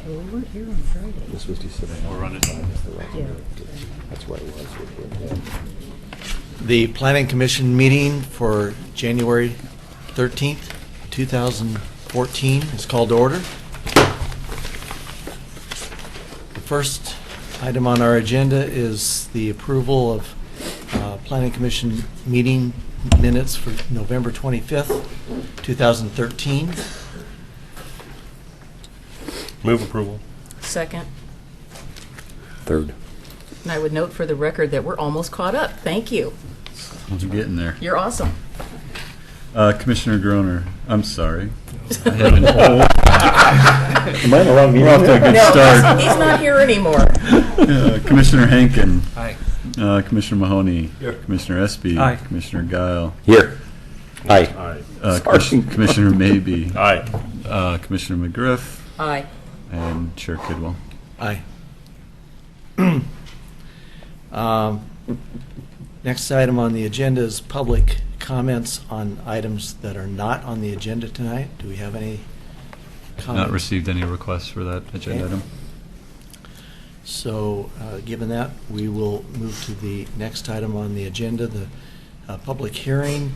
Well, we weren't here on Friday. This was December. We're running. Yeah. That's where it was. The Planning Commission meeting for January 13th, 2014 is called to order. The first item on our agenda is the approval of Planning Commission meeting minutes for November 25th, 2013. Move approval. Second. Third. And I would note for the record that we're almost caught up. Thank you. I'm getting there. You're awesome. Commissioner Groner, I'm sorry. Am I in the wrong meeting? We're off to a good No, start. he's not here anymore. Commissioner Henkin. Aye. Commissioner Mahoney. Here. Commissioner Espy. Aye. Commissioner Guile. Here. Aye. Aye. Commissioner Maybe. Aye. Commissioner McGriff. Aye. And Chair Kidwell. Aye. Next item on the agenda is public comments on items that are not on the agenda tonight. Do we have any comments? Not received any requests for that agenda Okay. item. So, given that, we will move to the next item on the agenda, the public hearing.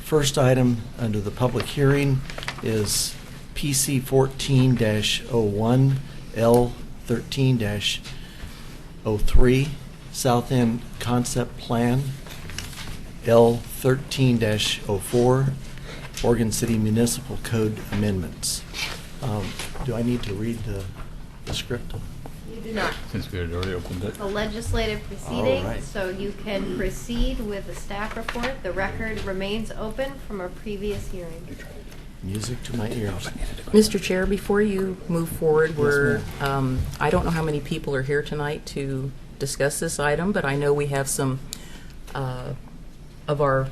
First item under the public hearing is PC 14-01, L 13-03, South End Concept Plan, L 13-04, Oregon City Municipal Code Amendments. Do I need to read the script? You do not. Since we had already opened it. It's a legislative proceeding, right. so you can proceed with the staff report. The record remains open from a previous hearing. Music to my ears. Mr. Chair, before you move forward, I don't know how many people are here tonight to discuss this item, but I know we have some of our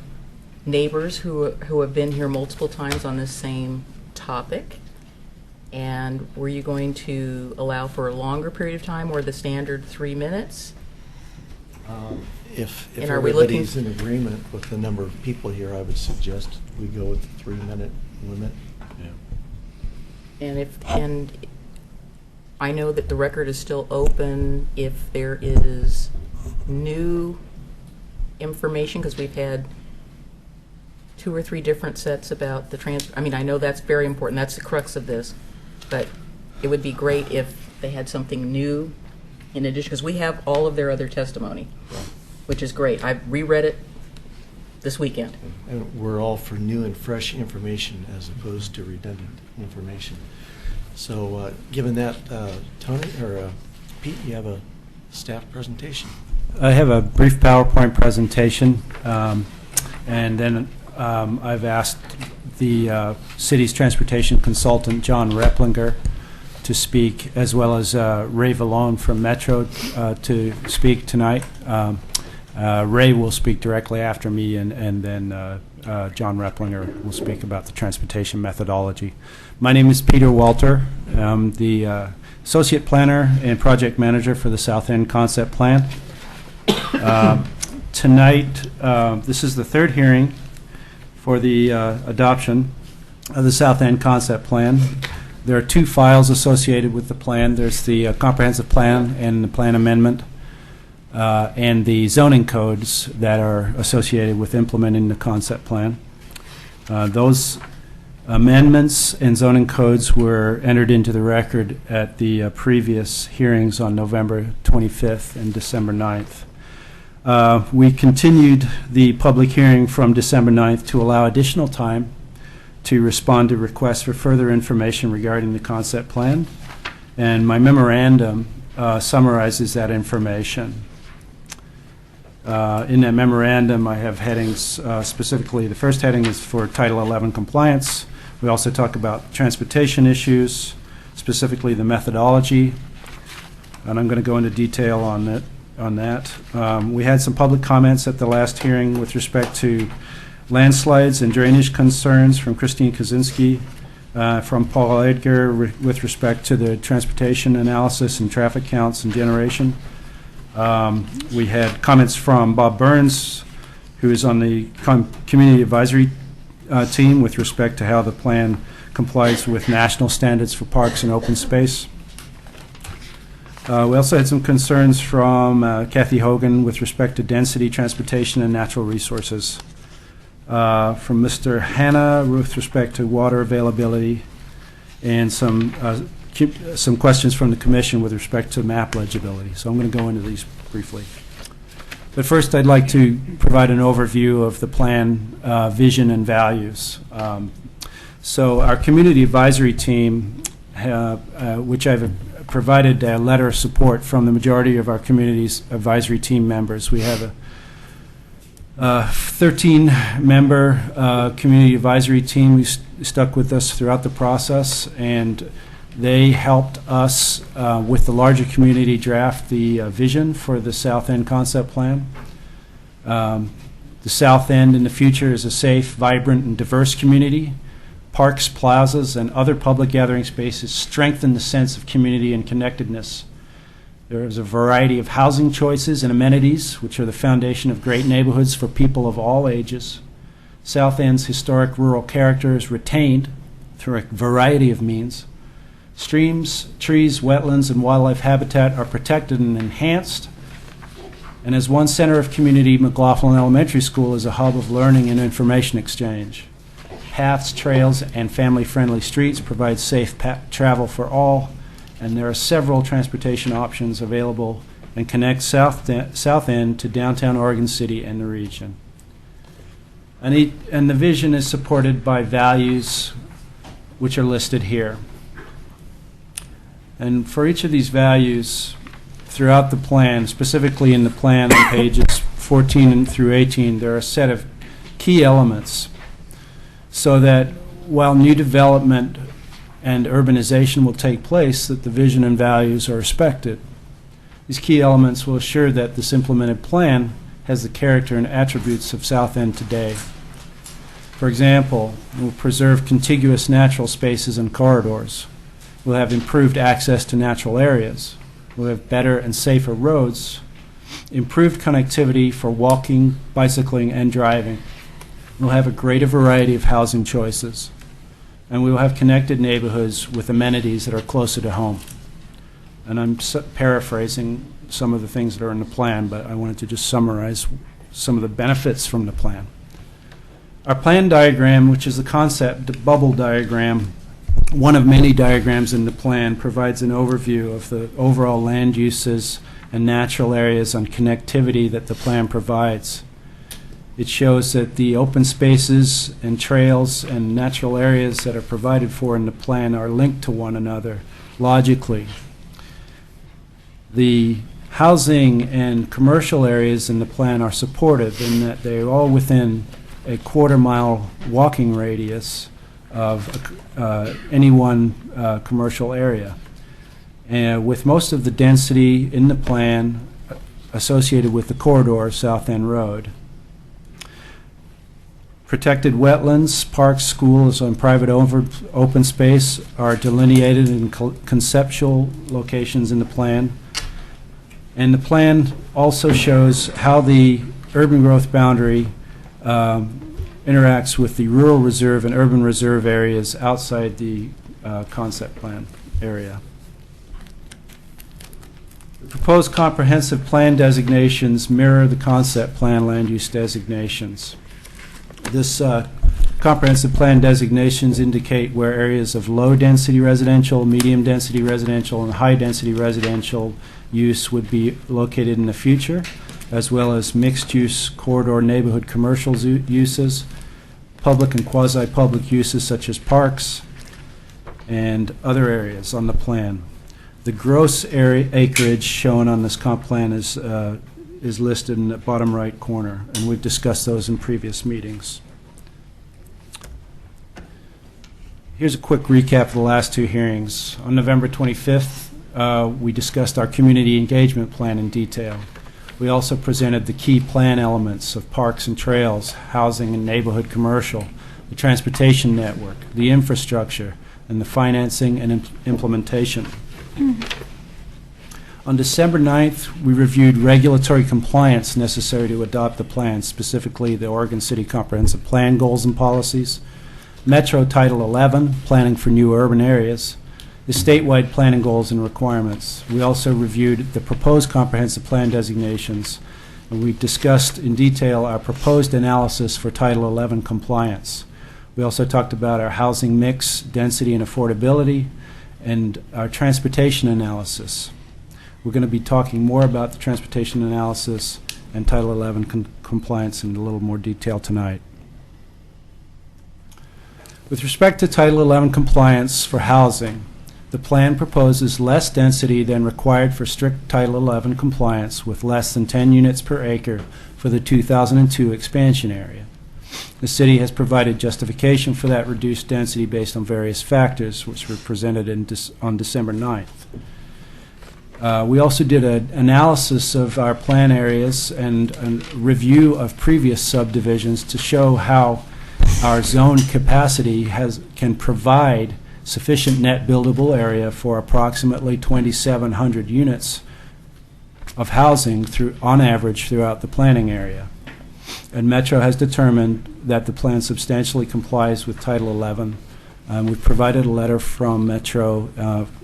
neighbors who have been here multiple times on this same topic. And were you going to allow for a longer period of time or the standard 3 minutes? If And are we looking- everybody's in agreement with the number of people here, I would suggest we go with the 3-minute limit. And I know that the record is still open if there is new information, because we've had 2 or 3 different sets about the transfer. I mean, I know that's very important. That's the crux of this. But it would be great if they had something new in addition, because we have all of their other testimony, which is great. I reread it this weekend. And we're all for new and fresh information as opposed to redundant information. So given that, Tony, or Pete, you have a staff presentation. I have a brief PowerPoint presentation, and then I've asked the city's transportation consultant, John Replinger, to speak, as well as Ray Vallone from Metro to speak tonight. Ray will speak directly after me, and then John Replinger will speak about the transportation methodology. My name is Peter Walter. I'm the Associate Planner and Project Manager for the South End Concept Plan. Tonight, this is the 3rd hearing for the adoption of the South End Concept Plan. There are 2 files associated with the plan. There's the comprehensive plan and the plan amendment, and the zoning codes that are associated with implementing the concept plan. Those amendments and zoning codes were entered into the record at the previous hearings on November 25th and December 9th. We continued the public hearing from December 9th to allow additional time to respond to requests for further information regarding the concept plan. And my memorandum summarizes that information. In that memorandum, I have headings specifically. The first heading is for Title 11 compliance. We also talk about transportation issues, specifically the methodology. And I'm going to go into detail on that. We had some public comments at the last hearing with respect to landslides and drainage concerns from Christine Kaczynski, from Paul Edgar with respect to the transportation analysis and traffic counts and generation. We had comments from Bob Burns, who is on the Community Advisory team with respect to how the plan complies with national standards for parks and open space. We also had some concerns from Kathy Hogan with respect to density, transportation, and natural resources. From Mr. Hanna with respect to water availability, and some questions from the commission with respect to map legibility. So I'm going to go into these briefly. But first, I'd like to provide an overview of the plan vision and values. So our community advisory team, which I've provided a letter of support from the majority of our community's advisory team members. We have a 13-member community advisory team who stuck with us throughout the process, and they helped us with the larger community draft the vision for the South End concept plan. The South End in the future is a safe, vibrant, and diverse community. Parks, plazas, and other public gathering spaces strengthen the sense of community and connectedness. There is a variety of housing choices and amenities, which are the foundation of great neighborhoods for people of all ages. South End's historic rural character is retained through a variety of means. Streams, trees, wetlands, and wildlife habitat are protected and enhanced. And as one center of community, McLaughlin Elementary School is a hub of learning and information exchange. Paths, trails, and family-friendly streets provide safe travel for all, and there are several transportation options available and connect South End to downtown Oregon City and the region. And the vision is supported by values which are listed here. And for each of these values throughout the plan, specifically in the plan on pages 14 through 18, there are a set of key elements so that while new development and urbanization will take place, that the vision and values are respected. These key elements will assure that this implemented plan has the character and attributes of South End today. For example, we'll preserve contiguous natural spaces and corridors. We'll have improved access to natural areas. We'll have better and safer roads, improved connectivity for walking, bicycling, and driving. We'll have a greater variety of housing choices, and we will have connected neighborhoods with amenities that are closer to home. And I'm paraphrasing some of the things that are in the plan, but I wanted to just summarize some of the benefits from the plan. Our plan diagram, which is the concept bubble diagram, one of many diagrams in the plan, provides an overview of the overall land uses and natural areas and connectivity that the plan provides. It shows that the open spaces and trails and natural areas that are provided for in the plan are linked to one another logically. The housing and commercial areas in the plan are supportive in that they're all within a quarter-mile walking radius of any one commercial area. And with most of the density in the plan associated with the corridor of South End Road. Protected wetlands, parks, schools, and private open space are delineated in conceptual locations in the plan. And the plan also shows how the urban growth boundary interacts with the rural reserve and urban reserve areas outside the concept plan area. The proposed comprehensive plan designations mirror the concept plan land use designations. This comprehensive plan designations indicate where areas of low-density residential, medium-density residential, and high-density residential use would be located in the future, as well as mixed-use corridor neighborhood commercial uses, public and quasi-public uses such as parks, and other areas on the plan. The gross area acreage shown on this comp plan is listed in the bottom right corner, and we've discussed those in previous meetings. Here's a quick recap of the last two hearings. On November 25th, we discussed our community engagement plan in detail. We also presented the key plan elements of parks and trails, housing and neighborhood commercial, the transportation network, the infrastructure, and the financing and implementation. On December 9th, we reviewed regulatory compliance necessary to adopt the plan, specifically the Oregon City Comprehensive Plan goals and policies, Metro Title 11, Planning for New Urban Areas, the statewide planning goals and requirements. We also reviewed the proposed comprehensive plan designations, and we discussed in detail our proposed analysis for Title 11 compliance. We also talked about our housing mix, density, and affordability, and our transportation analysis. We're going to be talking more about the transportation analysis and Title 11 compliance in a little more detail tonight. With respect to Title 11 compliance for housing, the plan proposes less density than required for strict Title 11 compliance, with less than 10 units per acre for the 2002 expansion area. The city has provided justification for that reduced density based on various factors, which were presented on December 9th. We also did an analysis of our plan areas and a review of previous subdivisions to show how our zone capacity can provide sufficient net buildable area for approximately 2,700 units of housing on average throughout the planning area. And Metro has determined that the plan substantially complies with Title 11. We've provided a letter from Metro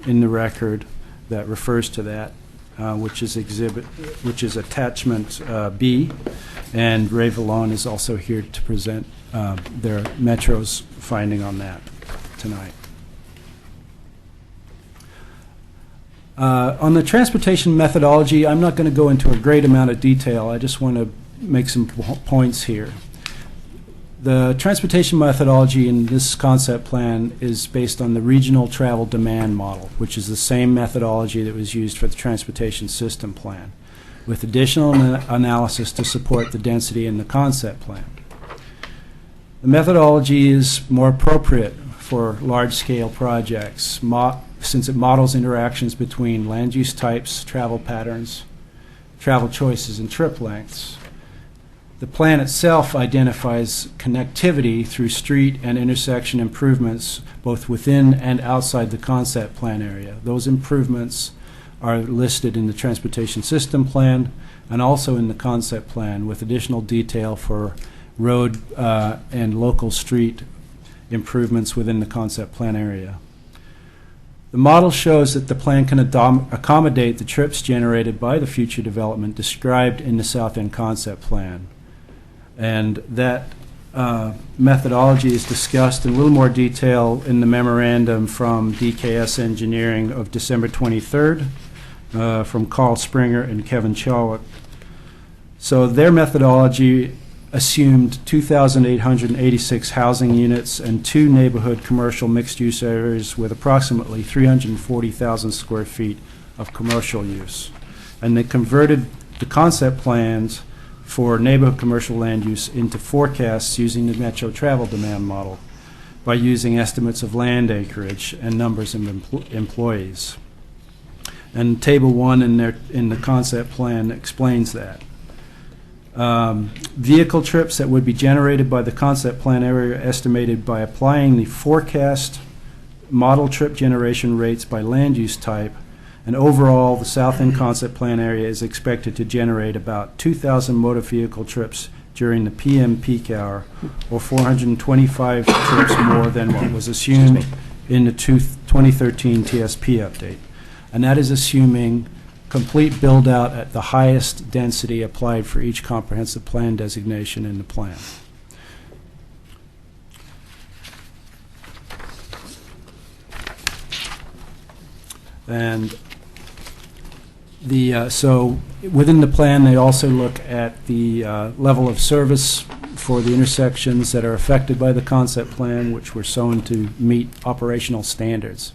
in the record that refers to that, which is attachment B, and Ray Vallone is also here to present their Metro's finding on that tonight. On the transportation methodology, I'm not going to go into a great amount of detail. I just want to make some points here. The transportation methodology in this concept plan is based on the regional travel demand model, which is the same methodology that was used for the transportation system plan, with additional analysis to support the density in the concept plan. The methodology is more appropriate for large-scale projects since it models interactions between land use types, travel patterns, travel choices, and trip lengths. The plan itself identifies connectivity through street and intersection improvements both within and outside the concept plan area. Those improvements are listed in the transportation system plan and also in the concept plan, with additional detail for road and local street improvements within the concept plan area. The model shows that the plan can accommodate the trips generated by the future development described in the South End concept plan. And that methodology is discussed in a little more detail in the memorandum from DKS Engineering of December 23rd from Carl Springer and Kevin Chalwick. So their methodology assumed 2,886 housing units and 2 neighborhood commercial mixed-use areas with approximately 340,000 square feet of commercial use. And they converted the concept plans for neighborhood commercial land use into forecasts using the Metro travel demand model by using estimates of land acreage and numbers of employees. And Table 1 in the concept plan explains that. Vehicle trips that would be generated by the concept plan area are estimated by applying the forecast model trip generation rates by land use type, and overall the South End concept plan area is expected to generate about 2,000 motor vehicle trips during the PM peak hour, or 425 trips more than what was assumed in the 2013 TSP update. And that is assuming complete build-out at the highest density applied for each comprehensive plan designation in the plan. And so within the plan, they also look at the level of service for the intersections that are affected by the concept plan, which were shown to meet operational standards.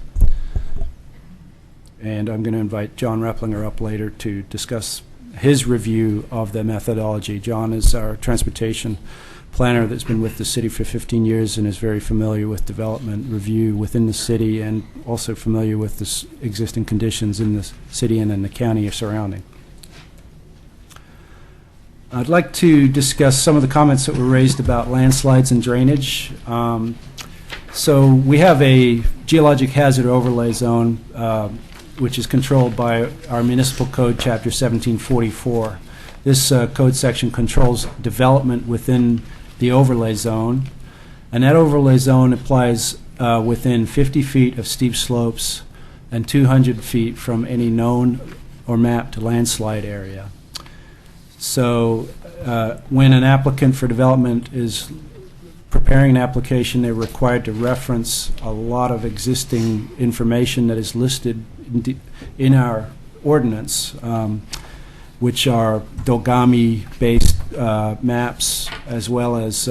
And I'm going to invite John Replinger up later to discuss his review of the methodology. John is our transportation planner that's been with the city for 15 years and is very familiar with development review within the city and also familiar with the existing conditions in the city and in the county surrounding. I'd like to discuss some of the comments that were raised about landslides and drainage. So we have a geologic hazard overlay zone which is controlled by our municipal code, chapter 1744. This code section controls development within the overlay zone, and that overlay zone applies within 50 feet of steep slopes and 200 feet from any known or mapped landslide area. So when an applicant for development is preparing an application, they're required to reference a lot of existing information that is listed in our ordinance, which are Dogami-based maps, as well as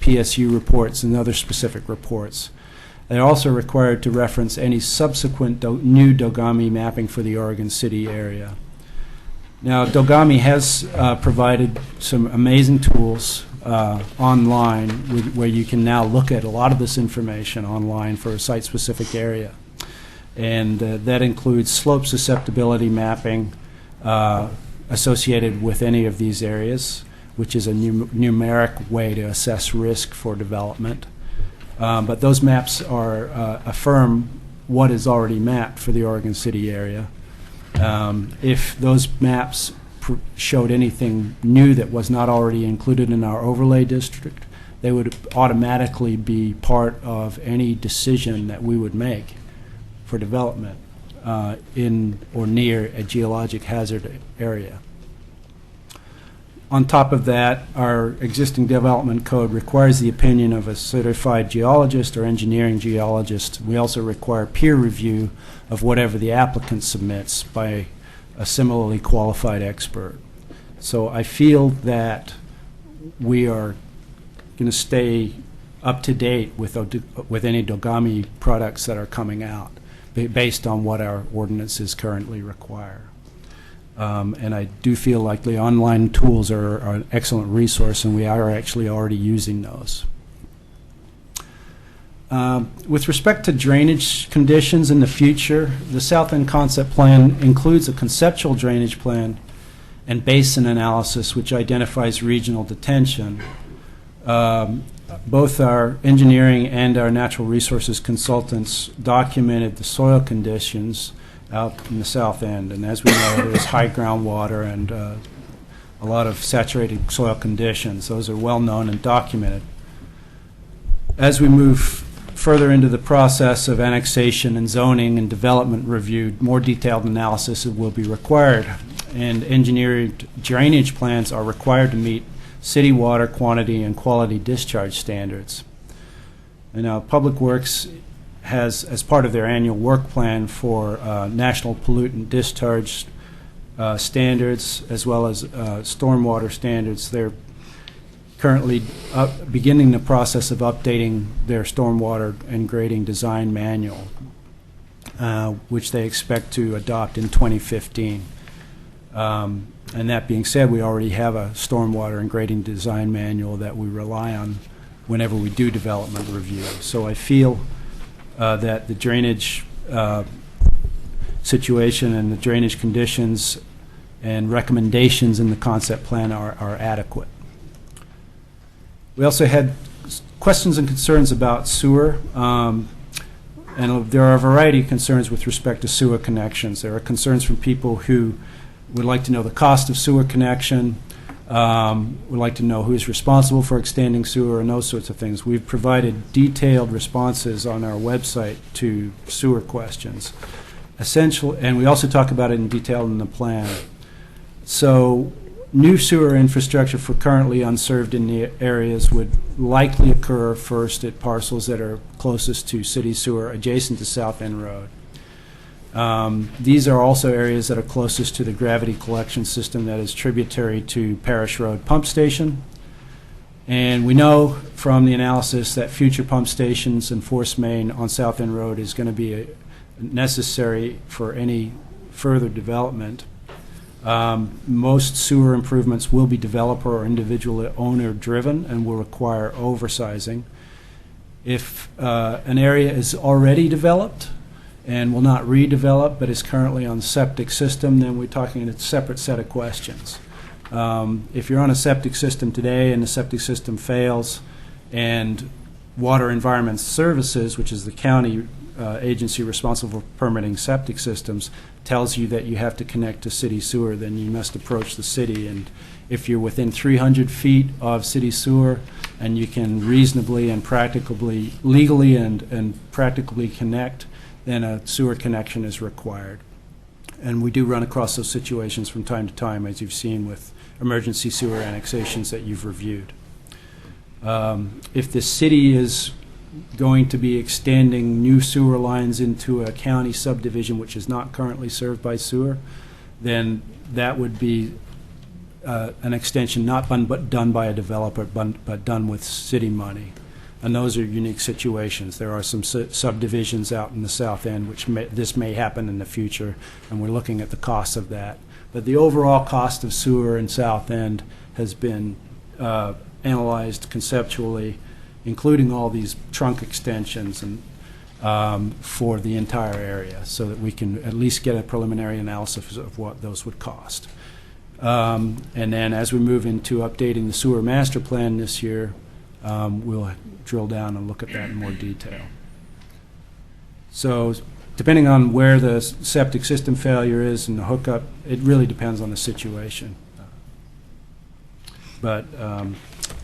PSU reports and other specific reports. They're also required to reference any subsequent new Dogami mapping for the Oregon City area. Now, Dogami has provided some amazing tools online where you can now look at a lot of this information online for a site-specific area. And that includes slope susceptibility mapping associated with any of these areas, which is a numeric way to assess risk for development. But those maps are affirm what is already mapped for the Oregon City area. If those maps showed anything new that was not already included in our overlay district, they would automatically be part of any decision that we would make for development in or near a geologic hazard area. On top of that, our existing development code requires the opinion of a certified geologist or engineering geologist. We also require peer review of whatever the applicant submits by a similarly qualified expert. So I feel that we are going to stay up to date with any Dogami products that are coming out based on what our ordinances currently require. And I do feel like the online tools are an excellent resource, and we are actually already using those. With respect to drainage conditions in the future, the South End Concept Plan includes a conceptual drainage plan and basin analysis which identifies regional detention. Both our engineering and our natural resources consultants documented the soil conditions out in the South End, and as we know, there's high groundwater and a lot of saturated soil conditions. Those are well known and documented. As we move further into the process of annexation and zoning and development review, more detailed analysis will be required, and engineered drainage plans are required to meet city water quantity and quality discharge standards. And now Public Works has, as part of their annual work plan for national pollutant discharge standards, as well as stormwater standards, they're currently beginning the process of updating their stormwater and grading design manual, which they expect to adopt in 2015. And that being said, we already have a stormwater and grading design manual that we rely on whenever we do development review. So I feel that the drainage situation and the drainage conditions and recommendations in the concept plan are adequate. We also had questions and concerns about sewer, and there are a variety of concerns with respect to sewer connections. There are concerns from people who would like to know the cost of sewer connection, would like to know who is responsible for extending sewer, and those sorts of things. We've provided detailed responses on our website to sewer questions. Essential, and we also talk about it in detail in the plan. So new sewer infrastructure for currently unserved in the areas would likely occur first at parcels that are closest to city sewer adjacent to South End Road. These are also areas that are closest to the gravity collection system that is tributary to Parish Road Pump Station. And we know from the analysis that future pump stations and force main on South End Road is going to be necessary for any further development. Most sewer improvements will be developer or individual owner driven and will require oversizing. If an area is already developed and will not redevelop but is currently on the septic system, then we're talking a separate set of questions. If you're on a septic system today and the septic system fails and Water Environment Services, which is the county agency responsible for permitting septic systems, tells you that you have to connect to city sewer, then you must approach the city. And if you're within 300 feet of city sewer and you can reasonably and practicably, legally and practically connect, then a sewer connection is required. And we do run across those situations from time to time, as you've seen with emergency sewer annexations that you've reviewed. If the city is going to be extending new sewer lines into a county subdivision which is not currently served by sewer, then that would be an extension not done by a developer, but done with city money. And those are unique situations. There are some subdivisions out in the south end which this may happen in the future, and we're looking at the cost of that. But the overall cost of sewer in South End has been analyzed conceptually, including all these trunk extensions and for the entire area, so that we can at least get a preliminary analysis of what those would cost. And then as we move into updating the sewer master plan this year, we'll drill down and look at that in more detail. So depending on where the septic system failure is and the hookup, it really depends on the situation. But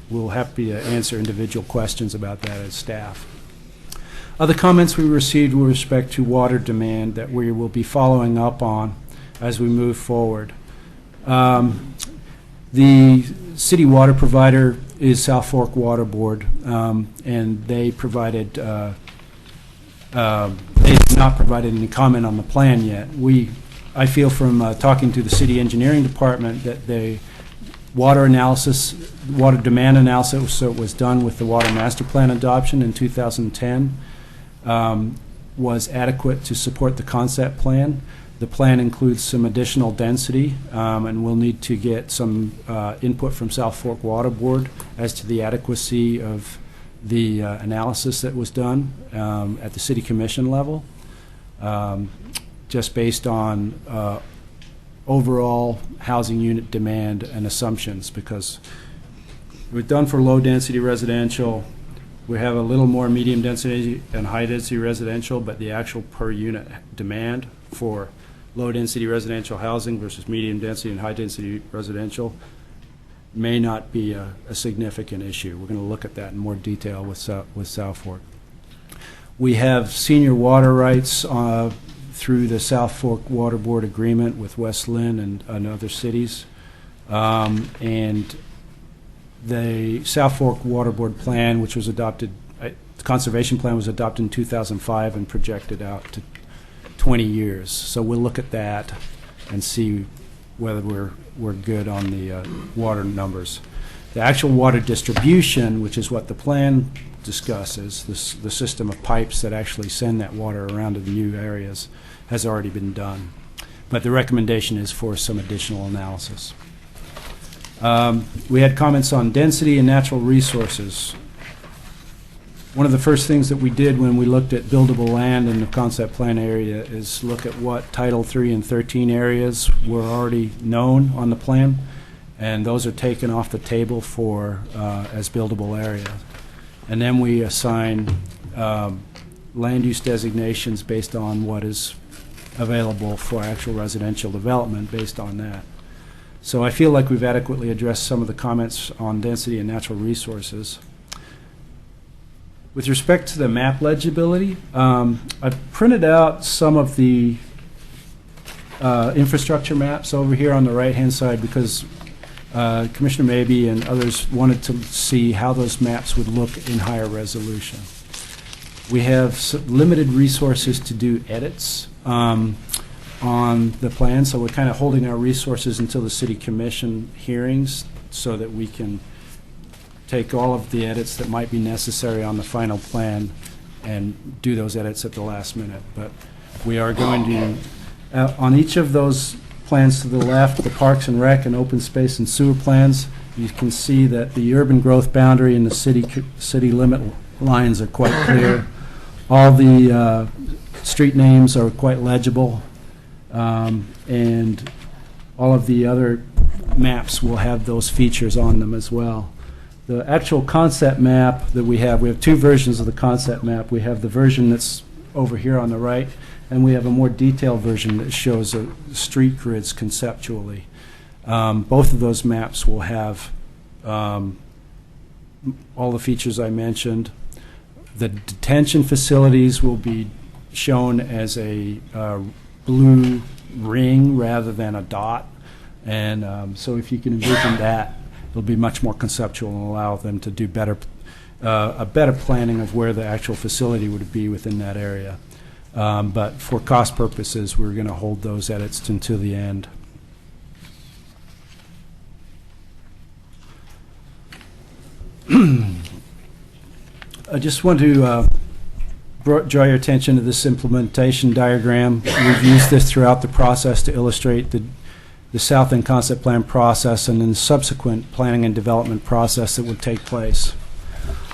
we'll happy to answer individual questions about that as staff. Other comments we received with respect to water demand that we will be following up on as we move forward. The city water provider is South Fork Water Board, and they provided, they have not provided any comment on the plan yet. I feel from talking to the city engineering department that the water demand analysis that was done with the water master plan adoption in 2010 was adequate to support the concept plan. The plan includes some additional density, and we'll need to get some input from South Fork Water Board as to the adequacy of the analysis that was done at the City Commission level, just based on overall housing unit demand and assumptions, because we've done for low-density residential. We have a little more medium density and high density residential, but the actual per unit demand for low-density residential housing versus medium-density and high-density residential may not be a significant issue. We're going to look at that in more detail with South Fork. We have senior water rights through the South Fork Water Board agreement with West Lynn and other cities. And the South Fork Water Board plan, which was adopted, the conservation plan was adopted in 2005 and projected out to 20 years. So we'll look at that and see whether we're good on the water numbers. The actual water distribution, which is what the plan discusses, the system of pipes that actually send that water around to the new areas, has already been done. But the recommendation is for some additional analysis. We had comments on density and natural resources. One of the first things that we did when we looked at buildable land in the concept plan area is look at what Title III and 13 areas were already known on the plan, and those are taken off the table for as buildable areas. And then we assign land use designations based on what is available for actual residential development based on that. So I feel like we've adequately addressed some of the comments on density and natural resources. With respect to the map legibility, I've printed out some of the infrastructure maps over here on the right-hand side because Commissioner Mabey and others wanted to see how those maps would look in higher resolution. We have limited resources to do edits on the plan, so we're kind of holding our resources until the City Commission hearings so that we can take all of the edits that might be necessary on the final plan and do those edits at the last minute. But we are going to, on each of those plans to the left, the Parks and Rec and Open Space and Sewer plans, you can see that the urban growth boundary and the city limit lines are quite clear. All the street names are quite legible, and all of the other maps will have those features on them as well. The actual concept map that we have two versions of the concept map. We have the version that's over here on the right, and we have a more detailed version that shows street grids conceptually. Both of those maps will have all the features I mentioned. The detention facilities will be shown as a blue ring rather than a dot. And so if you can envision that, it'll be much more conceptual and allow them to do a better planning of where the actual facility would be within that area. But for cost purposes, we're going to hold those edits until the end. I just want to draw your attention to this implementation diagram. We've used this throughout the process to illustrate the South End Concept Plan process and then the subsequent planning and development process that would take place.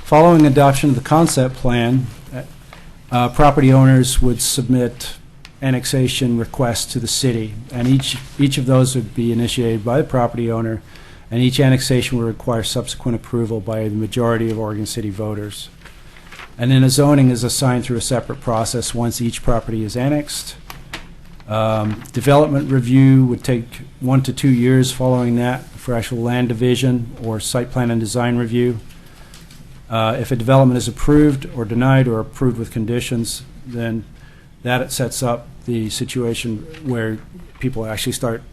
Following adoption of the concept plan, property owners would submit annexation requests to the city, and each of those would be initiated by the property owner, and each annexation would require subsequent approval by the majority of Oregon City voters. And then a zoning is assigned through a separate process once each property is annexed. Development review would take 1 to 2 years following that for actual land division or site plan and design review. If a development is approved or denied or approved with conditions, then that sets up the situation where people actually start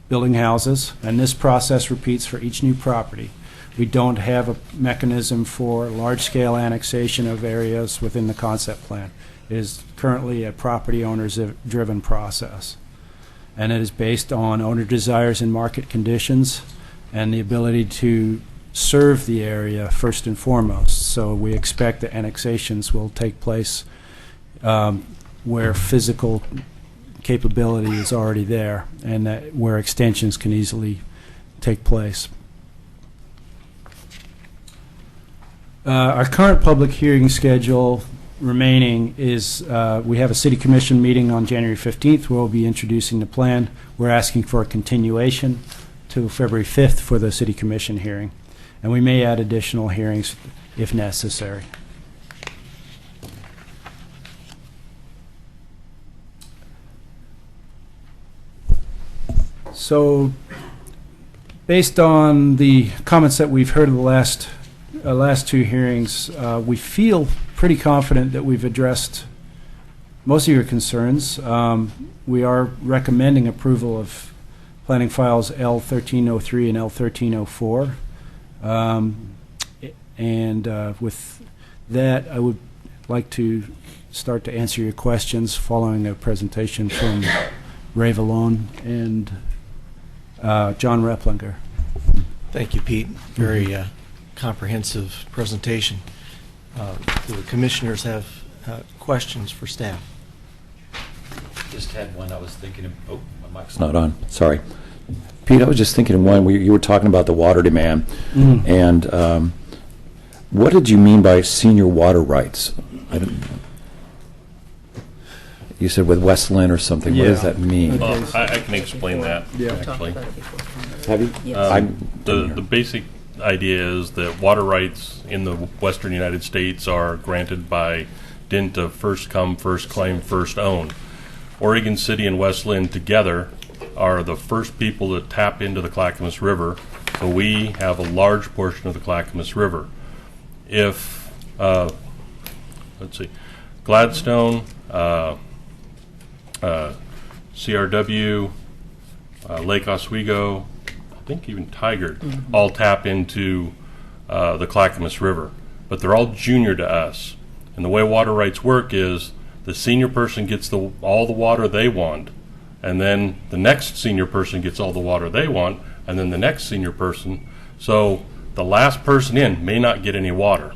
building houses, and this process repeats for each new property. We don't have a mechanism for large-scale annexation of areas within the concept plan. It is currently a property owners-driven process, and it is based on owner desires and market conditions and the ability to serve the area first and foremost. So we expect that annexations will take place where physical capability is already there and that where extensions can easily take place. Our current public hearing schedule remaining is we have a City Commission meeting on January 15th where we'll be introducing the plan. We're asking for a continuation to February 5th for the City Commission hearing. And we may add additional hearings if necessary. So, based on the comments that we've heard of the last 2 hearings, we feel pretty confident that we've addressed most of your concerns. We are recommending approval of planning files L1303 and L1304. With that, I would like to start to answer your questions following a presentation from Ray Vallone and John Replinger. Thank you, Pete. Very comprehensive presentation. Do the commissioners have questions for staff? Just had one. I was thinking of, oh, my mic's not on. Sorry. Pete, I was just thinking of one where you were talking about the water demand. And what did you mean by senior water rights? You said with West Lynn or something. Yeah. What does that mean? I can explain that, Yeah. actually. Have you? Yes. The basic idea is that water rights in the western United States are granted by dint of first come, first claim, first own. Oregon City and West Lynn together are the first people to tap into the Clackamas River, so we have a large portion of the Clackamas River. If, let's see, Gladstone, CRW, Lake Oswego, I think even Tigard, all tap into the Clackamas River. But they're all junior to us. And the way water rights work is the senior person gets all the water they want, and then the next senior person gets all the water they want, and then the next senior person. So the last person in may not get any water.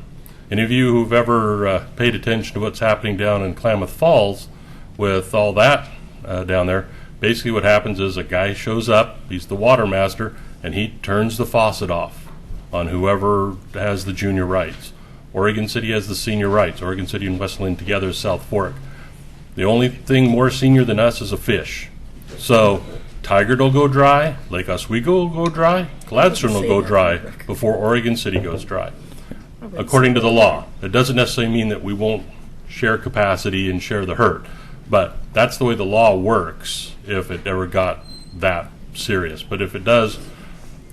Any of you who've ever paid attention to what's happening down in Klamath Falls with all that down there, basically what happens is a guy shows up, he's the water master, and he turns the faucet off on whoever has the junior rights. Oregon City has the senior rights. Oregon City and West Lynn together is South Fork. The only thing more senior than us is a fish. So Tigard will go dry, Lake Oswego will go dry, Gladstone will go dry before Oregon City goes dry, according to the law. It doesn't necessarily mean that we won't share capacity and share the hurt, but that's the way the law works if it ever got that serious. But if it does,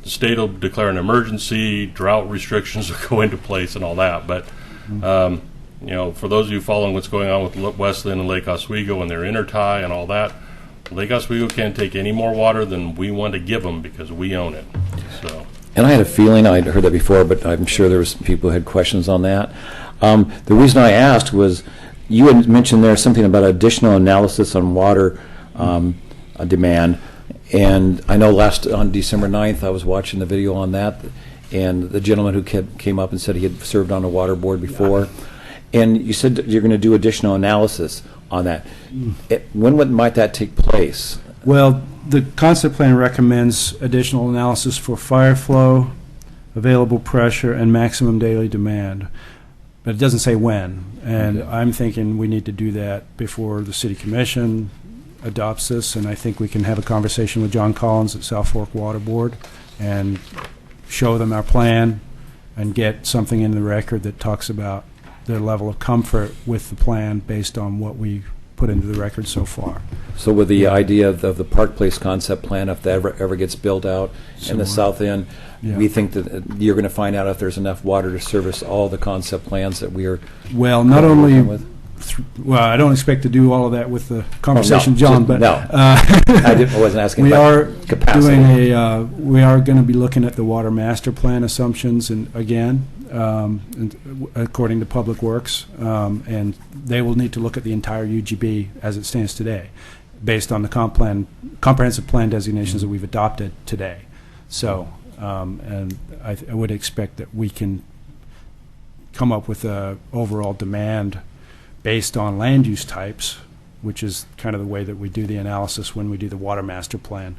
the state will declare an emergency, drought restrictions will go into place and all that. But for those of you following what's going on with Westland and Lake Oswego and their intertie and all that, Lake Oswego can't take any more water than we want to give them because we own it. So. And I had a feeling, I'd heard that before, but I'm sure there was people who had questions on that. The reason I asked was, you had mentioned there something about additional analysis on water demand, and I know on December 9th, I was watching the video on that, and the gentleman who came up and said he had served on a water board before, and you said that you're going to do additional analysis on that. When might that take place? Well, the concept plan recommends additional analysis for fire flow, available pressure, and maximum daily demand. But it doesn't say when. And I'm thinking we need to do that before the City Commission adopts this. And I think we can have a conversation with John Collins at South Fork Water Board and show them our plan and get something in the record that talks about their level of comfort with the plan based on what we put into the record so far. So with the idea of the Park Place concept plan, if that ever gets built out in the south end, we think that you're going to find out if there's enough water to service all the concept plans that we are Well, not only, working with. well, I don't expect to do all of that with the conversation, no, John, just- but no. I wasn't asking we about are capacity. we are going to be looking at the water master plan assumptions, and again, according to Public Works, and they will need to look at the entire UGB as it stands today, based on the comprehensive plan designations that we've adopted today. So, and I would expect that we can come up with a overall demand based on land use types, which is kind of the way that we do the analysis when we do the water master plan.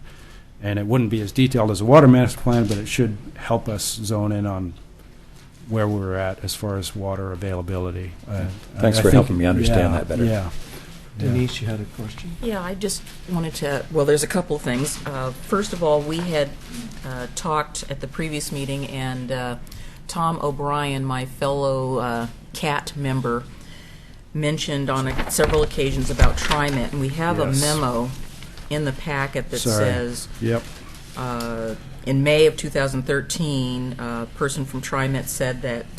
And it wouldn't be as detailed as a water master plan, but it should help us zone in on where we're at as far as water availability. Thanks I for think- helping me understand yeah, that better. Yeah. Denise, you had a question? Yeah, I just wanted to, well, there's a couple of things. First of all, we had talked at the previous meeting, and Tom O'Brien, my fellow CAT member, mentioned on several occasions about TriMet, and we have Yes. a memo in the packet that Sorry. says, Yep. in May of 2013, a person from TriMet said that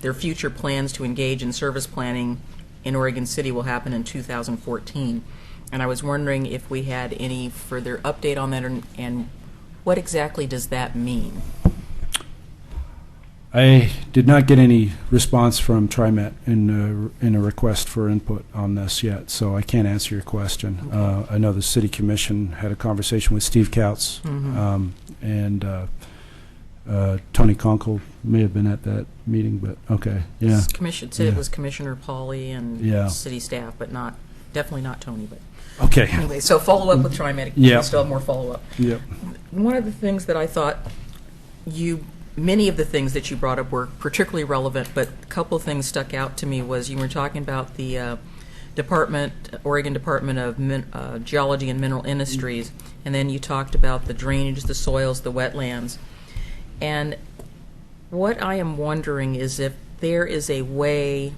their future plans to engage in service planning in Oregon City will happen in 2014. And I was wondering if we had any further update on that, and what exactly does that mean? I did not get any response from TriMet in a request for input on this yet, so I can't answer your question. I know the City Commission had a conversation with Steve Kautz, and Tony Conkle may have been at that meeting, but okay, yeah. Commission said it Yeah. was Commissioner Pauley and Yeah. city staff, but definitely not Tony. But Okay. anyway, so follow up with TriMet. Yeah. We still have more follow up. Yep. One of the things that I thought many of the things that you brought up were particularly relevant, but a couple of things stuck out to me was you were talking about the Oregon Department of Geology and Mineral Industries, and then you talked about the drainage, the soils, the wetlands. And what I am wondering is if there is a way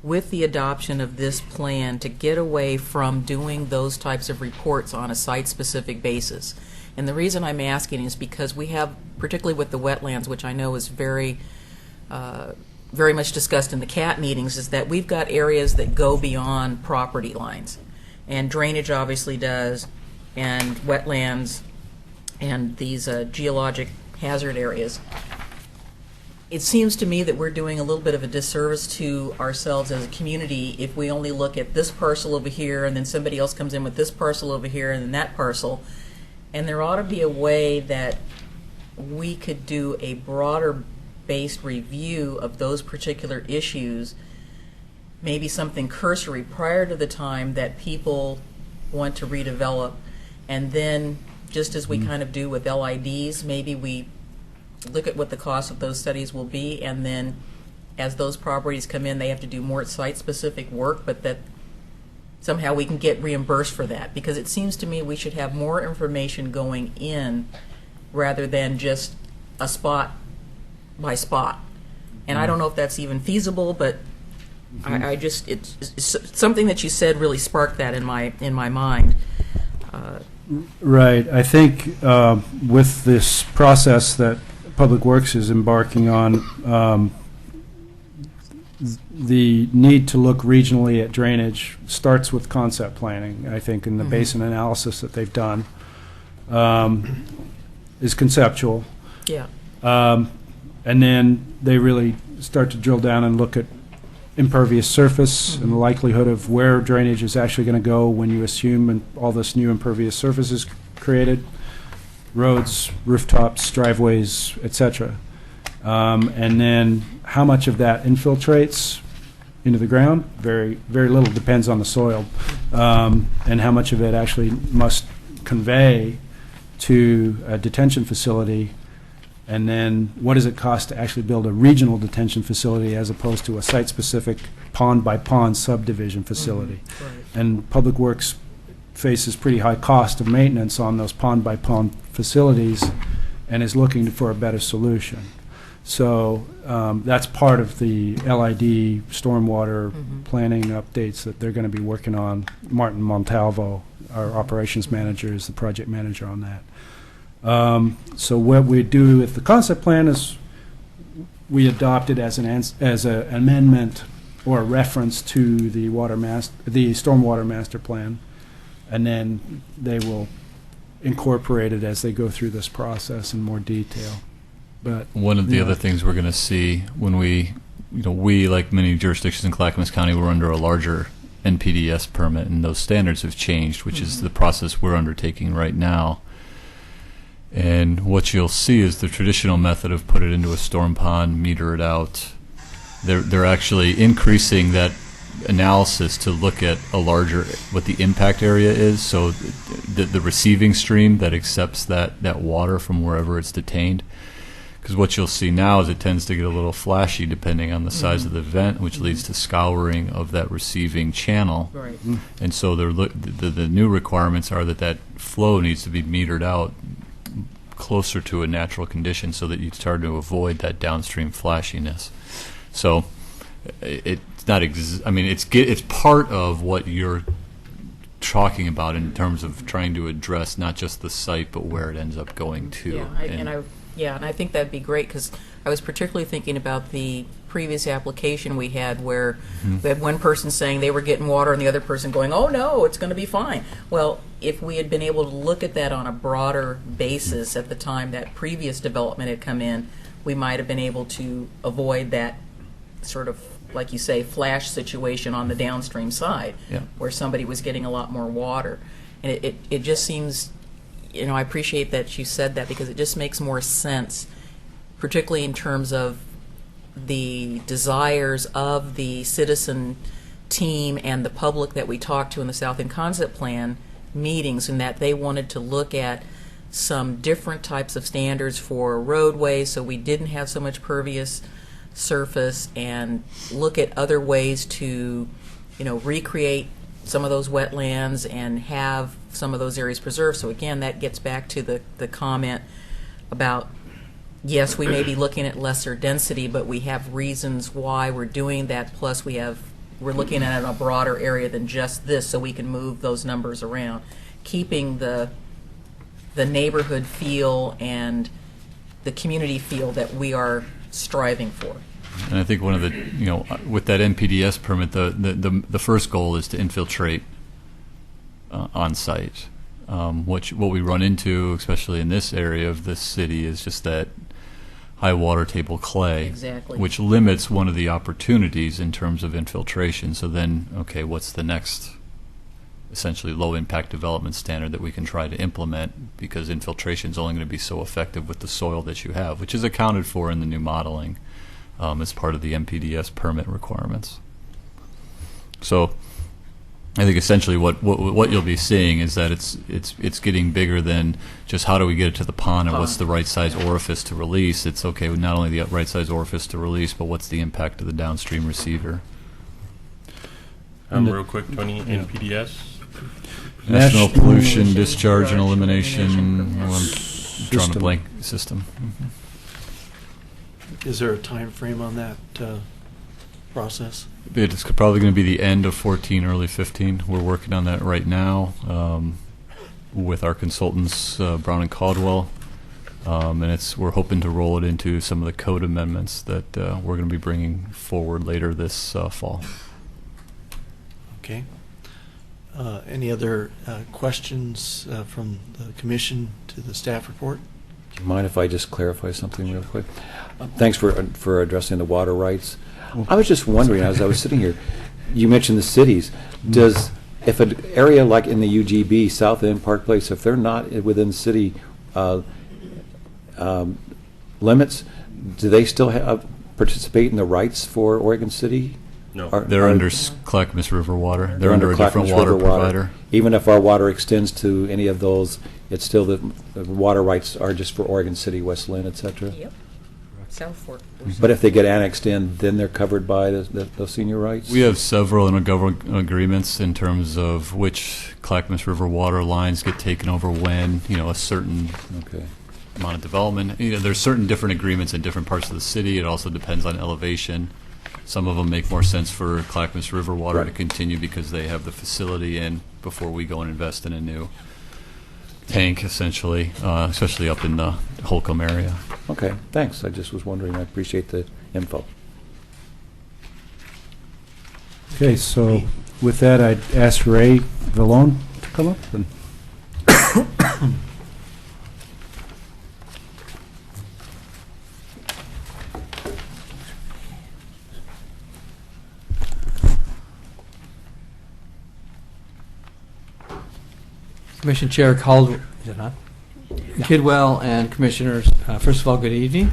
with the adoption of this plan to get away from doing those types of reports on a site-specific basis. And the reason I'm asking is because we have, particularly with the wetlands, which I know is very much discussed in the CAT meetings, is that we've got areas that go beyond property lines. And drainage obviously does, and wetlands, and these geologic hazard areas. It seems to me that we're doing a little bit of a disservice to ourselves as a community if we only look at this parcel over here, and then somebody else comes in with this parcel over here, and then that parcel. And there ought to be a way that we could do a broader-based review of those particular issues, maybe something cursory prior to the time that people want to redevelop. And then, just as we kind of do with LIDs, maybe we look at what the cost of those studies will be, and then as those properties come in, they have to do more site-specific work, but that somehow we can get reimbursed for that, because it seems to me we should have more information going in rather than just a spot by spot. And I don't know if that's even feasible, but I just, it's something that you said really sparked that in my mind. Right. I think with this process that Public Works is embarking on, the need to look regionally at drainage starts with concept planning, I think, and the basin analysis that they've done is conceptual. Yeah. And then they really start to drill down and look at impervious surface and the likelihood of where drainage is actually going to go when you assume all this new impervious surface is created, roads, rooftops, driveways, etc. And then how much of that infiltrates into the ground? Very, very little. Depends on the soil. And how much of it actually must convey to a detention facility. And then what does it cost to actually build a regional detention facility as opposed to a site-specific pond-by-pond subdivision facility? Right. And Public Works faces pretty high cost of maintenance on those pond-by-pond facilities and is looking for a better solution. So that's part of the LID stormwater planning updates that they're going to be working on. Martin Montalvo, our operations manager, is the project manager on that. So what we do with the concept plan is we adopt it as an amendment or a reference to the stormwater master plan, and then they will incorporate it as they go through this process in more detail. But One of the other things we're going to see when we, like many jurisdictions in Clackamas County, we're under a larger NPDES permit, and those standards have changed, which is the process we're undertaking right now. And what you'll see is the traditional method of put it into a storm pond, meter it out. They're actually increasing that analysis to look at a larger, what the impact area is, so the receiving stream that accepts that water from wherever it's detained. Because what you'll see now is it tends to get a little flashy depending on the size of the vent, which leads to scouring of that receiving channel. Right. And so the new requirements are that flow needs to be metered out closer to a natural condition so that you start to avoid that downstream flashiness. So it's not. It's part of what you're talking about in terms of trying to address not just the site but where it ends up going to. Yeah, and I think that'd be great, because I was particularly thinking about the previous application we had where we had one person saying they were getting water and the other person going, oh no, it's going to be fine. Well, if we had been able to look at that on a broader basis at the time that previous development had come in, we might have been able to avoid that sort of, like you say, flash situation on the downstream side, where somebody was getting a lot more water. And it just seems, I appreciate that you said that, because it just makes more sense, particularly in terms of the desires of the citizen team and the public that we talked to in the South End Concept Plan meetings, and that they wanted to look at some different types of standards for roadways so we didn't have so much pervious surface, and look at other ways to, recreate some of those wetlands and have some of those areas preserved. So again, that gets back to the comment about, yes, we may be looking at lesser density, but we have reasons why we're doing that. Plus, we're looking at a broader area than just this, so we can move those numbers around, keeping the neighborhood feel and the community feel that we are striving for. And I think one of the, with that NPDES permit, the first goal is to infiltrate on site. What we run into, especially in this area of this city, is just that high water table clay, Exactly. which limits one of the opportunities in terms of infiltration. So then, okay, what's the next essentially low impact development standard that we can try to implement, because infiltration is only going to be so effective with the soil that you have, which is accounted for in the new modeling as part of the NPDES permit requirements. So I think essentially what you'll be seeing is that it's getting bigger than just how do we get it to the pond and what's the right size orifice to release. It's okay with not only the right size orifice to release, but what's the impact of the downstream receiver. Real quick, Tony, NPDES? National Pollution Discharge and Elimination. Well, I'm drawing a blank system. Is there a time frame on that process? It's probably going to be the end of 14, early 15. We're working on that right now with our consultants, Brown and Caldwell. And we're hoping to roll it into some of the code amendments that we're going to be bringing forward later this fall. Okay. Any other questions from the commission to the staff report? Do you mind if I just clarify something real quick? Thanks for addressing the water rights. I was just wondering, as I was sitting here, you mentioned the cities. If an area like in the UGB, South End, Park Place, if they're not within city limits, do they still participate in the rights for Oregon City? No. They're under Clackamas River Water. They're under a different Clackamas water River provider. Even if our water extends to any of those, it's still the water rights are just for Oregon City, West Lynn, et cetera? Yep. South Fork. But if they get annexed in, then they're covered by those senior rights? We have several intergovernmental agreements in terms of which Clackamas River water lines get taken over when, a certain Okay. amount of development. There's certain different agreements in different parts of the city. It also depends on elevation. Some of them make more sense for Clackamas River water to Right. continue because they have the facility in before we go and invest in a new tank, essentially, especially up in the Holcomb area. Okay, thanks. I just was wondering. I appreciate the info. Okay, so with that, I'd ask Ray Vallone to come up. And Commission Chair Caldwell, is it not? Kidwell and Commissioners, first of all, good evening.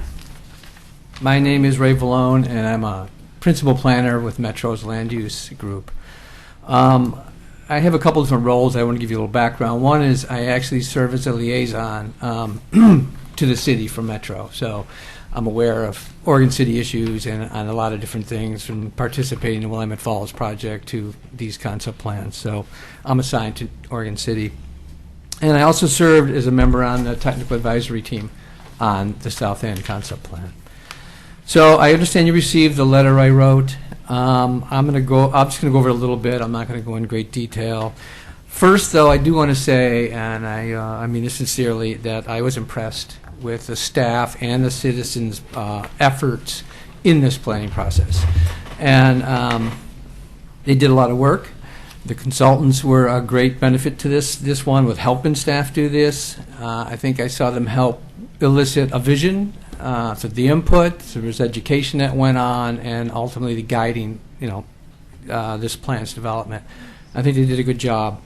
My name is Ray Vallone, and I'm a principal planner with Metro's Land Use Group. I have a couple different roles. I want to give you a little background. One is I actually serve as a liaison to the city for Metro. So I'm aware of Oregon City issues and on a lot of different things, from participating in the Willamette Falls project to these concept plans. So I'm assigned to Oregon City. And I also served as a member on the technical advisory team on the South End concept plan. So I understand you received the letter I wrote. I'm just going to go over it a little bit. I'm not going to go in great detail. First, though, I do want to say, and I mean this sincerely, that I was impressed with the staff and the citizens' efforts in this planning process. And they did a lot of work. The consultants were a great benefit to this one with helping staff do this. I think I saw them help elicit a vision, so the input, so there was education that went on, and ultimately the guiding, this plan's development. I think they did a good job.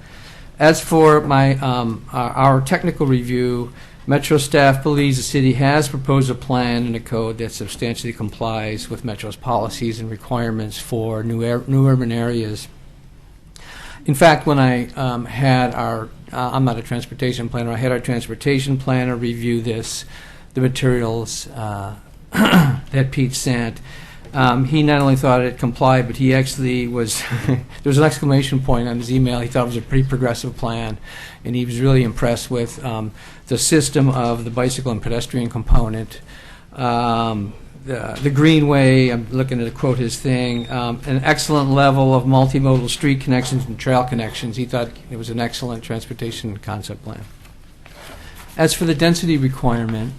As for my our technical review, Metro staff believes the city has proposed a plan and a code that substantially complies with Metro's policies and requirements for new urban areas. In fact, when I had I'm not a transportation planner, I had our transportation planner review the materials that Pete sent. He not only thought it complied, but he actually was, there was an exclamation point on his email. He thought it was a pretty progressive plan, and he was really impressed with the system of the bicycle and pedestrian component. The Greenway, I'm looking to quote his thing, an excellent level of multimodal street connections and trail connections. He thought it was an excellent transportation concept plan. As for the density requirement,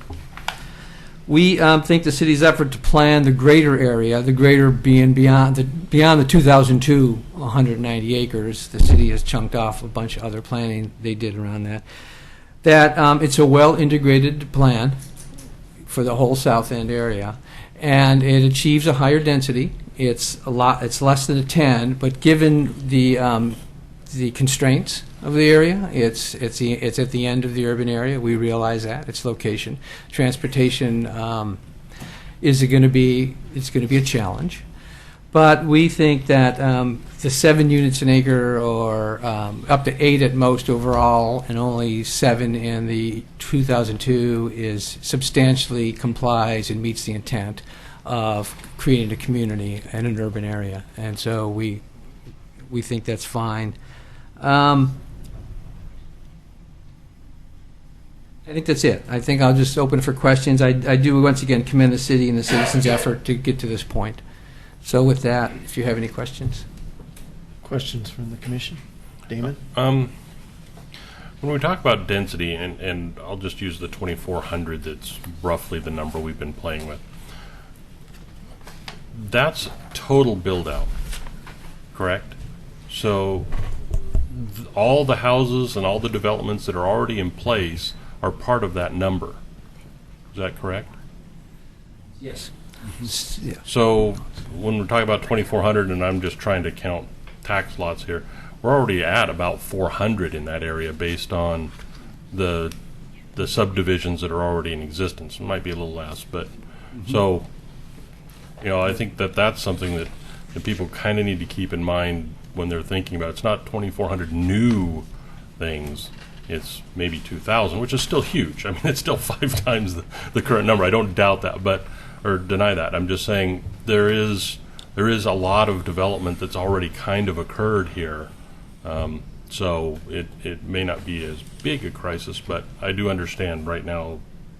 we think the city's effort to plan the greater area, the greater being beyond the 2002 190 acres, the city has chunked off a bunch of other planning they did around that it's a well-integrated plan for the whole South End area, and it achieves a higher density. It's less than a 10, but given the constraints of the area, it's at the end of the urban area. We realize that its location, transportation is going to be a challenge, but we think that the 7 units an acre, or up to 8 at most overall, and only 7 in the 2002 is substantially complies and meets the intent of creating a community in an urban area, and so we think that's fine. I think that's it. I think I'll just open for questions. I do once again commend the city and the citizens' effort to get to this point. So with that, if you have any questions. Questions from the commission? Damon? When we talk about density, and I'll just use the 2,400, that's roughly the number we've been playing with. That's total build-out, correct? So all the houses and all the developments that are already in place are part of that number. Is that correct? Yes. So when we're talking about 2,400, and I'm just trying to count tax lots here, we're already at about 400 in that area based on the subdivisions that are already in existence. It might be a little less, but so, you know, I think that that's something that people kind of need to keep in mind when they're thinking about it. It's not 2,400 new things. It's maybe 2,000, which is still huge. I mean, it's still 5 times the current number. I don't doubt that, or deny that. I'm just saying there is a lot of development that's already kind of occurred here. So it may not be as big a crisis, but I do understand right now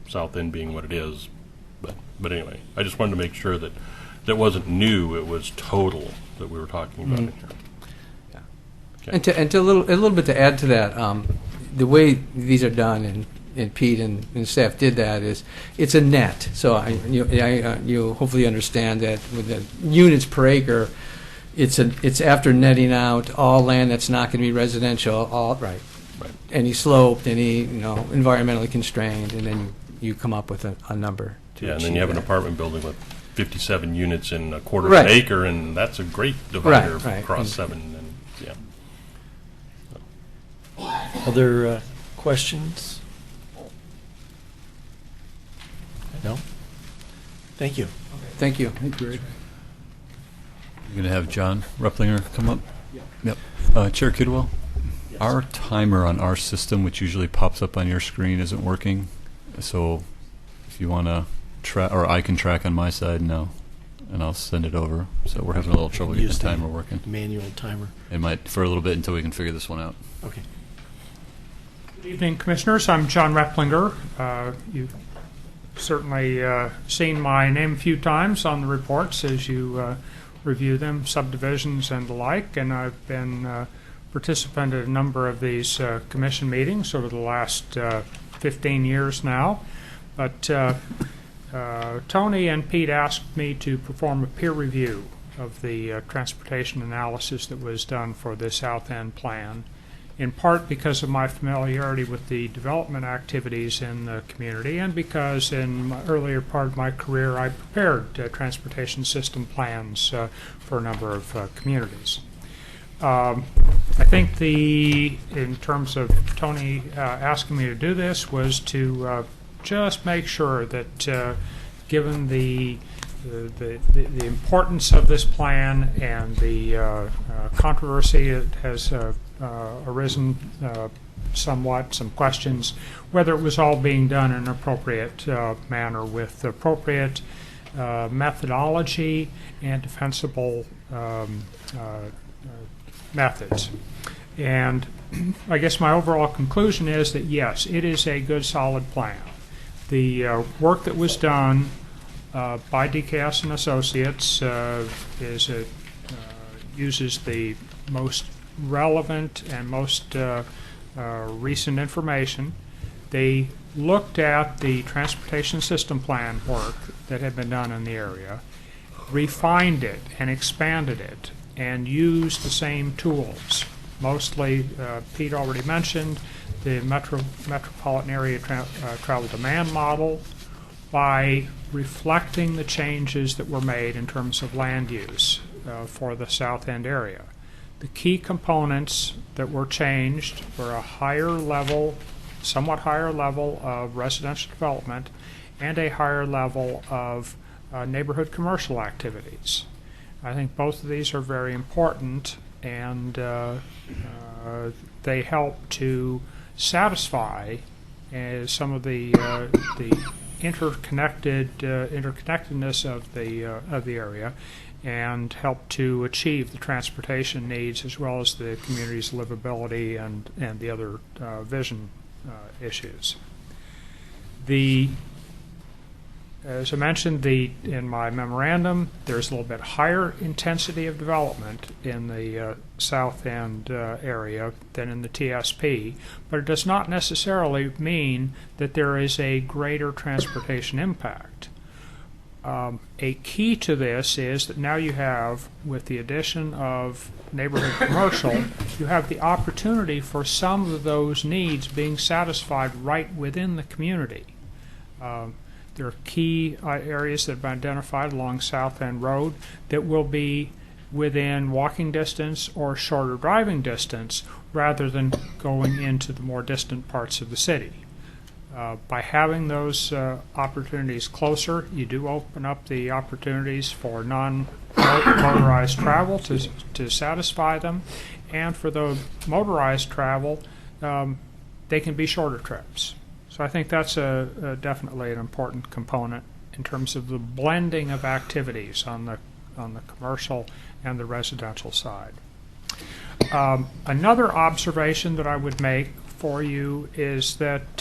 South End being what it is. But anyway, I just wanted to make sure that that wasn't new, it was total that we were talking about. Yeah. Okay. And to a little bit to add to that, the way these are done, and Pete and staff did that, is it's a net. So you hopefully understand that with the units per acre, it's after netting out all land that's not going to be residential, all right, any sloped, any environmentally constrained, and then you come up with a number. Yeah, and then you have an apartment building with 57 units in a quarter Right. of an acre, and that's a great divider Right. across And 7. And yeah. Other questions? No? Thank you. Thank you. You're going to have John Replinger come up? Yep. Chair Kidwell, our timer on our system, which usually pops up on your screen, isn't working. So if you want to track, or I can track on my side now, and I'll send it over. So we're having a little trouble getting the timer working. Manual timer. It might for a little bit until we can figure this one out. Okay. Good evening, Commissioners. I'm John Replinger. You've certainly seen my name a few times on the reports as you review them, subdivisions and the like, and I've been participant in a number of these commission meetings over the last 15 years now. But Tony and Pete asked me to perform a peer review of the transportation analysis that was done for the South End plan, in part because of my familiarity with the development activities in the community, and because in my earlier part of my career I prepared transportation system plans for a number of communities. I think in terms of Tony asking me to do this, was to just make sure that given the importance of this plan and the controversy that has arisen somewhat, some questions, whether it was all being done in an appropriate manner with appropriate methodology and defensible methods. And I guess my overall conclusion is that yes, it is a good solid plan. The work that was done by DKS and Associates uses the most relevant and most recent information. They looked at the transportation system plan work that had been done in the area, refined it and expanded it, and used the same tools. Mostly, Pete already mentioned the metropolitan area travel demand model, by reflecting the changes that were made in terms of land use for the South End area. The key components that were changed were a higher level, somewhat higher level of residential development and a higher level of neighborhood commercial activities. I think both of these are very important, and they help to satisfy some of the interconnectedness of the area, and help to achieve the transportation needs as well as the community's livability and the other vision issues. As I mentioned in my memorandum, there's a little bit higher intensity of development in the South End area than in the TSP, but it does not necessarily mean that there is a greater transportation impact. A key to this is that now you have, with the addition of neighborhood commercial, you have the opportunity for some of those needs being satisfied right within the community. There are key areas that have been identified along South End Road that will be within walking distance or shorter driving distance rather than going into the more distant parts of the city. By having those opportunities closer, you do open up the opportunities for non-motorized travel to satisfy them, and for the motorized travel, they can be shorter trips. So I think that's definitely an important component in terms of the blending of activities on the commercial and the residential side. Another observation that I would make for you is that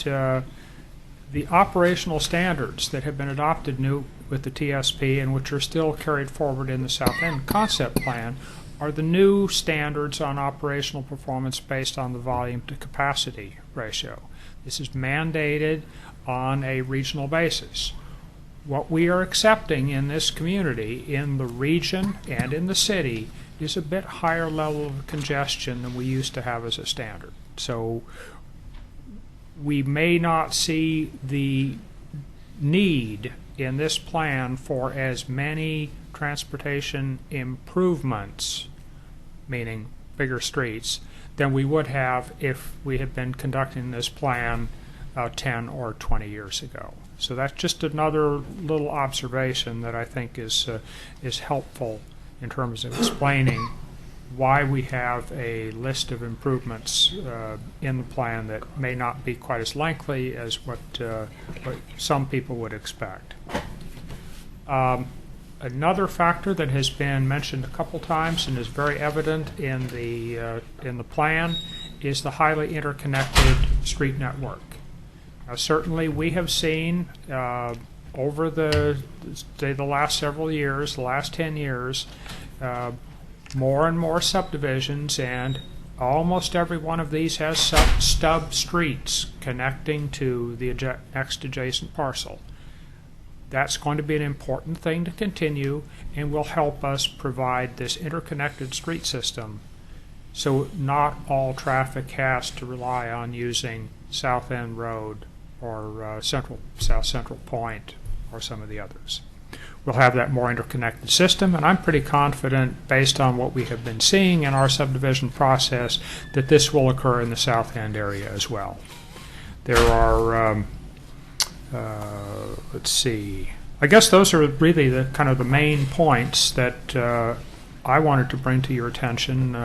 the operational standards that have been adopted new with the TSP and which are still carried forward in the South End Concept Plan are the new standards on operational performance based on the volume to capacity ratio. This is mandated on a regional basis. What we are accepting in this community, in the region and in the city, is a bit higher level of congestion than we used to have as a standard. So we may not see the need in this plan for as many transportation improvements, meaning bigger streets, than we would have if we had been conducting this plan 10 or 20 years ago. So that's just another little observation that I think is helpful in terms of explaining why we have a list of improvements in the plan that may not be quite as lengthy as what some people would expect. Another factor that has been mentioned a couple times and is very evident in the plan is the highly interconnected street network. Now, certainly, we have seen over the last several years, the last 10 years, more and more subdivisions, and almost every one of these has stub streets connecting to the next adjacent parcel. That's going to be an important thing to continue and will help us provide this interconnected street system so not all traffic has to rely on using South End Road or South Central Point or some of the others. We'll have that more interconnected system, and I'm pretty confident, based on what we have been seeing in our subdivision process, that this will occur in the South End area as well. There are let's see. I guess those are really the kind of the main points that I wanted to bring to your attention.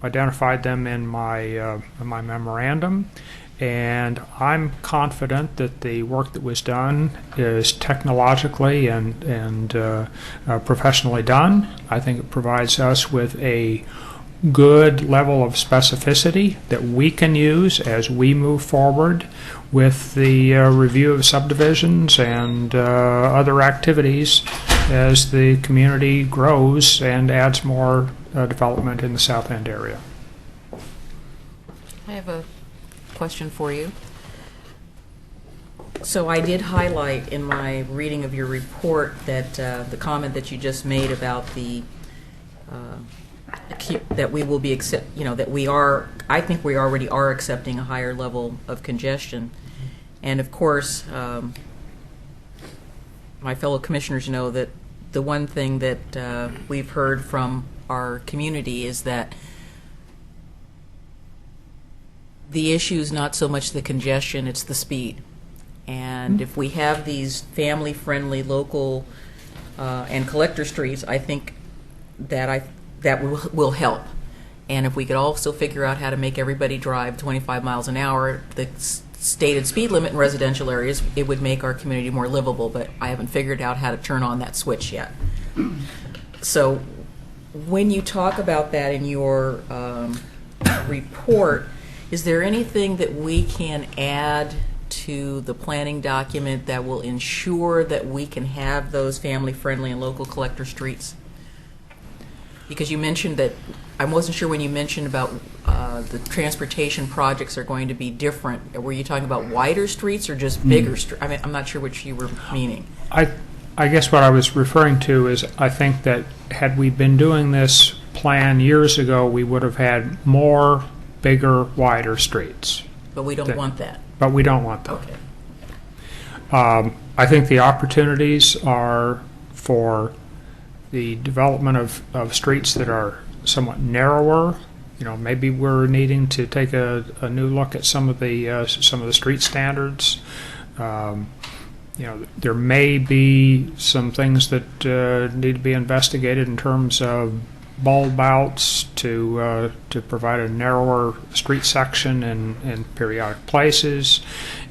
Identified them in my memorandum, and I'm confident that the work that was done is technologically and professionally done. I think it provides us with a good level of specificity that we can use as we move forward with the review of subdivisions and other activities as the community grows and adds more development in the South End area. I have a question for you. So I did highlight in my reading of your report that the comment that you just made about the that we will be that we are, I think we already are accepting a higher level of congestion. And of course, my fellow commissioners know that the one thing that we've heard from our community is that the issue is not so much the congestion, it's the speed. And if we have these family-friendly local and collector streets, I think that will help. And if we could also figure out how to make everybody drive 25 miles an hour, the stated speed limit in residential areas, it would make our community more livable, but I haven't figured out how to turn on that switch yet. So when you talk about that in your report, is there anything that we can add into the planning document that will ensure that we can have those family-friendly and local collector streets? Because you mentioned that, I wasn't sure when you mentioned about the transportation projects are going to be different. Were you talking about wider streets or just bigger streets? I mean, I'm not sure which you were meaning. I guess what I was referring to is I think that had we been doing this plan years ago, we would have had more, bigger, wider streets. But we don't want that. But we don't want that. Okay. I think the opportunities are for the development of streets that are somewhat narrower. You know, maybe we're needing to take a new look at some of the street standards. You know, there may be some things that need to be investigated in terms of bulb outs to provide a narrower street section in periodic places,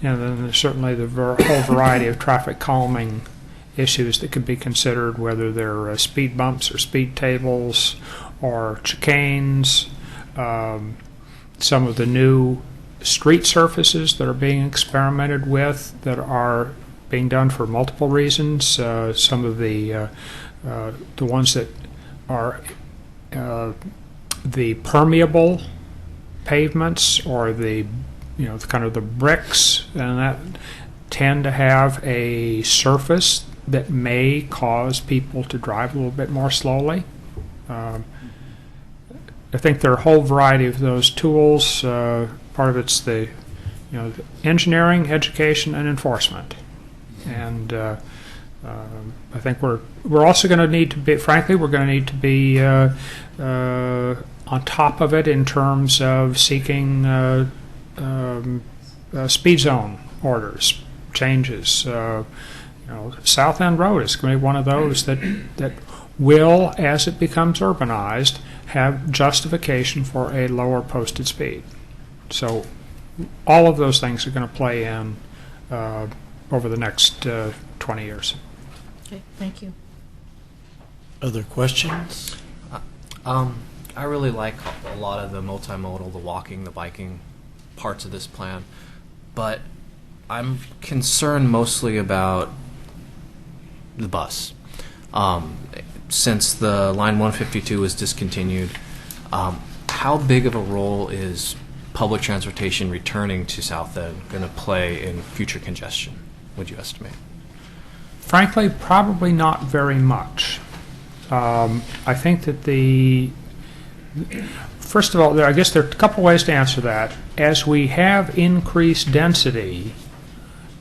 and then there's certainly the whole variety of traffic calming issues that could be considered, whether they're speed bumps or speed tables or chicanes. Some of the new street surfaces that are being experimented with that are being done for multiple reasons. Some of the ones that are the permeable pavements, or the kind of the bricks, and that tend to have a surface that may cause people to drive a little bit more slowly. I think there are a whole variety of those tools. Part of it's the engineering, education, and enforcement. And I think we're also going to need to be, frankly, we're going to need to be on top of it in terms of seeking speed zone orders, changes. South End Road is going to be one of those that will, as it becomes urbanized, have justification for a lower posted speed. So all of those things are going to play in over the next 20 years. Okay, thank you. Other questions? I really like a lot of the multimodal, the walking, the biking parts of this plan, but I'm concerned mostly about the bus. Since the Line 152 was discontinued, how big of a role is public transportation returning to South End going to play in future congestion, would you estimate? Frankly, probably not very much. I think that first of all, I guess there are a couple ways to answer that. As we have increased density,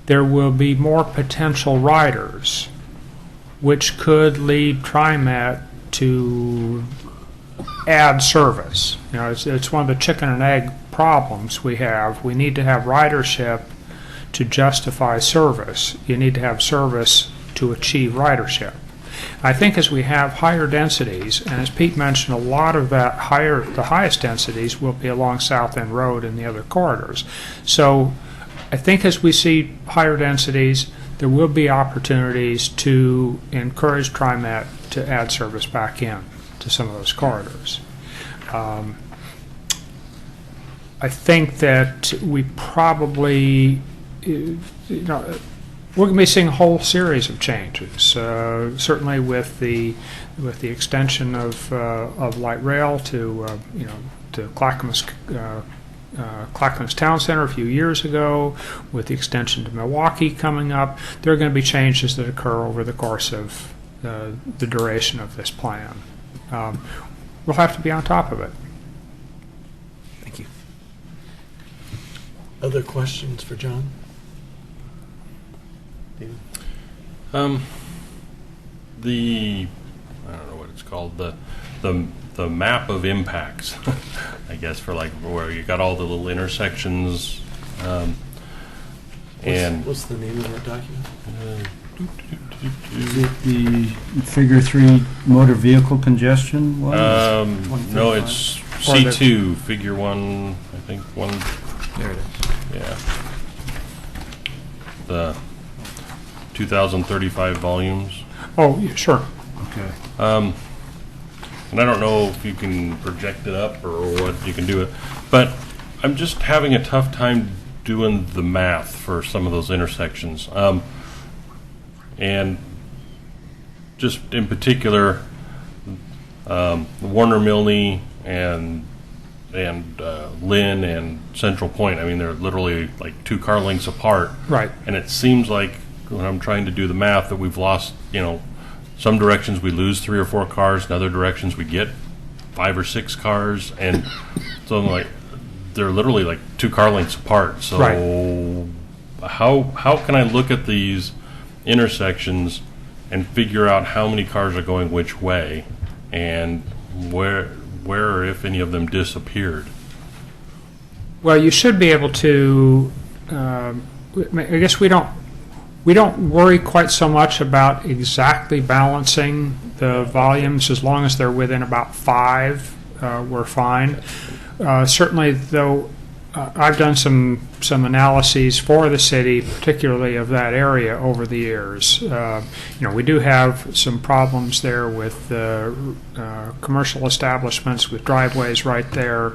there will be more potential riders, which could lead TriMet to add service. It's one of the chicken and egg problems we have. We need to have ridership to justify service. You need to have service to achieve ridership. I think as we have higher densities, and as Pete mentioned, a lot of the highest densities will be along South End Road and the other corridors. So I think as we see higher densities, there will be opportunities to encourage TriMet to add service back in to some of those corridors. I think that we probably, we're going to be seeing a whole series of changes. Certainly with the extension of light rail to Clackamas Town Center a few years ago, with the extension to Milwaukee coming up, there are going to be changes that occur over the course of the duration of this plan. We'll have to be on top of it. Thank you. Other questions for John? David? I don't know what it's called, the map of impacts, I guess, for like where you got all the little intersections. And what's the name of that document? Is it the Figure 3 motor vehicle congestion one? no, it's C2, Figure 1, I think 1. There it is. Yeah. The 2035 volumes. Oh, yeah, sure. Okay. And I don't know if you can project it up or what you can do it, but I'm just having a tough time doing the math for some of those intersections. And just in particular, Warner Milne and Lynn and Central Point, I mean, they're literally like 2 car lengths apart. Right. And it seems like when I'm trying to do the math that we've lost, some directions we lose 3 or 4 cars, in other directions we get 5 or 6 cars, and so I'm like, they're literally like 2 car lengths apart. So how can I look at these intersections and figure out how many cars are going which way, and where or if any of them disappeared? Well, you should be able to. I guess we don't worry quite so much about exactly balancing the volumes as long as they're within about 5. We're fine. Certainly, though, I've done some analyses for the city, particularly of that area, over the years. We do have some problems there with commercial establishments with driveways right there.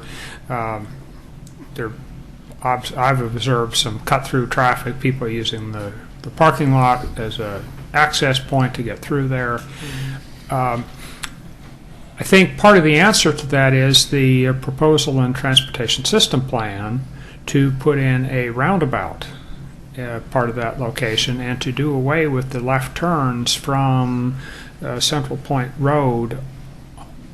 I've observed some cut-through traffic, people using the parking lot as an access point to get through there. I think part of the answer to that is the proposal in Transportation System Plan to put in a roundabout part of that location and to do away with the left turns from Central Point Road,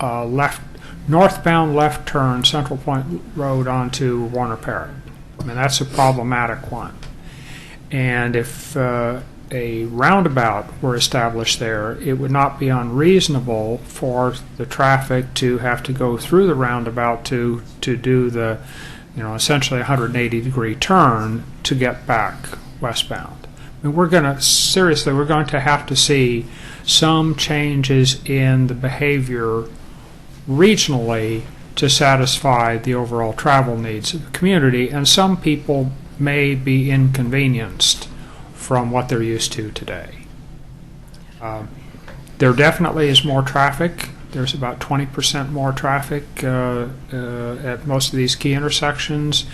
northbound left turn Central Point Road onto Warner Parrott. I mean, that's a problematic one. And if a roundabout were established there, it would not be unreasonable for the traffic to have to go through the roundabout to do the, essentially 180-degree turn to get back westbound. I mean, we're going to have to see some changes in the behavior regionally to satisfy the overall travel needs of the community, and some people may be inconvenienced from what they're used to today. There definitely is more traffic. There's about 20% more traffic at most of these key intersections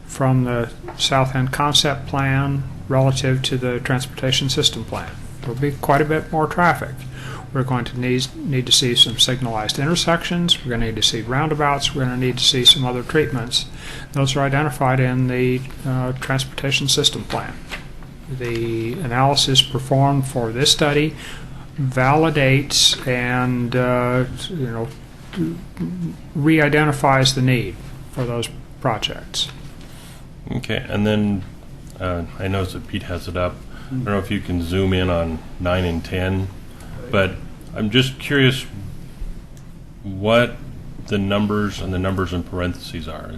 from the South End Concept Plan relative to the Transportation System Plan. There'll be quite a bit more traffic. We're going to need to see some signalized intersections. We're going to need to see roundabouts. We're going to need to see some other treatments. Those are identified in the Transportation System Plan. The analysis performed for this study validates and re-identifies the need for those projects. Okay, and then I noticed that Pete has it up. I don't know if you can zoom in on 9 and 10, but I'm just curious what the numbers and the numbers in parentheses are.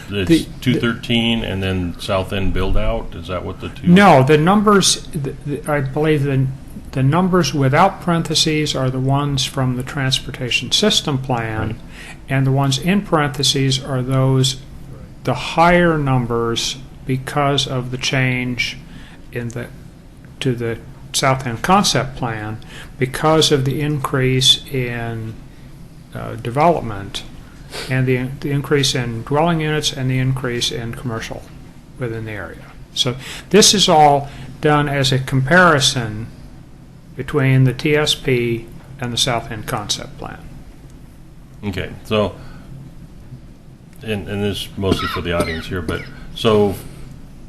It's 213 and then South End build out. Is that what the two? No, the numbers. I believe the numbers without parentheses are the ones from the Transportation System Plan, right. And the ones in parentheses are the higher numbers because of the change to the South End Concept Plan, because of the increase in development and the increase in dwelling units and the increase in commercial within the area. So this is all done as a comparison between the TSP and the South End Concept Plan. Okay, so, and this is mostly for the audience here, but so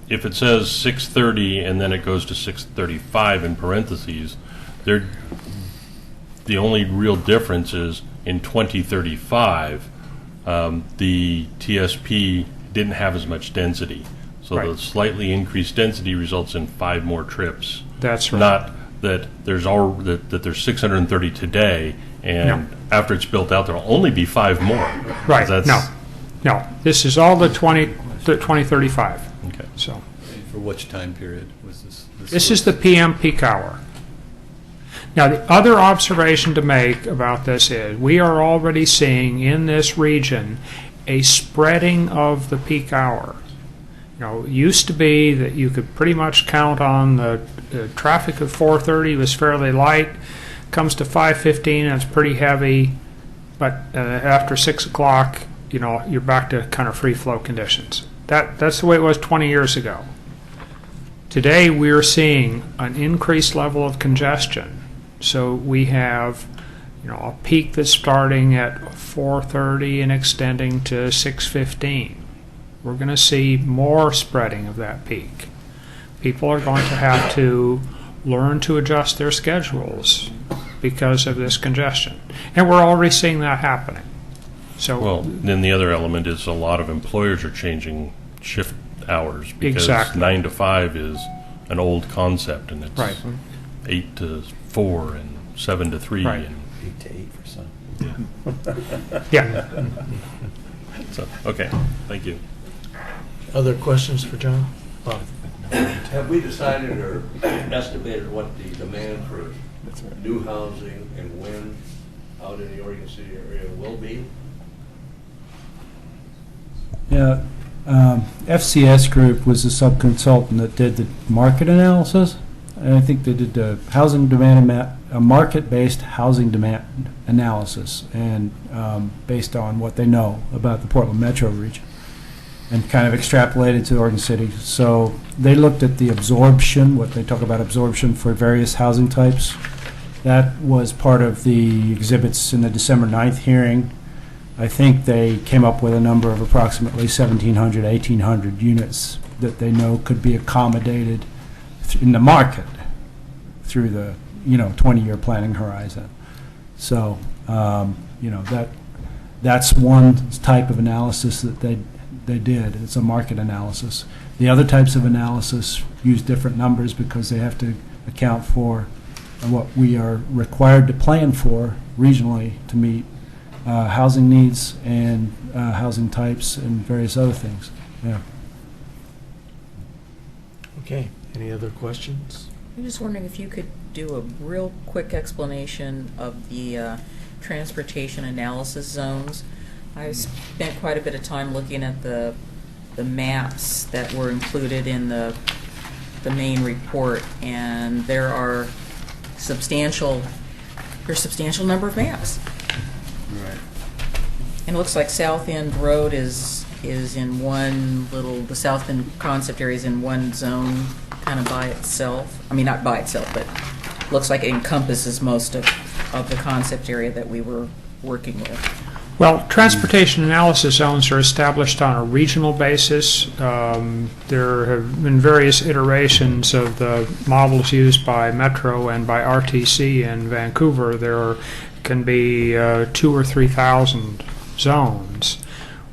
if it says 630 and then it goes to 635 in parentheses, the only real difference is in 2035, the TSP didn't have as much density. So right. The slightly increased density results in 5 more trips. That's right. Not that there's 630 today, and after it's built out, there'll only be 5 more. Right. No. This is all the 2035. Okay. So. For which time period was this? This is the PM peak hour. Now, the other observation to make about this is we are already seeing in this region a spreading of the peak hour. It used to be that you could pretty much count on the traffic at 4:30 was fairly light, comes to 5:15 and it's pretty heavy, but after 6 o'clock, you're back to kind of free flow conditions. That's the way it was 20 years ago. Today, we're seeing an increased level of congestion. So we have, a peak that's starting at 4:30 and extending to 6:15. We're going to see more spreading of that peak. People are going to have to learn to adjust their schedules because of this congestion. And we're already seeing that happening. So, Well, then the other element is a lot of employers are changing shift hours because Exactly. 9 to 5 is an old concept, and it's right. 8 to 4 and 7 to 3. Right. And 8 to 8 for some. Yeah. so, okay, thank you. Other questions for John? Bob? Have we decided or estimated what the demand for new housing and when out in the Oregon City area will be? Yeah, FCS Group was a subconsultant that did the market analysis, and I think they did the housing demand, a market-based housing demand analysis, and based on what they know about the Portland metro region, and kind of extrapolated to Oregon City. So they looked at the absorption, what they talk about absorption for various housing types. That was part of the exhibits in the December 9th hearing. I think they came up with a number of approximately 1,700, 1,800 units that they know could be accommodated in the market through the 20-year planning horizon. So that's one type of analysis that they did. It's a market analysis. The other types of analysis use different numbers because they have to account for what we are required to plan for regionally to meet housing needs and housing types and various other things. Yeah. Okay, any other questions? I'm just wondering if you could do a real quick explanation of the transportation analysis zones. I've spent quite a bit of time looking at the maps that were included in the main report, and there's a substantial number of maps. Right. And it looks like South End Road is in one the South End concept area is in one zone, kind of by itself. I mean, not by itself, but looks like it encompasses most of the concept area that we were working with. Well, transportation analysis zones are established on a regional basis. There have been various iterations of the models used by Metro and by RTC in Vancouver. There can be 2,000 or 3,000 zones,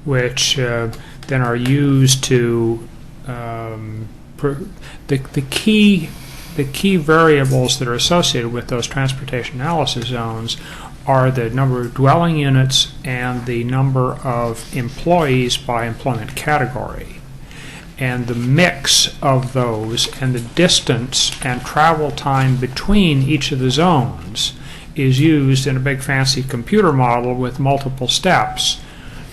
which then are used to the key variables that are associated with those transportation analysis zones are the number of dwelling units and the number of employees by employment category. And the mix of those and the distance and travel time between each of the zones is used in a big fancy computer model with multiple steps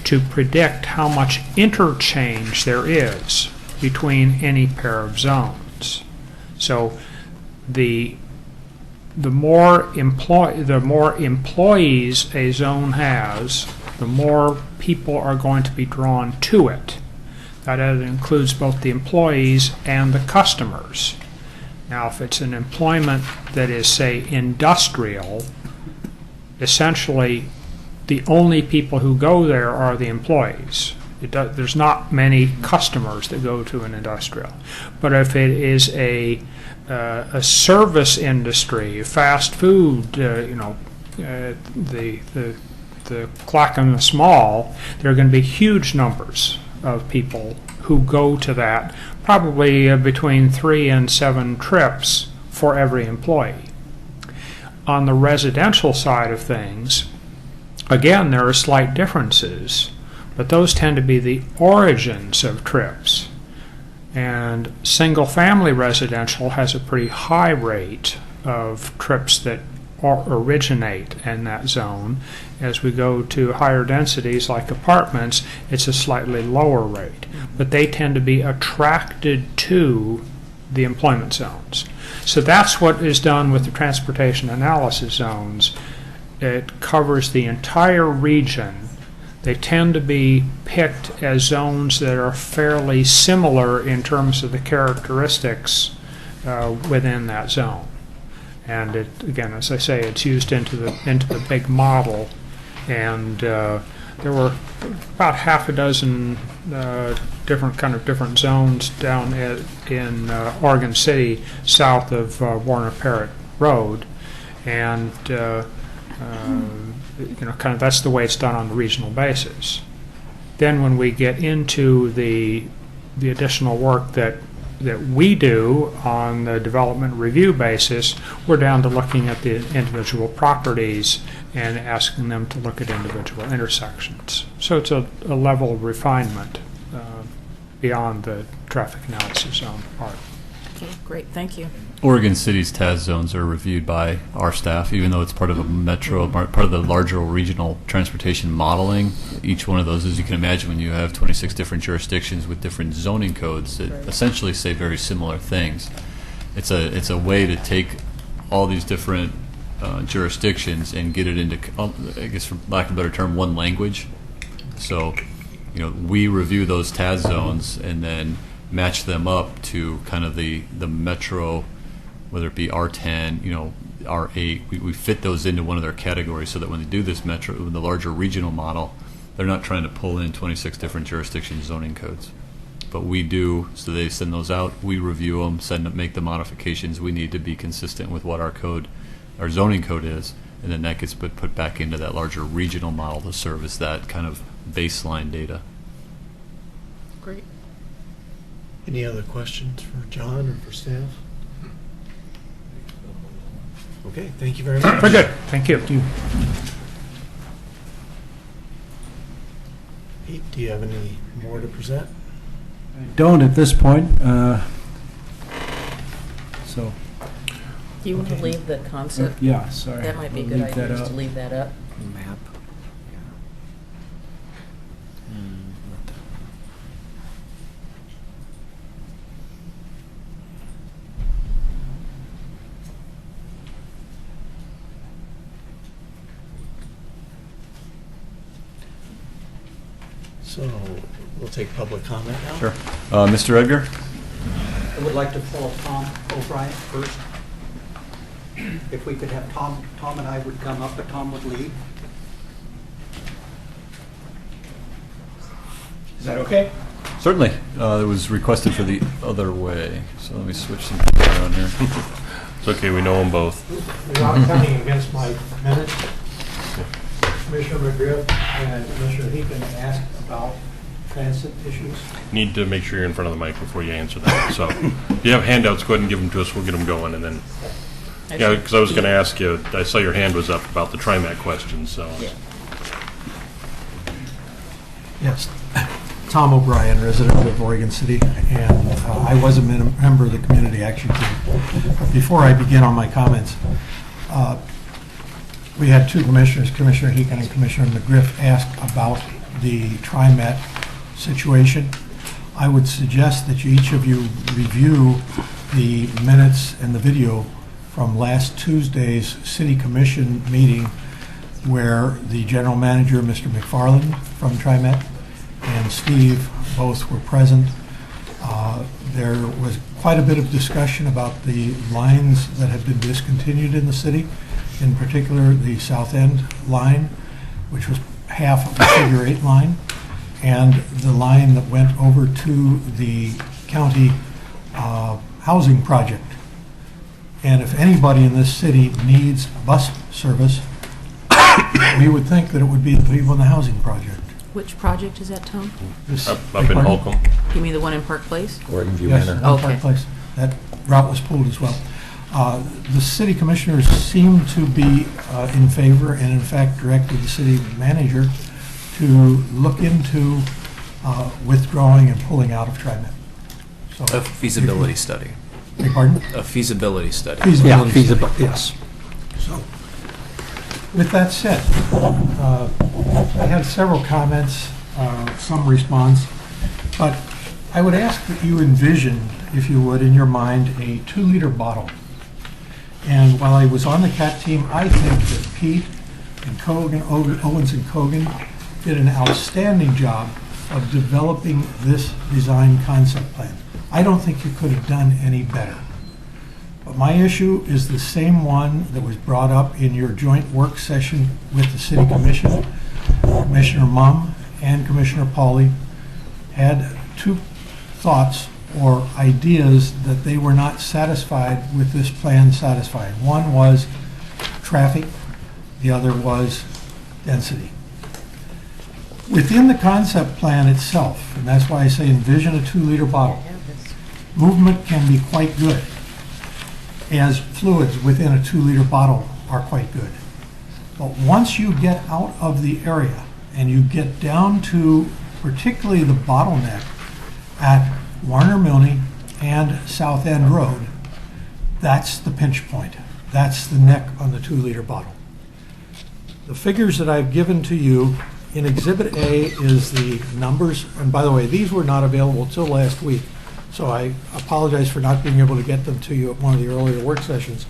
to predict how much interchange there is between any pair of zones. So the more employees a zone has, the more people are going to be drawn to it. That includes both the employees and the customers. Now, if it's an employment that is, say, industrial, essentially the only people who go there are the employees. There's not many customers that go to an industrial. But if it is a service industry, fast food, the Clackamas Mall, there are going to be huge numbers of people who go to that, probably between 3 and 7 trips for every employee. On the residential side of things, again, there are slight differences, but those tend to be the origins of trips. And single-family residential has a pretty high rate of trips that originate in that zone. As we go to higher densities like apartments, it's a slightly lower rate. But they tend to be attracted to the employment zones. So that's what is done with the transportation analysis zones. It covers the entire region. they tend to be picked as zones that are fairly similar in terms of the characteristics within that zone. And it, again, as I say, it's used into the big model. And there were about half a dozen different zones down in Oregon City, south of Warner Parrott Road, and kind of that's the way it's done on the regional basis. Then when we get into the additional work that we do on the development review basis, we're down to looking at the individual properties and asking them to look at individual intersections. So it's a level of refinement beyond the traffic analysis zone part. Okay, great, thank you. Oregon City's TAS zones are reviewed by our staff, even though it's part of a metro, part of the larger regional transportation modeling. Each one of those, as you can imagine, when you have 26 different jurisdictions with different zoning codes that essentially say very similar things, it's a way to take all these different jurisdictions and get it into, I guess for lack of a better term, one language. So, we review those TAS zones and then match them up to kind of the metro, whether it be R10, R8. We fit those into one of their categories so that when they do this metro, the larger regional model, they're not trying to pull in 26 different jurisdiction zoning codes. But we do, so they send those out, we review them, make the modifications we need to be consistent with what our zoning code is, and then that gets put back into that larger regional model to serve as that kind of baseline data. Great. Any other questions for John or for staff? Okay, thank you very much. Very good, thank you. Pete, do you have any more to present? I don't at this point. So, Do you want to leave the concept? yeah, sorry. That might be a We'll good leave that idea, just up. to leave that up. Map. So, we'll take public comment now. Sure. Mr. Edgar? I would like to call Tom O'Brien first. If we could have Tom and I would come up, but Tom would leave. Is that okay? Certainly. It was requested for the other way, so let me switch some things around here. It's okay, we know them both. Without counting against my minutes, Commissioner McGriff and Commissioner Heekin asked about transit issues. Need to make sure you're in front of the mic before you answer that. So if you have handouts, go ahead and give them to us. We'll get them going. And then, yeah, because I was going to ask you, I saw your hand was up about the TriMet question. So, Yeah. Yes. Tom O'Brien, resident of Oregon City, and I was a member of the community action team. Before I begin on my comments, we had two commissioners, Commissioner Heekin and Commissioner McGriff, ask about the TriMet situation. I would suggest that each of you review the minutes and the video from last Tuesday's City Commission meeting where the General Manager, Mr. McFarland from TriMet, and Steve both were present. There was quite a bit of discussion about the lines that have been discontinued in the city, in particular the South End line, which was half of the Figure 8 line, and the line that went over to the county housing project. And if anybody in this city needs bus service, we would think that it would be the people in the housing project. Which project is that, Tom? This- up in Holcomb. You mean the one in Park Place? Oregon View Yes, Manor. Park Okay. Place. That route was pulled as well. The city commissioners seem to be in favor, and in fact directed the city manager to look into withdrawing and pulling out of TriMet. So, A feasibility study. Beg pardon? A feasibility study. Feasibility Yeah, study. feasible, yes. So, with that said, I had several comments, some response, but I would ask that you envision, if you would, in your mind, a 2-liter bottle. And while I was on the CAT team, I think that Pete and Owens and Kogan did an outstanding job of developing this design concept plan. I don't think you could have done any better. But my issue is the same one that was brought up in your joint work session with the City Commission. Commissioner Mumm and Commissioner Pauly had two thoughts or ideas that they were not satisfied with this plan satisfying. One was traffic, the other was density. Within the concept plan itself, and that's why I say envision a 2-liter bottle, movement can be quite good, as fluids within a 2-liter bottle are quite good. But once you get out of the area and you get down to particularly the bottleneck at Warner Milne and South End Road, that's the pinch point. That's the neck on the 2-liter bottle. The figures that I've given to you in Exhibit A is the numbers, and by the way, these were not available till last week, so I apologize for not being able to get them to you at one of the earlier work sessions.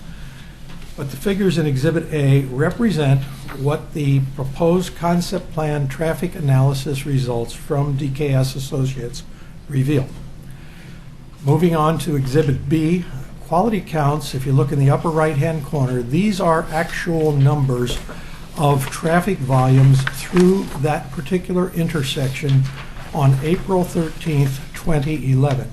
But the figures in Exhibit A represent what the proposed concept plan traffic analysis results from DKS Associates reveal. Moving on to Exhibit B, quality counts, if you look in the upper right-hand corner, these are actual numbers of traffic volumes through that particular intersection on April 13th, 2011.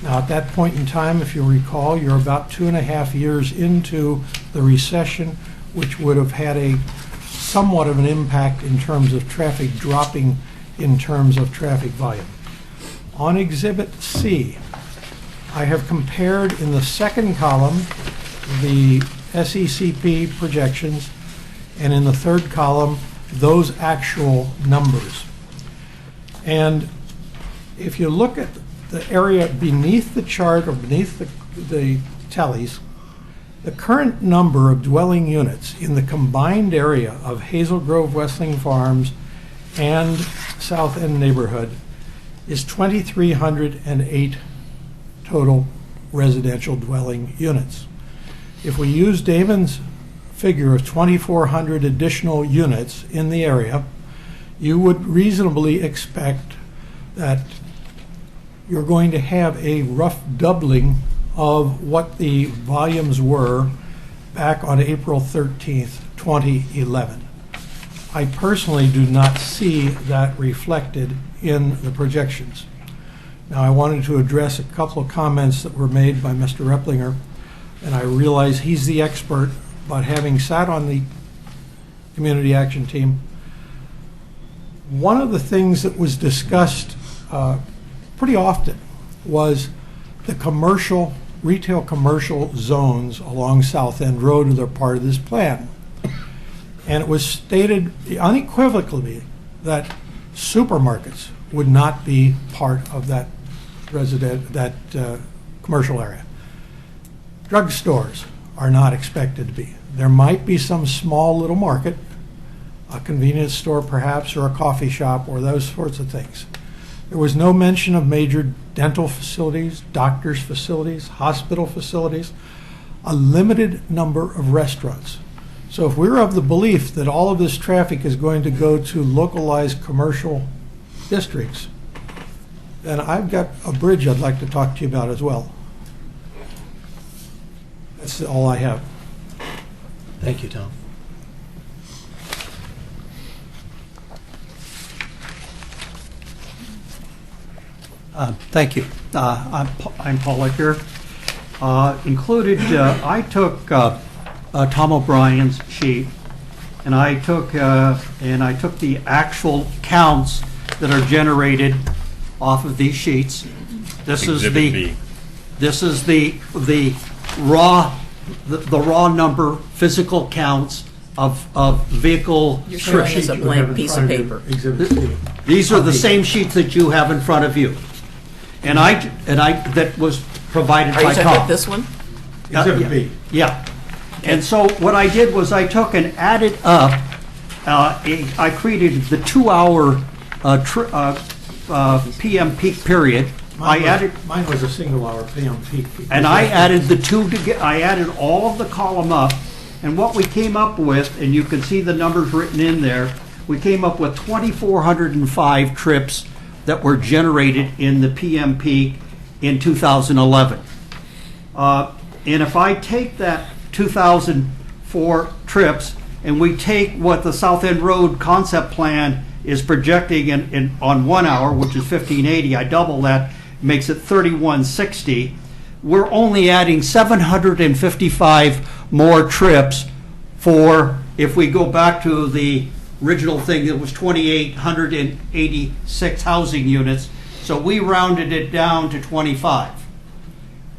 Now, at that point in time, if you recall, you're about 2.5 years into the recession, which would have had a somewhat of an impact in terms of traffic dropping in terms of traffic volume. On Exhibit C, I have compared in the second column the SECP projections, and in the third column, those actual numbers. And if you look at the area beneath the chart or beneath the tallies, the current number of dwelling units in the combined area of Hazel Grove Westling Farms and South End neighborhood is 2,308 total residential dwelling units. If we use Damon's figure of 2,400 additional units in the area, you would reasonably expect that you're going to have a rough doubling of what the volumes were back on April 13th, 2011. I personally do not see that reflected in the projections. Now, I wanted to address a couple of comments that were made by Mr. Replinger, and I realize he's the expert, but having sat on the community action team, one of the things that was discussed pretty often was the retail commercial zones along South End Road that are part of this plan. And it was stated unequivocally that supermarkets would not be part of that commercial area. Drugstores are not expected to be. There might be some small little market, a convenience store perhaps, or a coffee shop, or those sorts of things. There was no mention of major dental facilities, doctors' facilities, hospital facilities, a limited number of restaurants. So if we're of the belief that all of this traffic is going to go to localized commercial districts, then I've got a bridge I'd like to talk to you about as well. That's all I have. Thank you, Tom. Thank you. I'm Paul Licker. Included, I took Tom O'Brien's sheet, and I took the actual counts that are generated off of these sheets. This Exhibit is B. This is the raw number physical counts of vehicle. You're showing us a blank piece of paper. These are the same sheets that you have in front of you, and I that was provided Are by you Tom. talking about this one? Exhibit B. Yeah. And so what I did was I took and added up, I created the 2-hour PM peak period. Mine was a single-hour PM peak. And I added the two together. I added all of the column up, and what we came up with, and you can see the numbers written in there, we came up with 2,405 trips that were generated in the PM peak in 2011. And if I take that 2,004 trips and we take what the South End Road concept plan is projecting on 1 hour, which is 1,580, I double that, makes it 3,160. We're only adding 755 more trips for, if we go back to the original thing, it was 2,886 housing units. So we rounded it down to 25.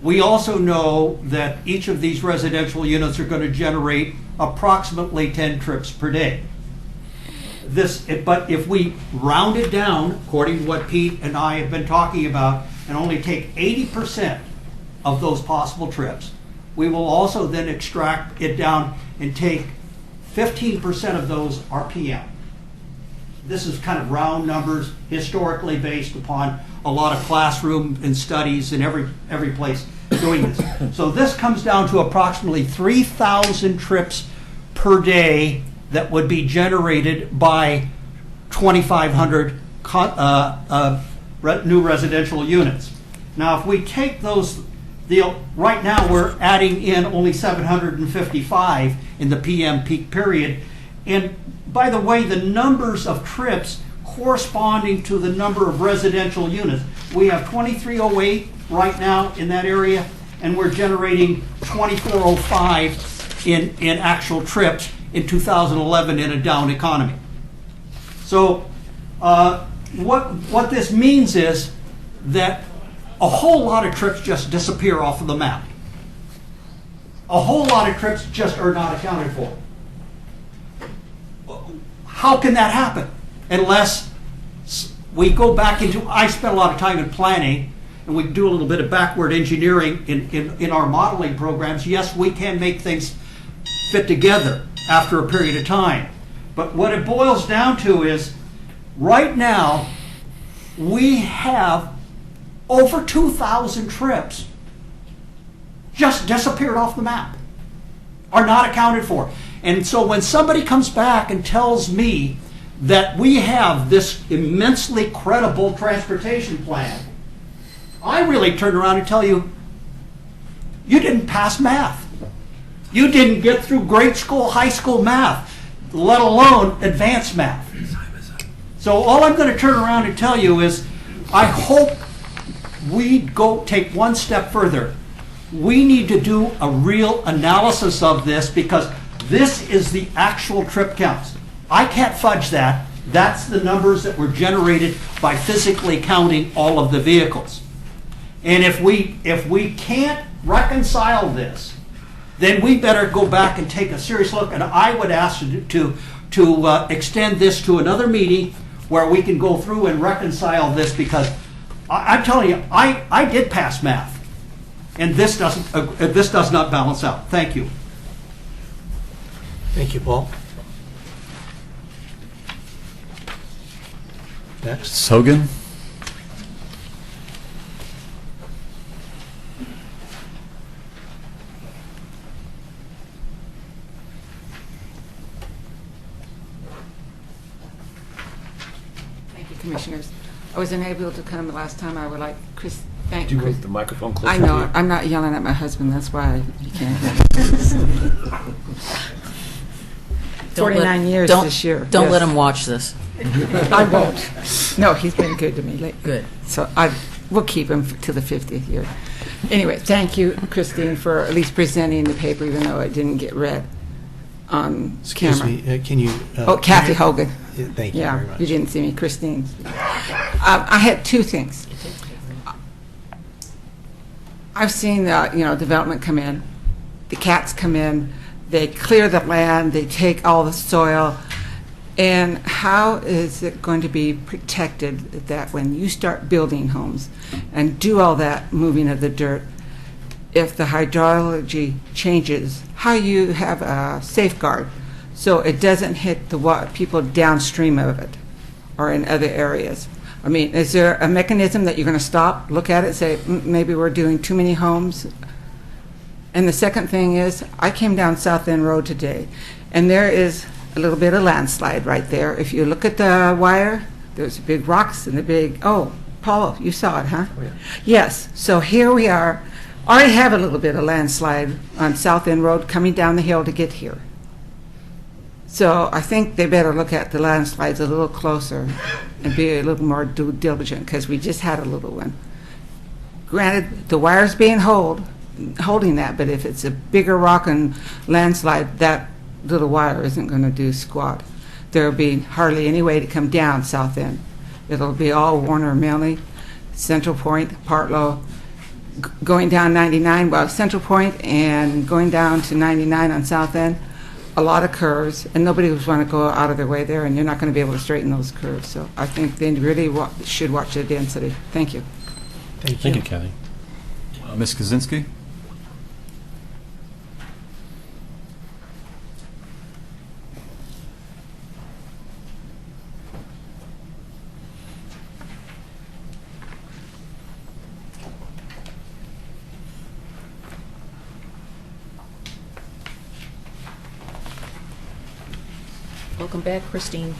We also know that each of these residential units are going to generate approximately 10 trips per day. But if we round it down, according to what Pete and I have been talking about, and only take 80% of those possible trips, we will also then extract it down and take 15% of those are PM. This is kind of round numbers, historically based upon a lot of classroom and studies in every place doing this. So this comes down to approximately 3,000 trips per day that would be generated by 2,500 new residential units. Now, if we take those, right now we're adding in only 755 in the PM peak period. And by the way, the numbers of trips corresponding to the number of residential units. We have 2,308 right now in that area, and we're generating 2,405 in actual trips in 2011 in a down economy. So what this means is that a whole lot of trips just disappear off of the map. A whole lot of trips just are not accounted for. How can that happen? Unless we go back into, I spent a lot of time in planning, and we do a little bit of backward engineering in our modeling programs. Yes, we can make things fit together after a period of time. But what it boils down to is, right now, we have over 2,000 trips just disappeared off the map, are not accounted for. And so when somebody comes back and tells me that we have this immensely credible transportation plan, I really turn around and tell you, you didn't pass math. You didn't get through grade school, high school math, let alone advanced math. So all I'm going to turn around and tell you is, I hope we go take one step further. We need to do a real analysis of this, because this is the actual trip counts. I can't fudge that. That's the numbers that were generated by physically counting all of the vehicles. And if we can't reconcile this, then we better go back and take a serious look. And I would ask to extend this to another meeting where we can go through and reconcile this, because I'm telling you, I did pass math, and this does not balance out. Thank you. Thank you, Paul. Next. Hogan. Thank you, Commissioners. I wasn't able to come the last time. I would like thank Do you Chris. want the microphone closer I to know. you? I'm not yelling at my husband. That's why you can't. 49 years this year. Don't yes. let him watch this. I won't. No, he's been good to me. Good. So we'll keep him to the 50th year. Anyway, thank you, Christine, for at least presenting the paper, even though it didn't get read on Excuse camera. me, can you? Kathy Hogan. Thank you Yeah, very much. you didn't see me, Christine. I had two things. I've seen development come in, the cats come in, they clear the land, they take all the soil, and how is it going to be protected that when you start building homes and do all that moving of the dirt, if the hydrology changes, how you have a safeguard so it doesn't hit the people downstream of it or in other areas? I mean, is there a mechanism that you're going to stop, look at it, say, maybe we're doing too many homes? And the second thing is, I came down South End Road today, and there is a little bit of landslide right there. If you look at the wire, there's big rocks and the big, oh, Paul, you saw it, huh? Oh, yeah. Yes, so here we are. Already have a little bit of landslide on South End Road coming down the hill to get here. So I think they better look at the landslides a little closer and be a little more due diligent, because we just had a little one. Granted, the wire's being holding that, but if it's a bigger rock and landslide, that little wire isn't going to do squat. There'll be hardly any way to come down South End. It'll be all Warner Milne, Central Point, Partlow, going down 99, well, Central Point and going down to 99 on South End, a lot of curves, and nobody would want to go out of their way there, and you're not going to be able to straighten those curves. So I think they really should watch the density. Thank you. Thank you, Kathy. Ms. Kaczynski? Welcome back, Christine.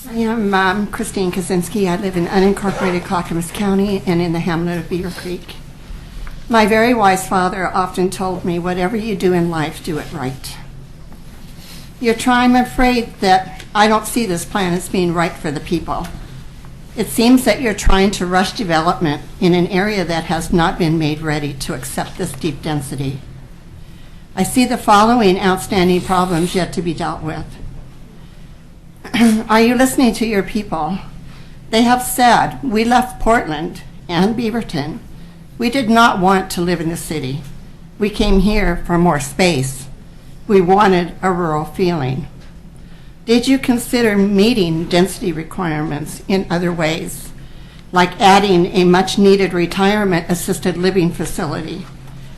I am Christine Kaczynski. I live in unincorporated Clackamas County and in the hamlet of Beaver Creek. My very wise father often told me, whatever you do in life, do it right. I'm afraid that I don't see this plan as being right for the people. It seems that you're trying to rush development in an area that has not been made ready to accept this deep density. I see the following outstanding problems yet to be dealt with. Are you listening to your people? They have said, we left Portland and Beaverton. We did not want to live in the city. We came here for more space. We wanted a rural feeling. Did you consider meeting density requirements in other ways, like adding a much-needed retirement assisted living facility,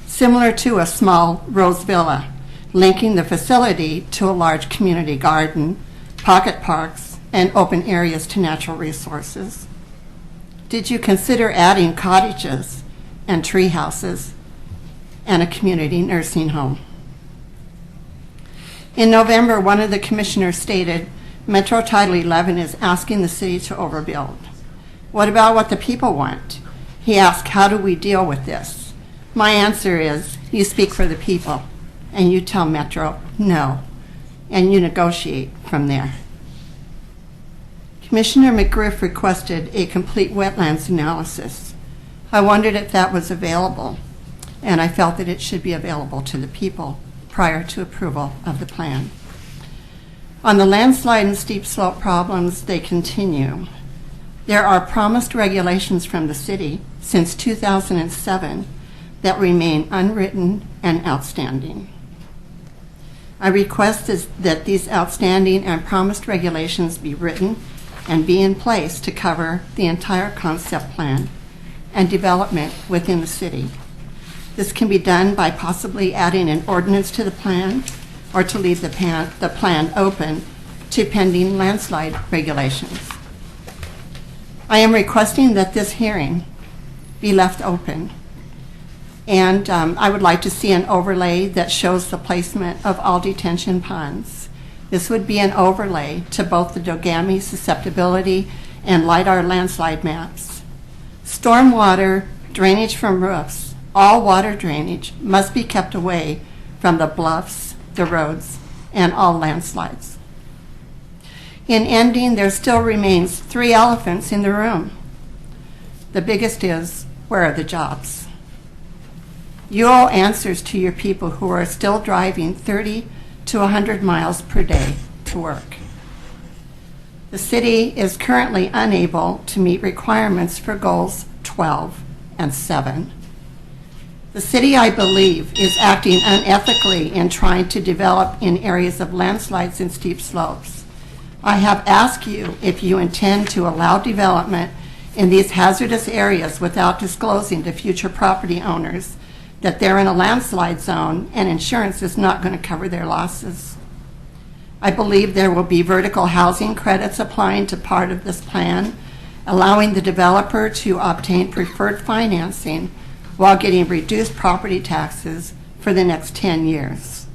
similar to a small Rose Villa, linking the facility to a large community garden, pocket parks, and open areas to natural resources? Did you consider adding cottages and tree houses and a community nursing home? In November, one of the commissioners stated, Metro Title 11 is asking the city to overbuild. What about what the people want? He asked, how do we deal with this? My answer is, you speak for the people, and you tell Metro no, and you negotiate from there. Commissioner McGriff requested a complete wetlands analysis. I wondered if that was available, and I felt that it should be available to the people prior to approval of the plan. On the landslide and steep slope problems, they continue. There are promised regulations from the city since 2007 that remain unwritten and outstanding. I request that these outstanding and promised regulations be written and be in place to cover the entire concept plan and development within the city. This can be done by possibly adding an ordinance to the plan or to leave the plan open to pending landslide regulations. I am requesting that this hearing be left open, and I would like to see an overlay that shows the placement of all detention ponds. This would be an overlay to both the Dogami susceptibility and LIDAR landslide maps. Stormwater, drainage from roofs, all water drainage must be kept away from the bluffs, the roads, and all landslides. In ending, there still remains 3 elephants in the room. The biggest is, where are the jobs? You owe answers to your people who are still driving 30 to 100 miles per day to work. The city is currently unable to meet requirements for goals 12 and 7. The city, I believe, is acting unethically in trying to develop in areas of landslides and steep slopes. I have asked you if you intend to allow development in these hazardous areas without disclosing to future property owners that they're in a landslide zone and insurance is not going to cover their losses. I believe there will be vertical housing credits applying to part of this plan, allowing the developer to obtain preferred financing while getting reduced property taxes for the next 10 years.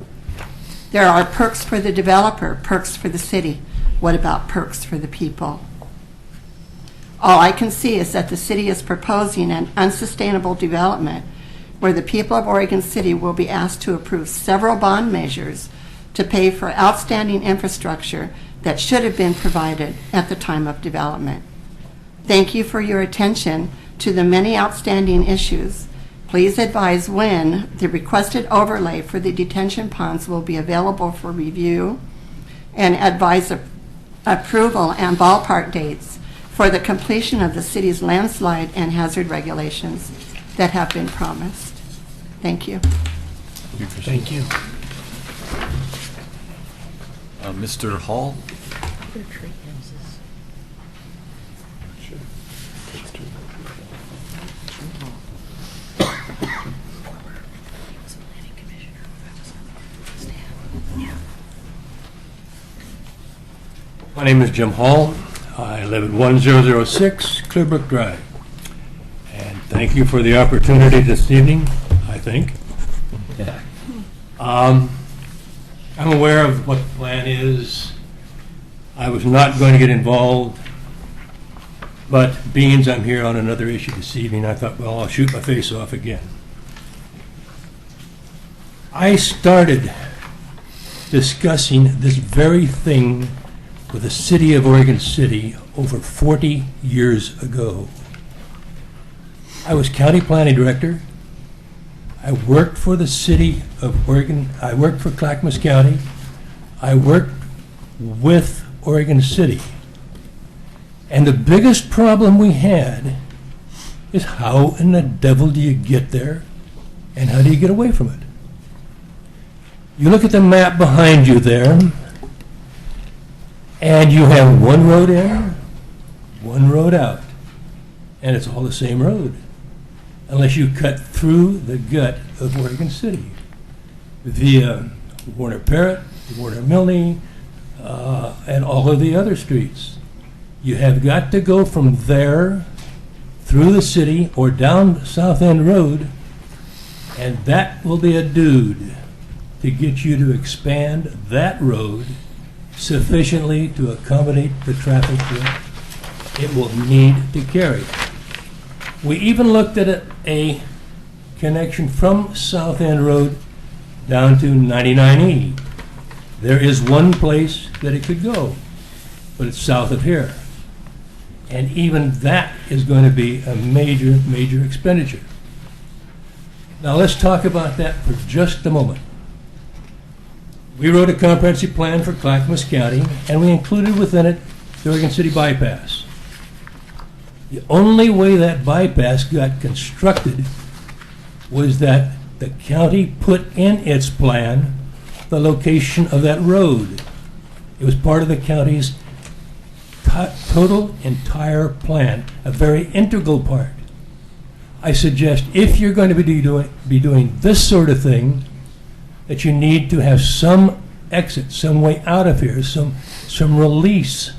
There are perks for the developer, perks for the city. What about perks for the people? All I can see is that the city is proposing an unsustainable development where the people of Oregon City will be asked to approve several bond measures to pay for outstanding infrastructure that should have been provided at the time of development. Thank you for your attention to the many outstanding issues. Please advise when the requested overlay for the detention ponds will be available for review, and advise approval and ballpark dates for the completion of the city's landslide and hazard regulations that have been promised. Thank you. Thank you. Mr. Hall? My name is Jim Hall. I live at 1006 Clearbrook Drive. And thank you for the opportunity this evening, I think. Yeah. I'm aware of what the plan is. I was not going to get involved, but being I'm here on another issue this evening, I thought, well, I'll shoot my face off again. I started discussing this very thing with the city of Oregon City over 40 years ago. I was county planning director. I worked for the city of Oregon. I worked for Clackamas County. I worked with Oregon City. And the biggest problem we had is how in the devil do you get there and how do you get away from it? You look at the map behind you there, and you have one road in, one road out, and it's all the same road, unless you cut through the gut of Oregon City via Warner Parrott, Warner Milne, and all of the other streets. You have got to go from there through the city or down South End Road, and that will be a dude to get you to expand that road sufficiently to accommodate the traffic that it will need to carry. We even looked at a connection from South End Road down to 99E. There is one place that it could go, but it's south of here. And even that is going to be a major, major expenditure. Now let's talk about that for just a moment. We wrote a comprehensive plan for Clackamas County, and we included within it the Oregon City bypass. The only way that bypass got constructed was that the county put in its plan the location of that road. It was part of the county's total entire plan, a very integral part. I suggest if you're going to be doing this sort of thing, that you need to have some exit, some way out of here, some release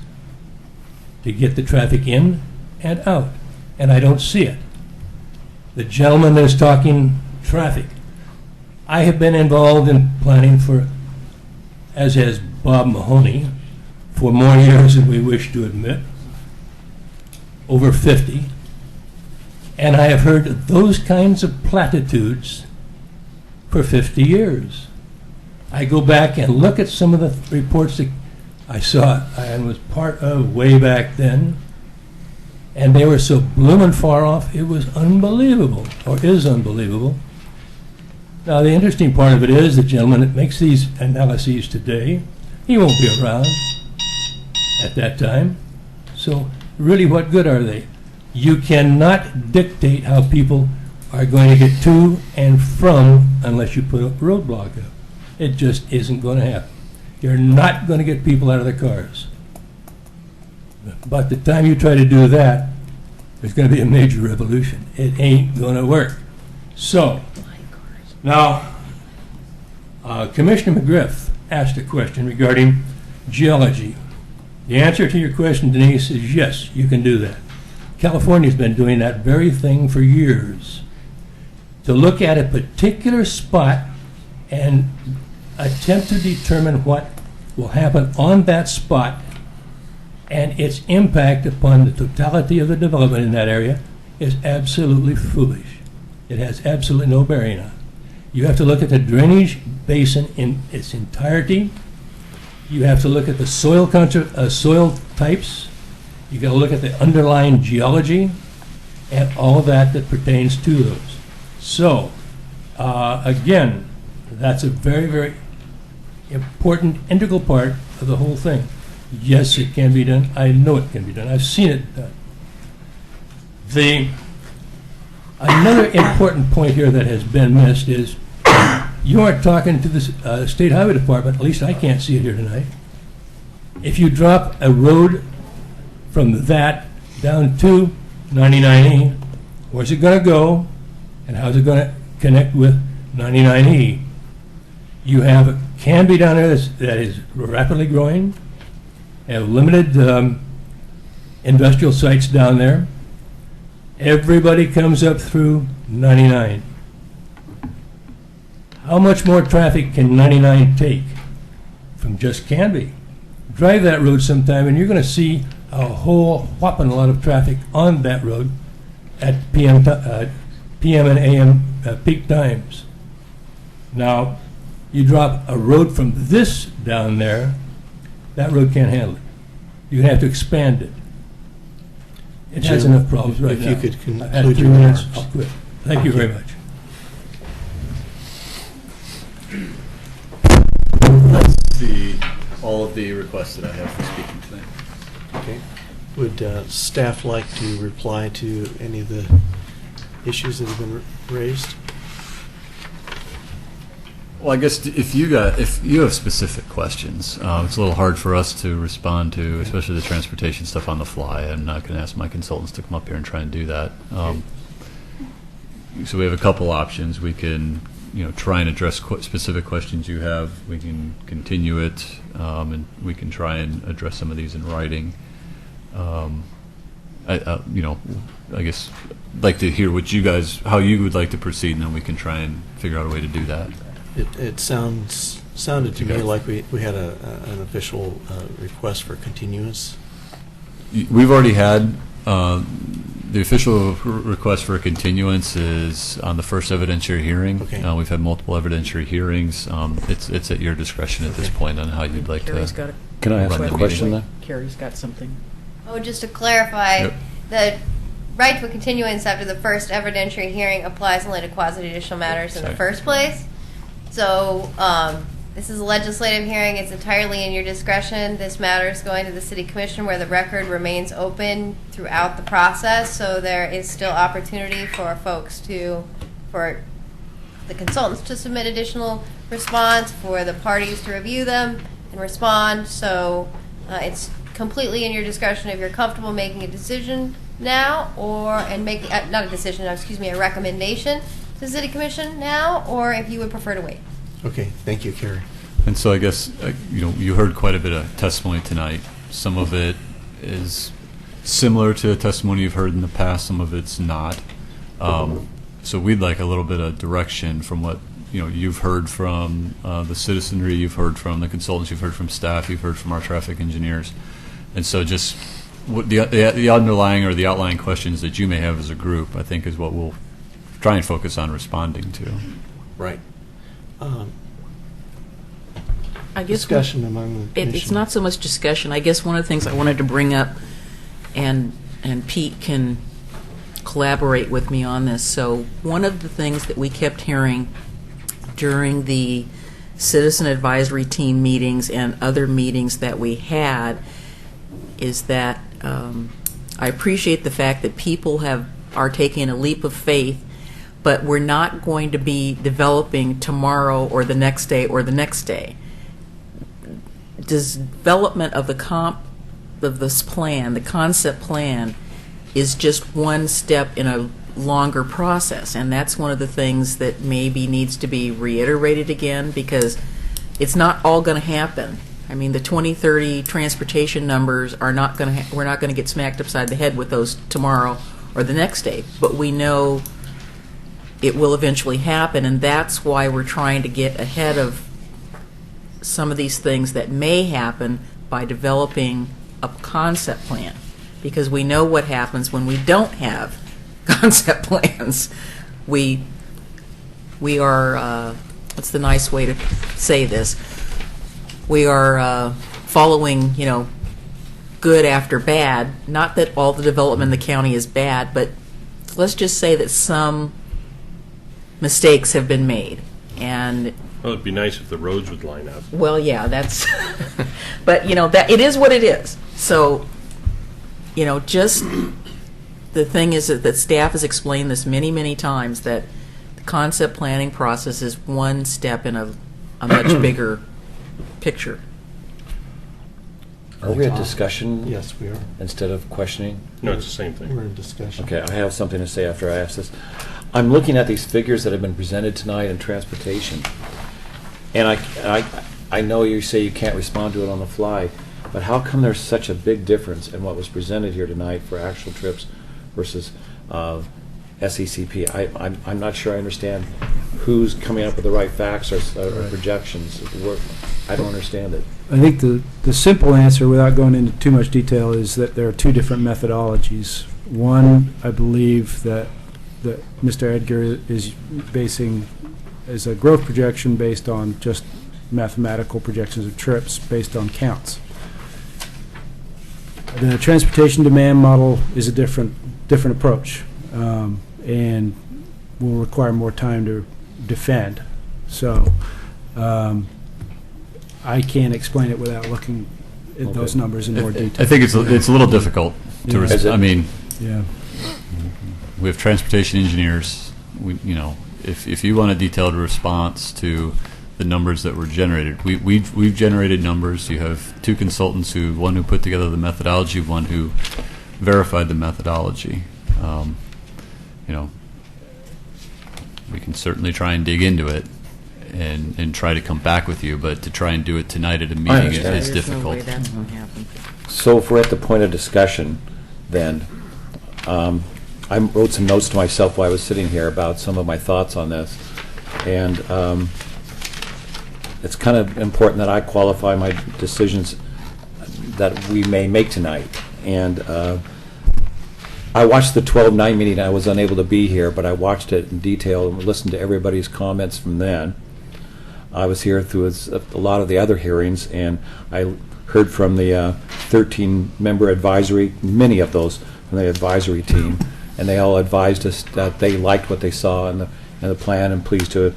to get the traffic in and out. And I don't see it. The gentleman that is talking traffic, I have been involved in planning for, as has Bob Mahoney, for more years than we wish to admit, over 50. And I have heard those kinds of platitudes for 50 years. I go back and look at some of the reports that I saw and was part of way back then, and they were so bloomin' far off, it was unbelievable, or is unbelievable. Now, the interesting part of it is the gentleman that makes these analyses today, he won't be around at that time. So really, what good are they? You cannot dictate how people are going to get to and from unless you put a roadblock up. It just isn't going to happen. You're not going to get people out of their cars. By the time you try to do that, there's going to be a major revolution. It ain't going to work. So, now, Commissioner McGriff asked a question regarding geology. The answer to your question, Denise, is yes, you can do that. California's been doing that very thing for years. To look at a particular spot and attempt to determine what will happen on that spot and its impact upon the totality of the development in that area is absolutely foolish. It has absolutely no bearing on it. You have to look at the drainage basin in its entirety. You have to look at the soil soil types. You got to look at the underlying geology and all that pertains to those. So, again, that's a very, very important, integral part of the whole thing. Yes, it can be done. I know it can be done. I've seen it done. Another important point here that has been missed is you aren't talking to the State Highway Department, at least I can't see it here tonight. If you drop a road from that down to 99E, where's it going to go and how's it going to connect with 99E? You have a canopy down there that is rapidly growing, have limited industrial sites down there. Everybody comes up through 99. How much more traffic can 99 take from just Canby? Drive that road sometime and you're going to see a whole whopping lot of traffic on that road at PM and AM peak times. Now, you drop a road from this down there, that road can't handle it. You're going to have to expand it. It has Jim, enough problems right if now. you could I had conclude 2 your minutes, remarks. I'll quit. Thank you very much. That's all of the requests that I have for speaking tonight. Okay. Would staff like to reply to any of the issues that have been raised? Well, I guess if you have specific questions, it's a little hard for us to respond to, especially the transportation stuff on the fly. I'm not going to ask my consultants to come up here and try and do that. So we have a couple options. We can, try and address specific questions you have. We can continue it, and we can try and address some of these in writing. I guess I'd like to hear how you would like to proceed, and then we can try and figure out a way to do that. It sounded to me like we had an official request for continuance. We've already had the official request for a continuance is on the first evidentiary hearing. Okay. We've had multiple evidentiary hearings. It's at your discretion at this point on how you'd like Carrie's to. got a Can I ask run a the question meeting. then? Carrie's got something. Oh, just to clarify, Yep. the right to a continuance after the first evidentiary hearing applies only to quasi-judicial matters in the Sorry. first place. So this is a legislative hearing. It's entirely in your discretion. This matter is going to the City Commission where the record remains open throughout the process. So there is still opportunity for for the consultants to submit additional response, for the parties to review them and respond. So it's completely in your discretion if you're comfortable making a decision now not a decision, a recommendation to the City Commission now, or if you would prefer to wait. Okay, thank you, Carrie. And so I guess you heard quite a bit of testimony tonight. Some of it is similar to testimony you've heard in the past. Some of it's not. So we'd like a little bit of direction from what you've heard from the citizenry, you've heard from the consultants, you've heard from staff, you've heard from our traffic engineers, and so just what the underlying or the outlying questions that you may have as a group, I think, is what we'll try and focus on responding to. Right. I guess Discussion among the it's commission. not so much discussion. I guess one of the things I wanted to bring up, and Pete can collaborate with me on this. So one of the things that we kept hearing during the citizen advisory team meetings and other meetings that we had is that I appreciate the fact that people are taking a leap of faith, but we're not going to be developing tomorrow or the next day or the next day. Development of this plan, the concept plan, is just one step in a longer process, and that's one of the things that maybe needs to be reiterated again, because it's not all going to happen. I mean, the 2030 transportation numbers are not going to. We're not going to get smacked upside the head with those tomorrow or the next day, but we know it will eventually happen, and that's why we're trying to get ahead of some of these things that may happen by developing a concept plan, because we know what happens when we don't have concept plans. We are, what's the nice way to say this? We are following, good after bad. Not that all the development in the county is bad, but let's just say that some mistakes have been made. And Well, it'd be nice if the roads would line up. well, yeah, that's, but that it is what it is. So, just the thing is that staff has explained this many, many times, that the concept planning process is one step in a much bigger picture. Are we at discussion? Yes, we are. Instead of questioning? No, it's the same thing. We're in discussion. Okay, I have something to say after I ask this. I'm looking at these figures that have been presented tonight in transportation, and I know you say you can't respond to it on the fly, but how come there's such a big difference in what was presented here tonight for actual trips versus SECP? I'm not sure I understand who's coming up with the right facts or projections. I don't understand it. I think the simple answer, without going into too much detail, is that there are two different methodologies. One, I believe that Mr. Edgar is basing is a growth projection based on just mathematical projections of trips based on counts. The transportation demand model is a different approach, and will require more time to defend. So I can't explain it without looking at those numbers in more detail. I think it's a little difficult to. Yeah. I mean, yeah. We have transportation engineers. If you want a detailed response to the numbers that were generated, we've generated numbers. You have two consultants, one who put together the methodology, one who verified the methodology. We can certainly try and dig into it and try to come back with you, but to try and do it tonight at a meeting is difficult. No way that's going to happen. So if we're at the point of discussion, then I wrote some notes to myself while I was sitting here about some of my thoughts on this, and it's kind of important that I qualify my decisions that we may make tonight. And I watched the 12-9 meeting. I was unable to be here, but I watched it in detail and listened to everybody's comments from then. I was here through a lot of the other hearings, and I heard from the 13-member advisory, many of those from the advisory team, and they all advised us that they liked what they saw in the plan and pleased to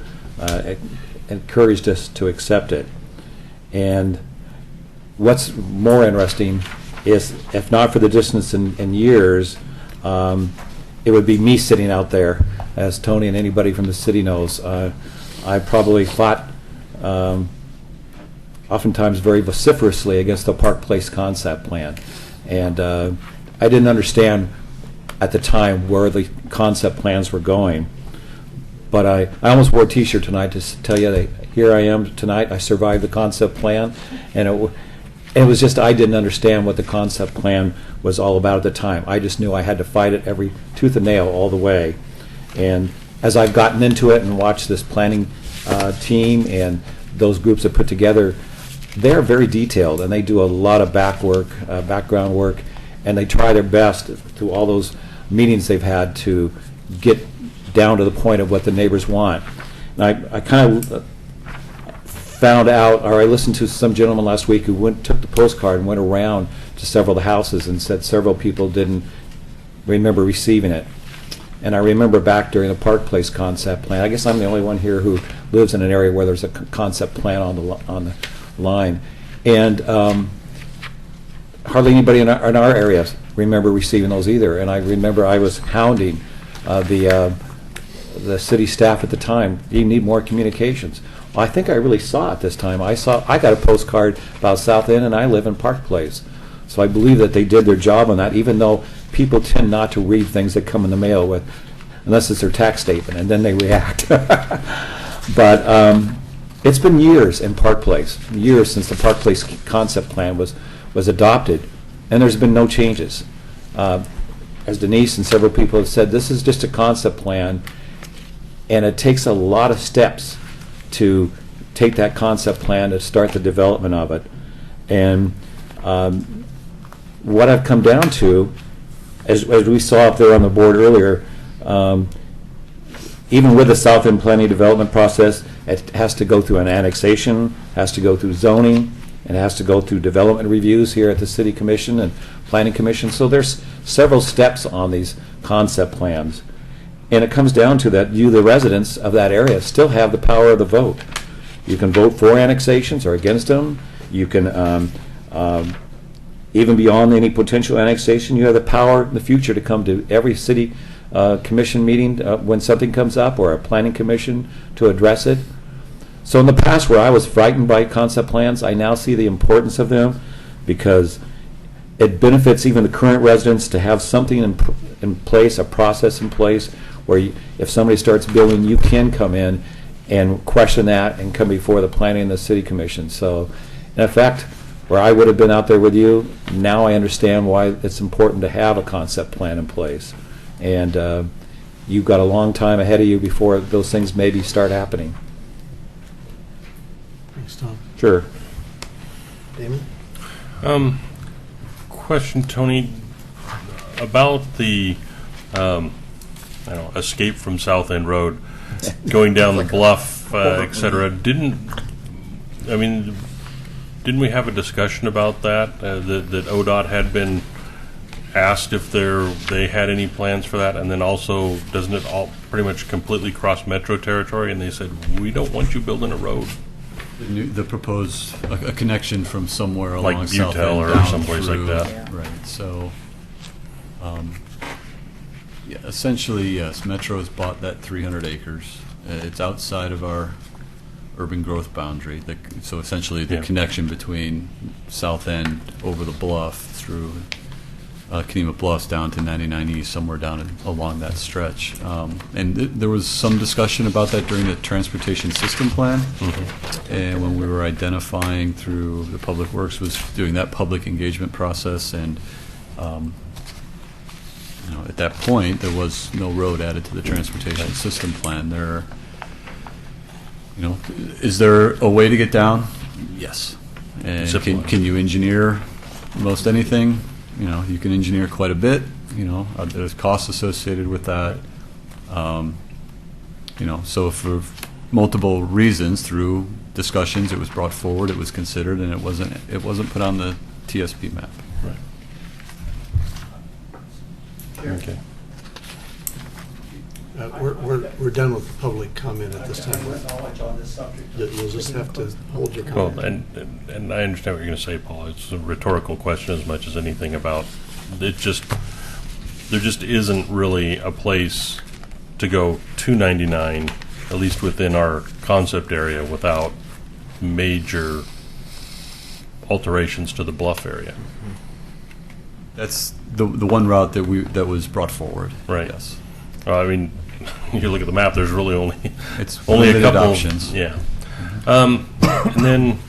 encouraged us to accept it. And what's more interesting is, if not for the distance in years, it would be me sitting out there, as Tony and anybody from the city knows. I probably fought oftentimes very vociferously against the Park Place concept plan, and I didn't understand at the time where the concept plans were going. But I almost wore a T-shirt tonight to tell you that here I am tonight. I survived the concept plan, and it was just I didn't understand what the concept plan was all about at the time. I just knew I had to fight it every tooth and nail all the way. And as I've gotten into it and watched this planning team and those groups that put together, they're very detailed, and they do a lot of background work, and they try their best through all those meetings they've had to get down to the point of what the neighbors want. And I kind of found out, or I listened to some gentleman last week who took the postcard and went around to several of the houses and said several people didn't remember receiving it. And I remember back during the Park Place concept plan, I guess I'm the only one here who lives in an area where there's a concept plan on the line. And hardly anybody in our area remember receiving those either. And I remember I was hounding the city staff at the time. You need more communications. Well, I think I really saw it this time. I got a postcard about South End, and I live in Park Place. So I believe that they did their job on that, even though people tend not to read things that come in the mail unless it's their tax statement, and then they react. But it's been years in Park Place, years since the Park Place concept plan was adopted, and there's been no changes. As Denise and several people have said, this is just a concept plan, and it takes a lot of steps to take that concept plan to start the development of it. And what I've come down to, as we saw up there on the board earlier, even with the South End planning development process, it has to go through an annexation, has to go through zoning, and has to go through development reviews here at the City Commission and Planning Commission. So there's several steps on these concept plans. And it comes down to that you, the residents of that area, still have the power of the vote. You can vote for annexations or against them. You can, even beyond any potential annexation, you have the power in the future to come to every city commission meeting when something comes up, or a planning commission to address it. So in the past, where I was frightened by concept plans, I now see the importance of them, because it benefits even the current residents to have something in place, a process in place, where if somebody starts building, you can come in and question that and come before the planning and the city commission. So in effect, where I would have been out there with you, now I understand why it's important to have a concept plan in place. And you've got a long time ahead of you before those things maybe start happening. Thanks, Tom. Sure. Damon? Question, Tony, about the escape from South End Road, going down the bluff, et cetera. Didn't we have a discussion about that? That ODOT had been asked if they had any plans for that, and then also, doesn't it all pretty much completely cross metro territory? And they said, we don't want you building a road. The proposed a connection from somewhere along Like South Butel End or down someplace like through, that. yeah. Right. So, yeah, essentially, yes. Metro has bought that 300 acres. It's outside of our urban growth boundary. So essentially, the connection between South End over the bluff through Kenema Bluffs down to 99 East, somewhere down along that stretch. And there was some discussion about that during the transportation system plan. Mm-hmm. And when we were identifying through the Public Works was doing that public engagement process. And at that point, there was no road added to the transportation system plan. Is there a way to get down? Yes. And can you engineer most anything? You can engineer quite a bit. There's costs associated with that. So for multiple reasons, through discussions, it was brought forward, it was considered, and it wasn't put on the TSP map. Right. Okay. We're done with public comment at this time. You'll just have to hold your comment. Well, and I understand what you're going to say, Paul. It's a rhetorical question as much as anything about it. There just isn't really a place to go to 99, at least within our concept area, without major alterations to the bluff area. That's the one route that was brought forward. Right. Yes. You look at the map. There's really only it's only a couple options. Yeah. And then,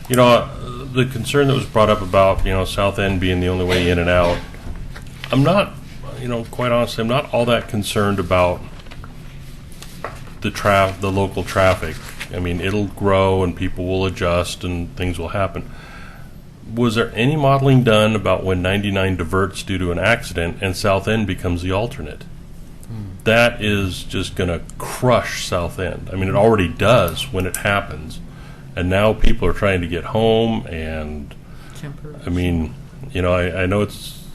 the concern that was brought up about South End being the only way in and out. I'm not, quite honestly, I'm not all that concerned about the local traffic. It'll grow and people will adjust and things will happen. Was there any modeling done about when 99 diverts due to an accident and South End becomes the alternate? That is just going to crush South End. It already does when it happens. And now people are trying to get home and, I know it's,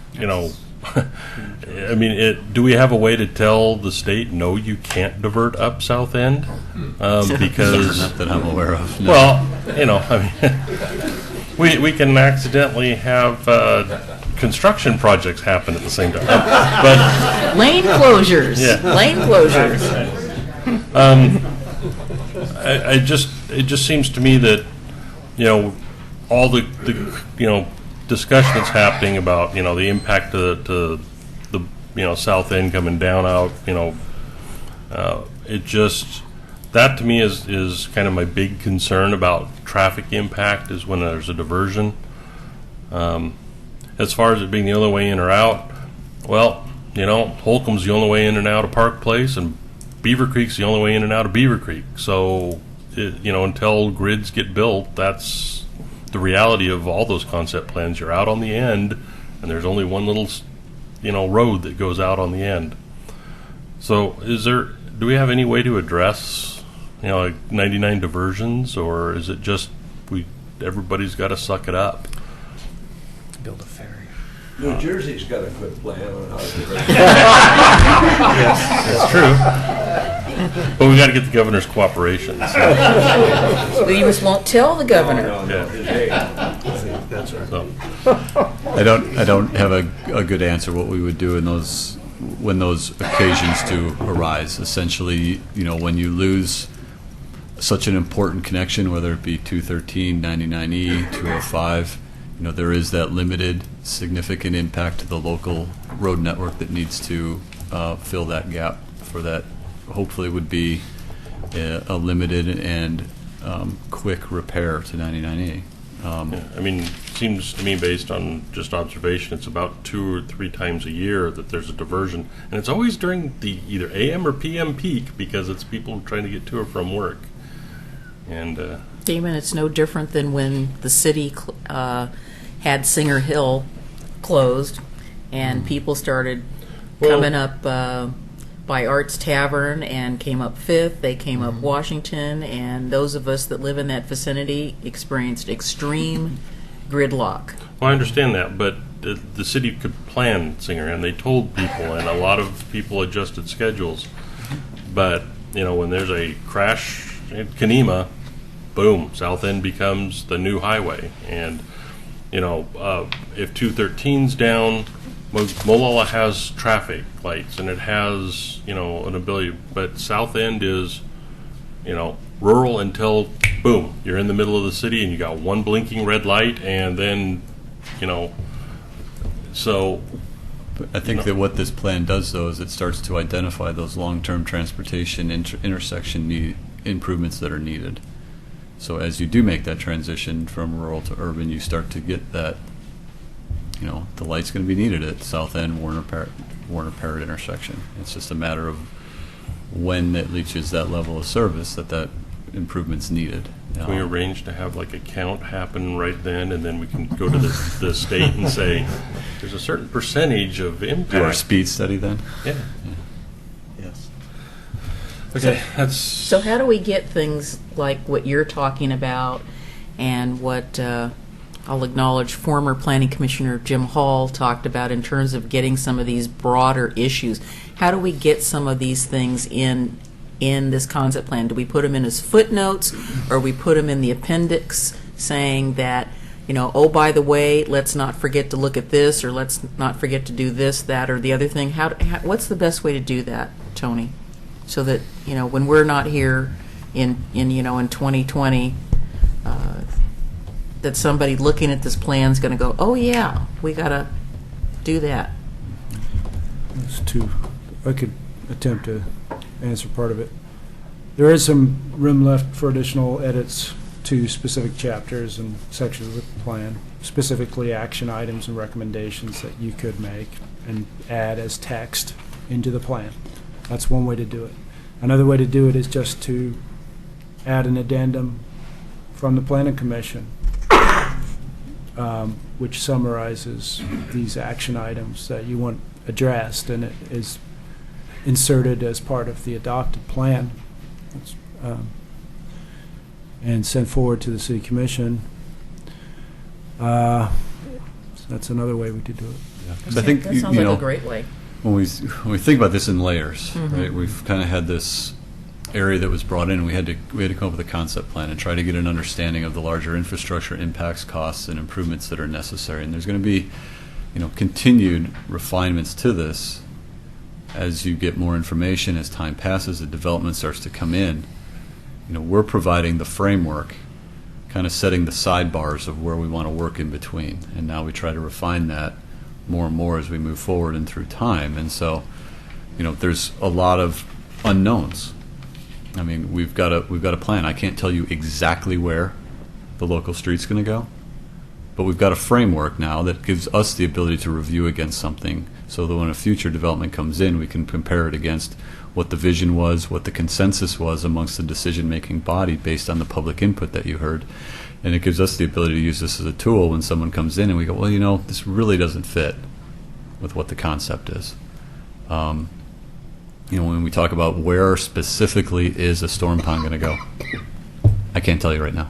do we have a way to tell the state, no, you can't divert up South End? Because... Not that I'm aware of. No. Well, we can accidentally have construction projects happen at the same time. But lane closures. Yeah. Lane closures. It just seems to me that all the discussion that's happening about the impact to the South End coming down out that to me is kind of my big concern about traffic impact, is when there's a diversion. As far as it being the only way in or out, well, Holcomb's the only way in and out of Park Place, and Beaver Creek's the only way in and out of Beaver Creek. So until grids get built, that's the reality of all those concept plans. You're out on the end, and there's only one little, road that goes out on the end. So do we have any way to address, like 99 diversions, or is it just everybody's got to suck it up? Build a ferry. New Jersey's got a good plan on how to direct. Yes, that's true. But we got to get the governor's cooperation. So. We just won't tell the governor. That's right. So. I don't have a good answer what we would do when those occasions do arise. Essentially, when you lose such an important connection, whether it be 213, 99E, 205, there is that limited significant impact to the local road network that needs to fill that gap for that. Hopefully would be a limited and quick repair to 99E. Seems to me, based on just observation, it's about 2 or 3 times a year that there's a diversion, and it's always during the either AM or PM peak because it's people trying to get to or from work. And Damon, it's no different than when the city had Singer Hill closed, and people started coming up by Arts Tavern and came up Fifth. They came up Washington, and those of us that live in that vicinity experienced extreme gridlock. Well, I understand that, but the city could plan Singer, and they told people, and a lot of people adjusted schedules. But when there's a crash in Kenema, boom, South End becomes the new highway. And if 213's down, Molalla has traffic lights and it has an ability, but South End is rural until boom, you're in the middle of the city and you got one blinking red light, and then so But I think that what this plan does, though, is it starts to identify those long-term transportation intersection improvements that are needed. So as you do make that transition from rural to urban, you start to get that, the light's going to be needed at South End, Warner Parrott intersection. It's just a matter of when it reaches that level of service that improvement's needed. Can we arrange to have like a count happen right then, and then we can go to the state and say, there's a certain percentage of impact. Do our speed study then? Yeah. Yes. Okay, So how do we get things like what you're talking about and what I'll acknowledge former Planning Commissioner Jim Hall talked about in terms of getting some of these broader issues? How do we get some of these things in this concept plan? Do we put them in as footnotes, or we put them in the appendix saying that, oh, by the way, let's not forget to look at this, or let's not forget to do this, that, or the other thing? What's the best way to do that, Tony? So that, when we're not here in 2020, that somebody looking at this plan is going to go, oh yeah, we got to do that. I could attempt to answer part of it. There is some room left for additional edits to specific chapters and sections of the plan, specifically action items and recommendations that you could make and add as text into the plan. That's one way to do it. Another way to do it is just to add an addendum from the Planning Commission, which summarizes these action items that you want addressed, and it is inserted as part of the adopted plan and sent forward to the City Commission. So that's another way we could do it. Yeah. I think that sounds like a great way. When we think about this in layers, right? We've kind of had this area that was brought in. We had to come up with a concept plan and try to get an understanding of the larger infrastructure impacts, costs, and improvements that are necessary. And there's going to be, continued refinements to this as you get more information, as time passes, the development starts to come in. We're providing the framework, kind of setting the sidebars of where we want to work in between. And now we try to refine that more and more as we move forward and through time. And so, there's a lot of unknowns. I mean, we've got a plan. I can't tell you exactly where the local street's going to go, But we've got a framework now that gives us the ability to review against something so that when a future development comes in, we can compare it against what the vision was, what the consensus was amongst the decision-making body based on the public input that you heard. And it gives us the ability to use this as a tool when someone comes in and we go, well, you know, this really doesn't fit with what the concept is. You know, when we talk about where specifically is a storm pond going to go, I can't tell you right now.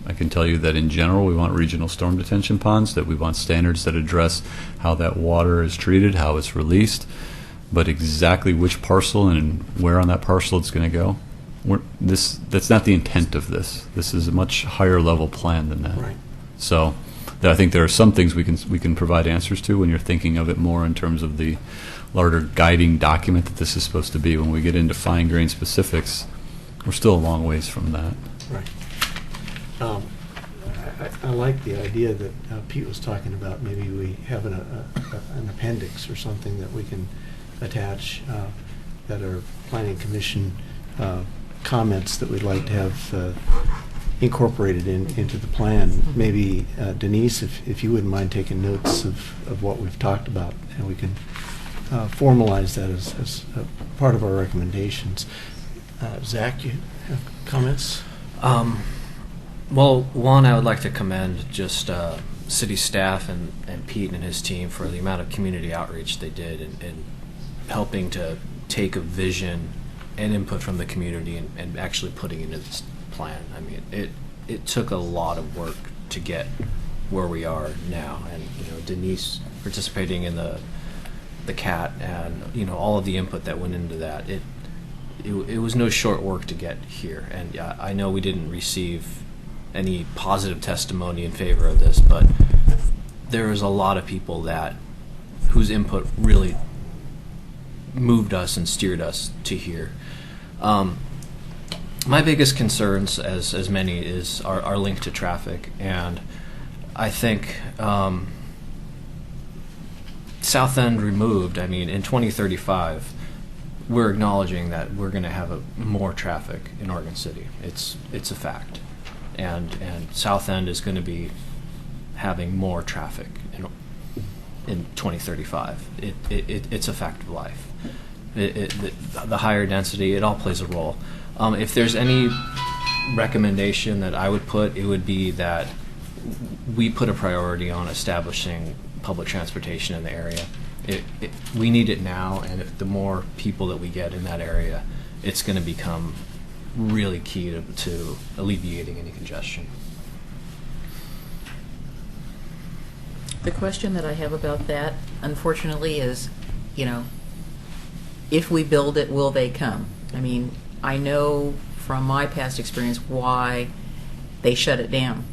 I can tell you that in general we want regional storm detention ponds, that we want standards that address how that water is treated, how it's released, but exactly which parcel and where on that parcel it's going to go, that's not the intent of this. This is a much higher level plan than that. Right. So I think there are some things we can provide answers to when you're thinking of it more in terms of the larger guiding document that this is supposed to be. When we get into fine-grained specifics, we're still a long ways from that. Right. I like the idea that Pete was talking about. Maybe we have an appendix or something that we can attach that are Planning Commission comments that we'd like to have incorporated into the plan. Maybe Denise, if you wouldn't mind taking notes of what we've talked about, and we can formalize that as part of our recommendations. Zach, you have comments? Well, one, I would like to commend just city staff and Pete and his team for the amount of community outreach they did in helping to take a vision and input from the community and actually putting it into this plan. I mean, it took a lot of work to get where we are now, and you know, Denise participating in the CAT and you know all of the input that went into that. It was no short work to get here, and I know we didn't receive any positive testimony in favor of this, but there is a lot of people whose input really moved us and steered us to here. My biggest concerns, as many, is our link to traffic, and I think South End removed. I mean, in 2035, we're acknowledging that we're going to have more traffic in Oregon City. It's a fact. And South End is going to be having more traffic in 2035. It's a fact of life. The higher density, it all plays a role. If there's any recommendation that I would put, it would be that we put a priority on establishing public transportation in the area. We need it now, and the more people that we get in that area, it's going to become really key to alleviating any congestion. The question that I have about that, unfortunately, is, you know, if we build it, will they come? I mean, I know from my past experience why they shut it down,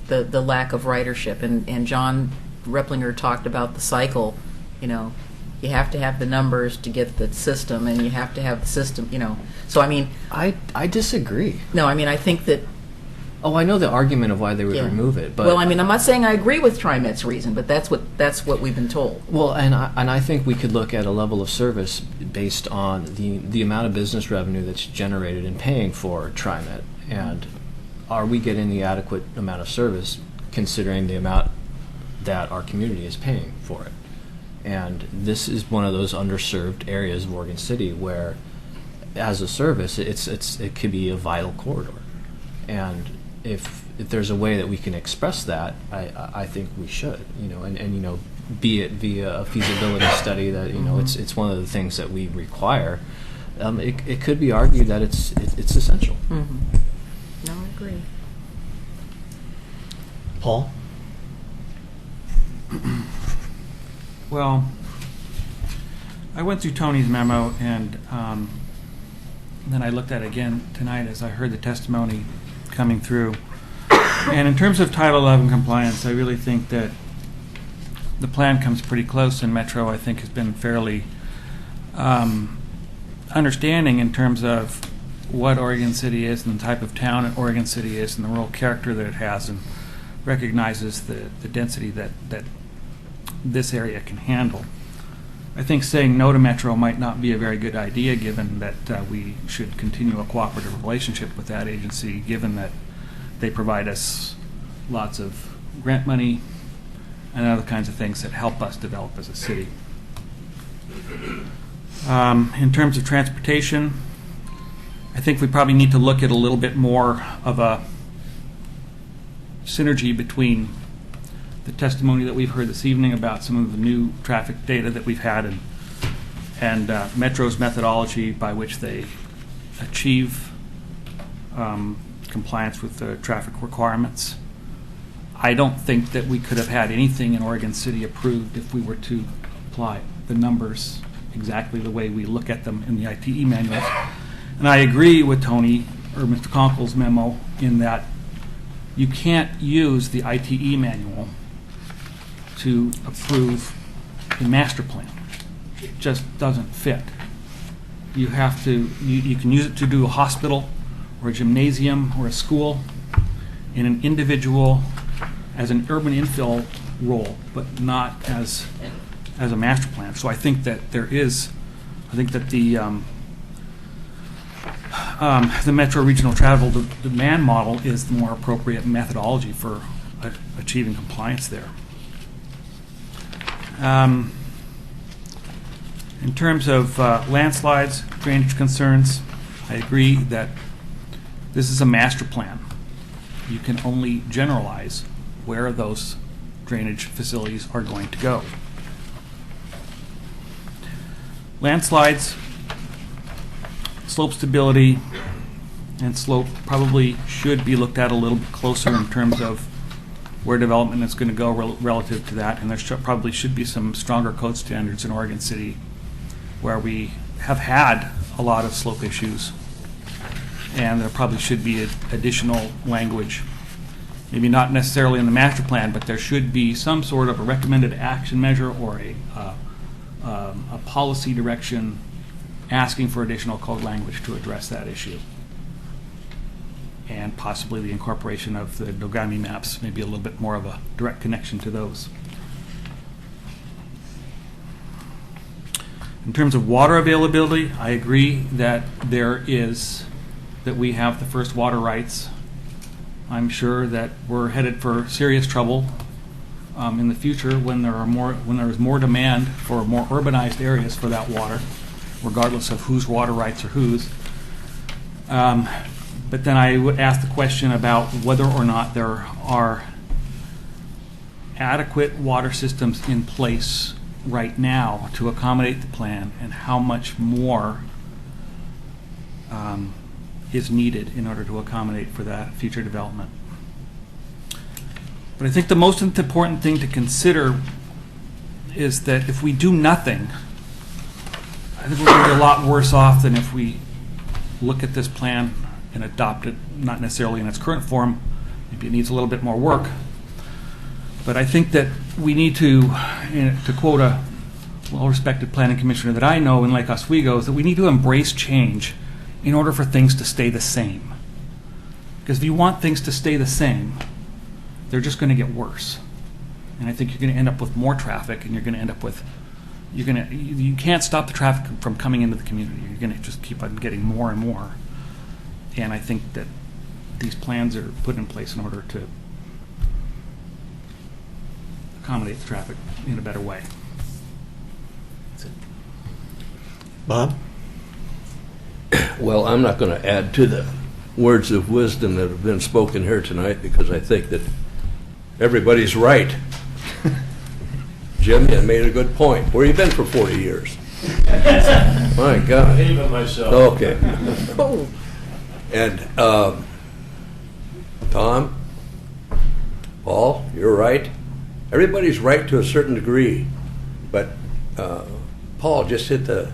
the lack of ridership. And John Replinger talked about the cycle. You know, you have to have the numbers to get the system, and you have to have the system, you know. So, I mean... I disagree. No, I mean, I think that... Oh, I know the argument of why they would remove it, but... Well, I mean, I'm not saying I agree with TriMet's reason, but that's what we've been told. Well, and I think we could look at a level of service based on the amount of business revenue that's generated in paying for TriMet, and are we getting the adequate amount of service considering the amount that our community is paying for it? And this is one of those underserved areas of Oregon City where, as a service, it could be a vital corridor. And if there's a way that we can express that, I think we should, you know, and you know, be it via a feasibility study that, you know, it's one of the things that we require. It could be argued that it's essential. Mm-hmm. No, I agree. Paul? Well, I went through Tony's memo, and then I looked at it again tonight as I heard the testimony coming through. And in terms of Title 11 compliance, I really think that the plan comes pretty close, and Metro, I think, has been fairly understanding in terms of what Oregon City is and the type of town Oregon City is and the rural character that it has, and recognizes the density that this area can handle. I think saying no to Metro might not be a very good idea, given that we should continue a cooperative relationship with that agency, given that they provide us lots of grant money, and other kinds of things that help us develop as a city. In terms of transportation, I think we probably need to look at a little bit more of a synergy between the testimony that we've heard this evening about some of the new traffic data that we've had and Metro's methodology by which they achieve compliance with the traffic requirements. I don't think that we could have had anything in Oregon City approved if we were to apply the numbers exactly the way we look at them in the ITE manuals. And I agree with Tony, or Mr. Conkle's memo, in that you can't use the ITE manual to approve a master plan. It just doesn't fit. You have to, you can use it to do a hospital or a gymnasium or a school in an individual, as an urban infill role, but not as a master plan. So I think that the Metro Regional Travel Demand Model is the more appropriate methodology for achieving compliance there. In terms of landslides, drainage concerns, I agree that this is a master plan. You can only generalize where those drainage facilities are going to go. Landslides, slope stability, and slope probably should be looked at a little bit closer in terms of where development is going to go relative to that, and there probably should be some stronger code standards in Oregon City where we have had a lot of slope issues, and there probably should be additional language, maybe not necessarily in the master plan, but there should be some sort of a recommended action measure or a policy direction asking for additional code language to address that issue. And possibly the incorporation of the Nogami maps, maybe a little bit more of a direct connection to those. In terms of water availability, I agree that that we have the first water rights. I'm sure that we're headed for serious trouble in the future when there is more demand for more urbanized areas for that water, regardless of whose water rights are whose. But then I would ask the question about whether or not there are adequate water systems in place right now to accommodate the plan, and how much more is needed in order to accommodate for that future development. But I think the most important thing to consider is that if we do nothing, I think we're going to be a lot worse off than if we look at this plan and adopt it, not necessarily in its current form. Maybe it needs a little bit more work. But I think that we need to quote a well-respected planning commissioner that I know in Lake Oswego, is that we need to embrace change in order for things to stay the same. Because if you want things to stay the same, they're just going to get worse. And I think you're going to end up with more traffic, and you're going to end up with, you can't stop the traffic from coming into the community. You're going to just keep on getting more and more. And I think that these plans are put in place in order to accommodate the traffic in a better way. That's it. Bob? Well, I'm not going to add to the words of wisdom that have been spoken here tonight, because I think that everybody's right. Jim, you made a good point. Where you been for 40 years? My God. Even myself. Okay. And Tom, Paul, you're right. Everybody's right to a certain degree, but Paul just hit the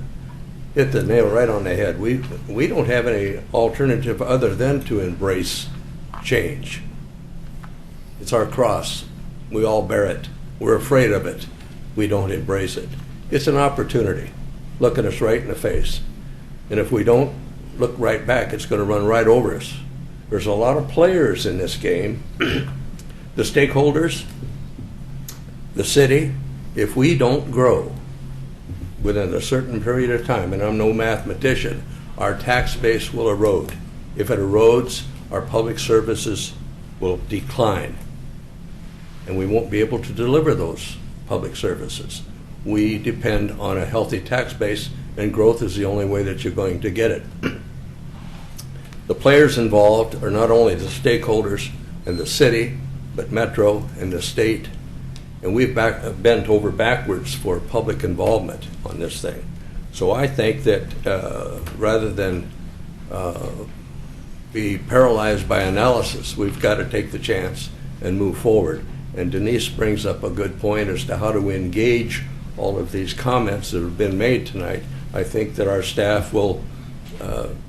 nail right on the head. We don't have any alternative other than to embrace change. It's our cross. We all bear it. We're afraid of it. We don't embrace it. It's an opportunity looking us right in the face. And if we don't look right back, it's going to run right over us. There's a lot of players in this game. The stakeholders, the city. If we don't grow within a certain period of time, and I'm no mathematician, our tax base will erode. If it erodes, our public services will decline. and we won't be able to deliver those public services. We depend on a healthy tax base, and growth is the only way that you're going to get it. The players involved are not only the stakeholders and the city, but Metro and the state, and we've bent over backwards for public involvement on this thing. So I think that rather than be paralyzed by analysis, we've got to take the chance and move forward. And Denise brings up a good point as to how to engage all of these comments that have been made tonight. I think that our staff will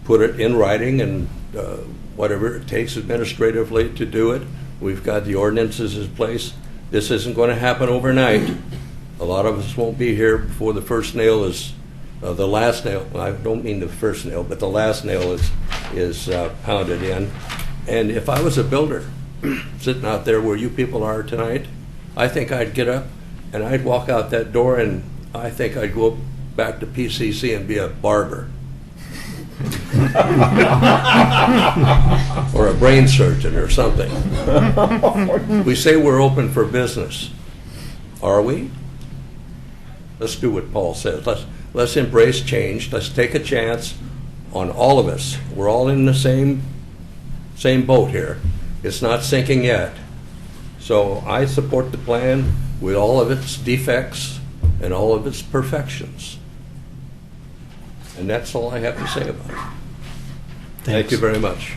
put it in writing and whatever it takes administratively to do it. We've got the ordinances in place. This isn't going to happen overnight. A lot of us won't be here before the first nail is, the last nail, I don't mean the first nail, but the last nail is pounded in. And if I was a builder sitting out there where you people are tonight, I think I'd get up and I'd walk out that door, and I think I'd go back to PCC and be a barber. Or a brain surgeon or something. We say we're open for business. Are we? Let's do what Paul says. Let's embrace change. Let's take a chance on all of us. We're all in the same boat here. It's not sinking yet. So I support the plan with all of its defects and all of its perfections. And that's all I have to say about it. Thank you very much.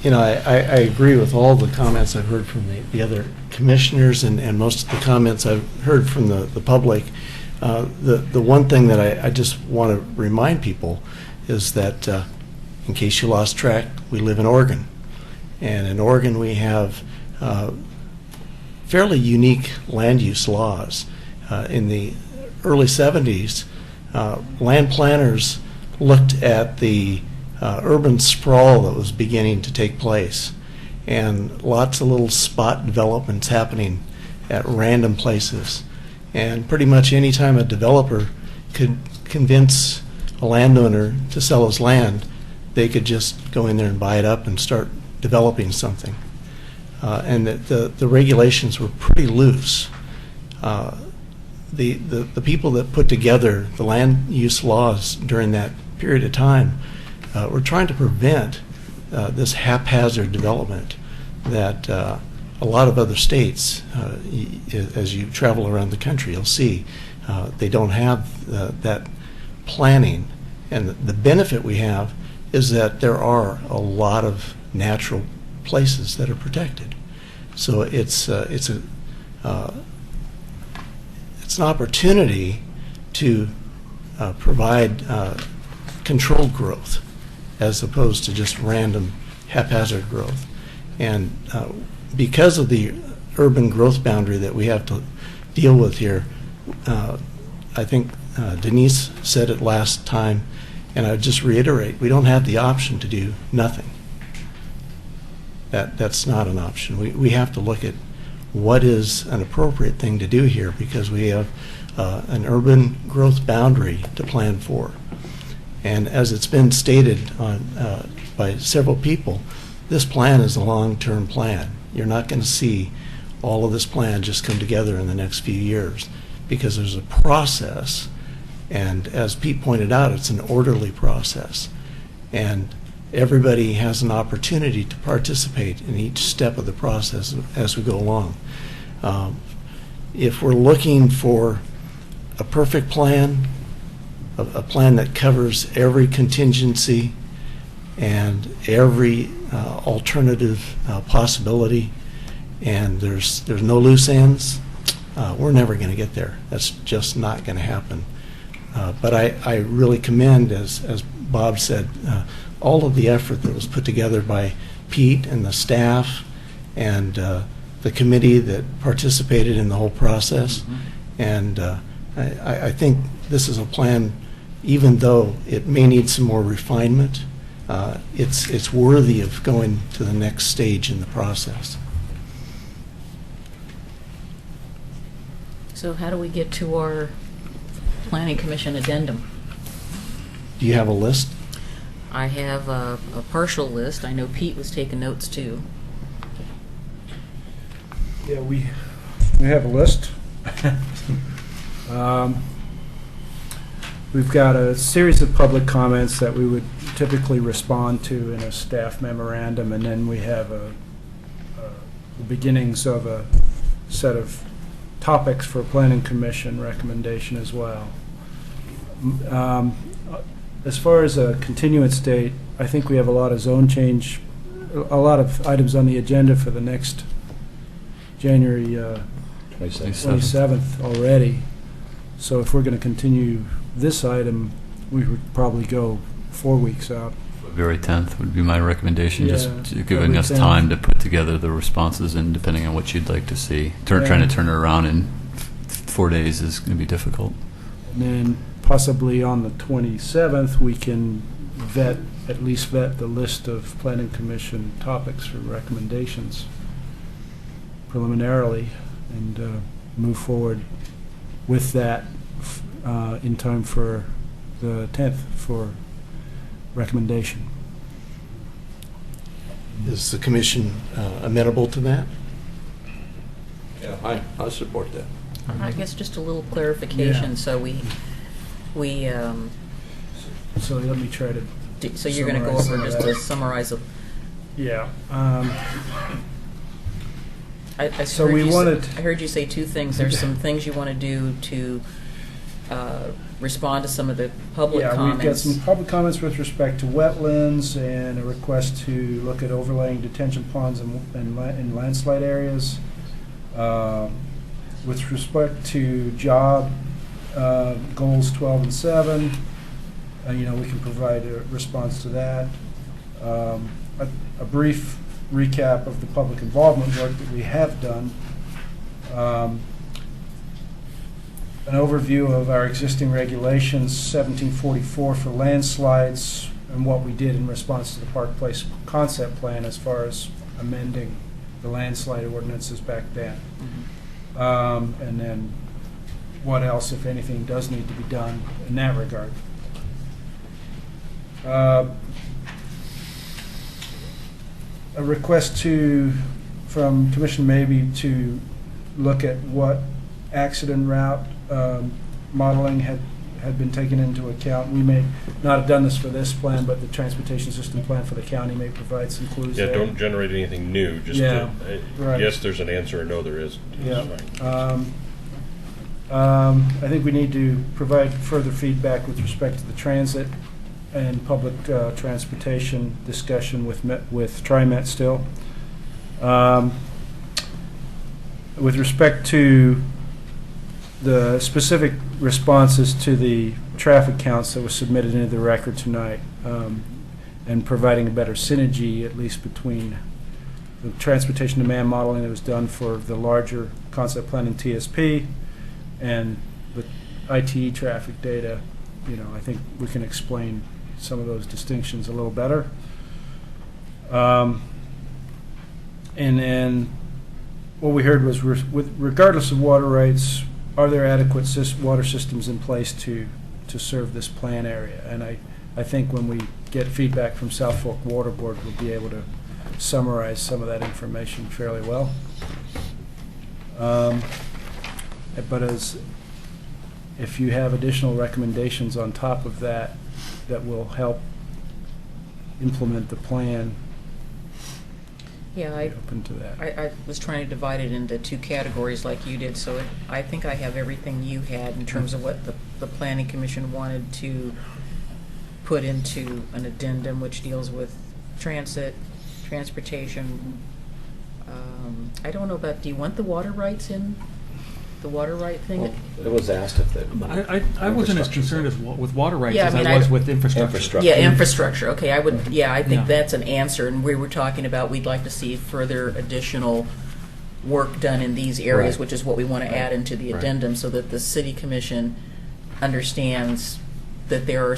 You know, I agree with all the comments I've heard from the other commissioners and most of the comments I've heard from the public. The one thing that I just want to remind people is that, in case you lost track, we live in Oregon. And in Oregon we have fairly unique land use laws. In the early 70s, land planners looked at the urban sprawl that was beginning to take place, and lots of little spot developments happening at random places. And pretty much any time a developer could convince a landowner to sell his land, they could just go in there and buy it up and start developing something. And the regulations were pretty loose. The people that put together the land use laws during that period of time were trying to prevent this haphazard development that a lot of other states, as you travel around the country, you'll see they don't have that planning. And the benefit we have is that there are a lot of natural places that are protected. So it's an opportunity to provide controlled growth as opposed to just random haphazard growth. And because of the urban growth boundary that we have to deal with here, I think Denise said it last time, and I would just reiterate, we don't have the option to do nothing. That's not an option. We have to look at what is an appropriate thing to do here, because we have an urban growth boundary to plan for. And as it's been stated by several people, this plan is a long-term plan. You're not going to see all of this plan just come together in the next few years, because there's a process, and as Pete pointed out, it's an orderly process. And everybody has an opportunity to participate in each step of the process as we go along. If we're looking for a perfect plan, a plan that covers every contingency and every alternative possibility, and there's no loose ends, we're never going to get there. That's just not going to happen. But I really commend, as Bob said, all of the effort that was put together by Pete and the staff and the committee that participated in the whole process. And I think this is a plan, even though it may need some more refinement, it's worthy of going to the next stage in the process. So how do we get to our Planning Commission addendum? Do you have a list? I have a partial list. I know Pete was taking notes too. Yeah, we have a list. We've got a series of public comments that we would typically respond to in a staff memorandum, and then we have the beginnings of a set of topics for Planning Commission recommendation as well. As far as a continuance date, I think we have a lot of zone change, a lot of items on the agenda for the next January 27th already. So if we're going to continue this item, we would probably go 4 weeks out. February 10th would be my recommendation, just Yeah, giving February us 10th. time to put together the responses, and depending on what you'd like to see. Trying to turn it around in 4 days is going to be difficult. And then possibly on the 27th, we can at least vet the list of Planning Commission topics for recommendations preliminarily, and move forward with that in time for the 10th for recommendation. Is the commission amenable to that? Yeah, I support that. I guess just a little clarification, Yeah. so we, So let me try to so you're going to go summarize over just that. to summarize a. Yeah. I So heard we you wanted- I heard you say two things. There's some things you want to do to respond to some of the public comments. We've got some public comments with respect to wetlands and a request to look at overlaying detention ponds in landslide areas. With respect to job goals 12 and 7, we can provide a response to that. A brief recap of the public involvement work that we have done. An overview of our existing regulations, 1744 for landslides, and what we did in response to the Park Place concept plan as far as amending the landslide ordinances back then. And then what else, if anything, does need to be done in that regard. A request from Commissioner Mabey to look at what accident route modeling had been taken into account. We may not have done this for this plan, but the transportation system plan for the county may provide some clues Yeah, there. don't generate anything new, just Right. yes, there's an answer, or no, there isn't. Yeah. That's fine. I think we need to provide further feedback with respect to the transit and public transportation discussion with TriMet still. With respect to the specific responses to the traffic counts that were submitted into the record tonight, and providing a better synergy, at least between the transportation demand modeling that was done for the larger concept plan in TSP and the ITE traffic data, I think we can explain some of those distinctions a little better. And then what we heard was, regardless of water rights, are there adequate water systems in place to serve this plan area? And I think when we get feedback from South Fork Water Board, we'll be able to summarize some of that information fairly well. But if you have additional recommendations on top of that will help implement the plan, Yeah, open to that. I was trying to divide it into two categories like you did, so I think I have everything you had in terms of what the Planning Commission wanted to put into an addendum which deals with transportation. I don't know about, do you want the water rights in? The water right thing? It was asked if they. I wasn't as concerned with water rights Yeah, as I mean, I was with infrastructure. Yeah, infrastructure. Okay, I think Yeah. that's an answer. And we were talking about we'd like to see further additional work done in these areas, Right. which is what we want to add into the Right. addendum, so that the city commission understands that there are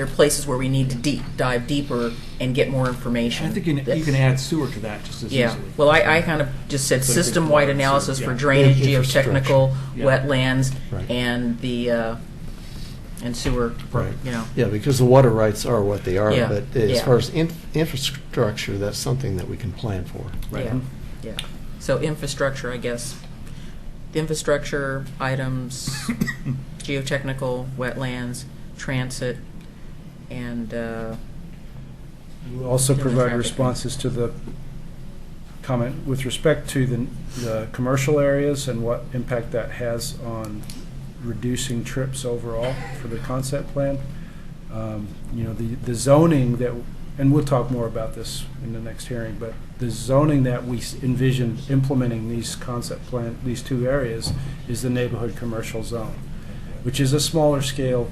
places where we need to dive deeper and get more information. I think you can add sewer to that just as Yeah, easily. well, I kind of just said So system-wide it's- analysis for yeah. drainage, Infrastructure. geotechnical, Yeah. wetlands, Right. and and sewer, Yeah, because the water rights are what they are, Yeah, but as yeah. far as infrastructure, that's something that we can plan for. Yeah, yeah. So infrastructure, I guess. The infrastructure items, geotechnical, wetlands, transit, and We'll also Human provide trafficking. responses to the comment with respect to the commercial areas and what impact that has on reducing trips overall for the concept plan. You know, the zoning that, and we'll talk more about this in the next hearing, but the zoning that we envision implementing these concept plan, these two areas, is the neighborhood commercial zone, which is a smaller scale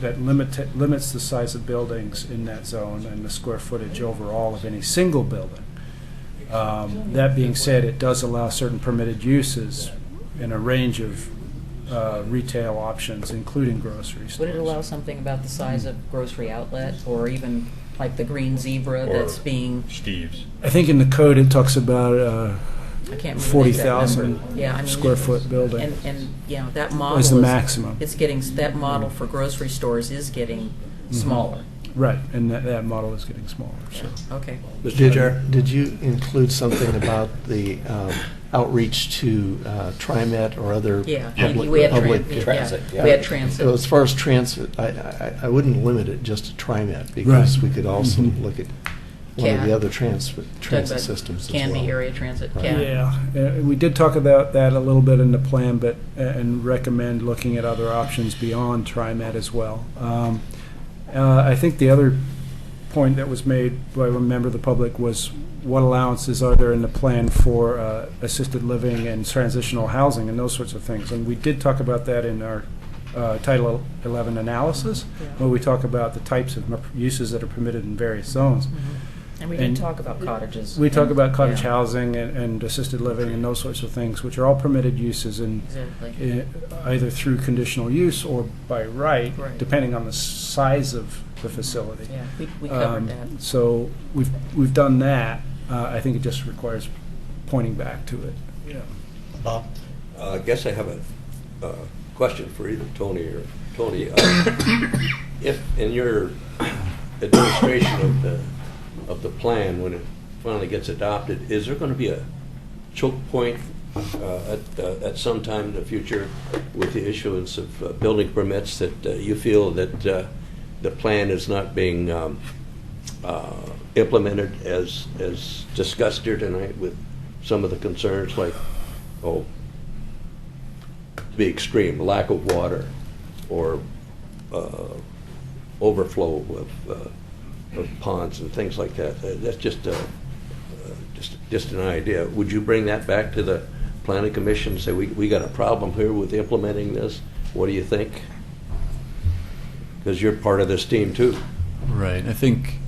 that limits the size of buildings in that zone and the square footage overall of any single building. That being said, it does allow certain permitted uses in a range of retail options, including grocery stores. would it allow something about the size of grocery outlet, or even like the green zebra Or that's being, Steve's. I think in the code it talks about I can't remember the exact 40,000 number. Yeah, I mean, square foot building. And, you know, that model Is the is- maximum. It's getting, that model for grocery stores is getting smaller. Right, and that model is getting smaller, so. Okay. Did you include something about the outreach to TriMet or other Yeah, public? we had public- transit, yeah. We had transit. So as far as transit, I wouldn't limit it just to TriMet, because Right. we could also look at one of CAT. the other transit But systems as Canby well. area transit, Right. CAT. Yeah, we did talk about that a little bit in the plan, but, and recommend looking at other options beyond TriMet as well. I think the other point that was made by a member of the public was, what allowances are there in the plan for assisted living and transitional housing and those sorts of things? And we did talk about that in our Title 11 analysis, where we talk about the types of uses that are permitted in various zones. And we did talk about cottages. We talk about cottage Yeah. housing and assisted living and those sorts of things, which are all permitted uses in Exactly. either through conditional use or by right, Right. depending on the size of the facility. Yeah, we covered that. So we've done that. I think it just requires pointing back to it. Yeah. Bob? I guess I have a question for either Tony or Tony. If in your administration of the plan, when it finally gets adopted, is there going to be a choke point at some time in the future with the issuance of building permits that you feel that the plan is not being implemented as discussed here tonight, with some of the concerns like, to be extreme, lack of water or overflow of ponds and things like that? That's just an idea. Would you bring that back to the planning commission and say, we got a problem here with implementing this? What do you think? Because you're part of this team too. Right. I think,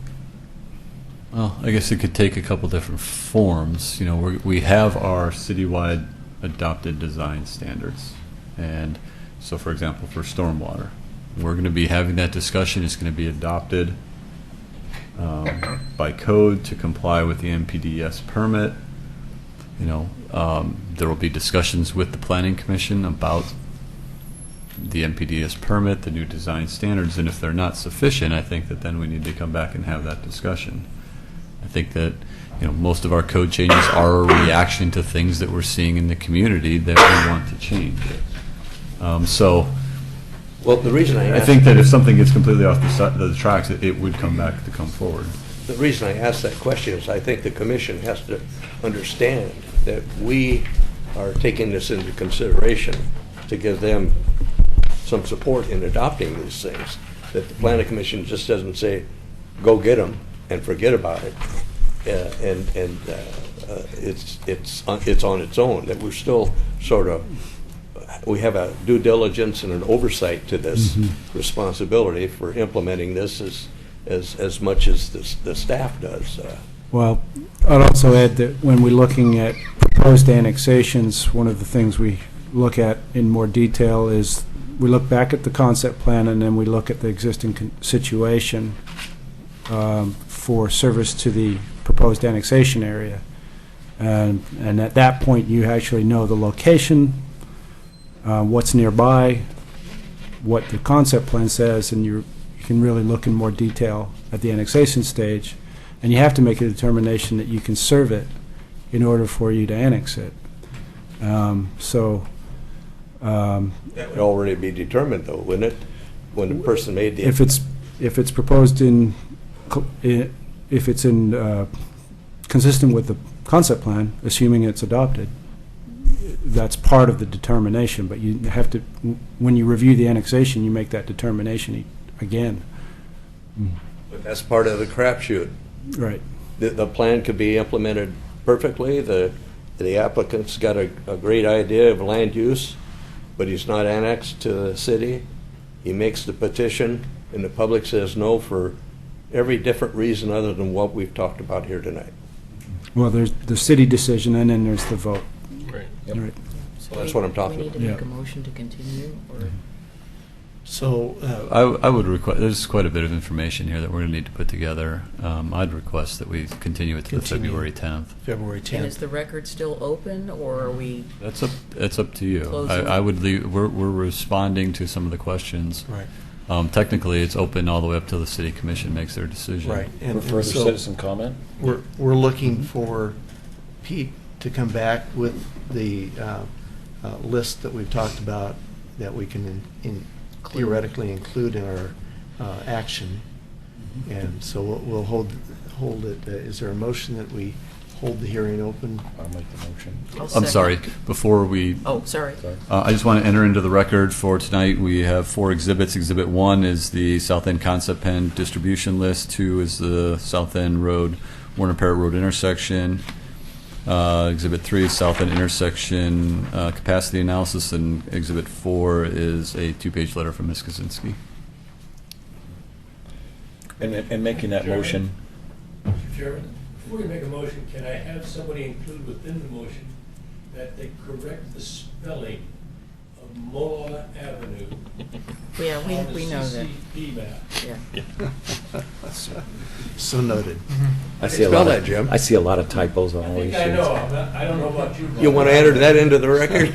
well, I guess it could take a couple different forms. You know, we have our citywide adopted design standards. And so, for example, for stormwater, we're going to be having that discussion. It's going to be adopted by code to comply with the NPDES permit. You know, there will be discussions with the Planning Commission about the NPDES permit, the new design standards, and if they're not sufficient, I think that then we need to come back and have that discussion. I think that, you know, most of our code changes are a reaction to things that we're seeing in the community that we want to change. Well, the reason I think that if something gets completely off the tracks, it would come back to come forward. The reason I ask that question is I think the commission has to understand that we are taking this into consideration to give them some support in adopting these things. That the planning commission just doesn't say, go get them and forget about it. It's on its own. That we're still sort of, we have a due diligence and an oversight to this responsibility for implementing this as much as the staff does. Well, I'd also add that when we're looking at proposed annexations, one of the things we look at in more detail is we look back at the concept plan and then we look at the existing situation for service to the proposed annexation area. And at that point, you actually know the location, what's nearby, what the concept plan says, and you can really look in more detail at the annexation stage. And you have to make a determination that you can serve it in order for you to annex it. That would already be determined, though, wouldn't it? When the person made the... If it's proposed if it's consistent with the concept plan, assuming it's adopted, that's part of the determination, but you have to, when you review the annexation, you make that determination again. But that's part of the crapshoot. Right. The plan could be implemented perfectly. The applicant's got a great idea of land use, but he's not annexed to the city. He makes the petition, and the public says no for every different reason other than what we've talked about here tonight. Well, there's the city decision, and then there's the vote. Right. Right. So that's what I'm talking We need to about. make a motion to continue, or? So, I would request, there's quite a bit of information here that we're going to need to put together. I'd request that we continue it to the Continue. February 10th. February 10th. And is the record still open, or are we? It's up to you. Closing. I would leave, we're responding to some of the questions. Right. Technically, it's open all the way up till the city commission makes their decision. Right. For further so citizen comment? We're looking for Pete to come back with the list that we've talked about that we can theoretically include in our action. And so we'll hold it. Is there a motion that we hold the hearing open? I'll make the motion. I'm sorry, before we... Oh, sorry. I just want to enter into the record for tonight, we have 4 exhibits. Exhibit 1 is the South End Concept Pen distribution list. 2 is the South End Road, Warner Parrott Road intersection. Exhibit 3 is South End intersection capacity analysis, and Exhibit 4 is a 2-page letter from Ms. Kaczynski. And making that motion, Mr. Chairman, before you make a motion, can I have somebody include within the motion that they correct the spelling of Mola Avenue Yeah, on we the know that. CCP map? Yeah. So noted. I see a Spell lot that, of, Jim. I see a lot of typos on I all think these I sheets. know, I don't know about you. You want to enter that into the record?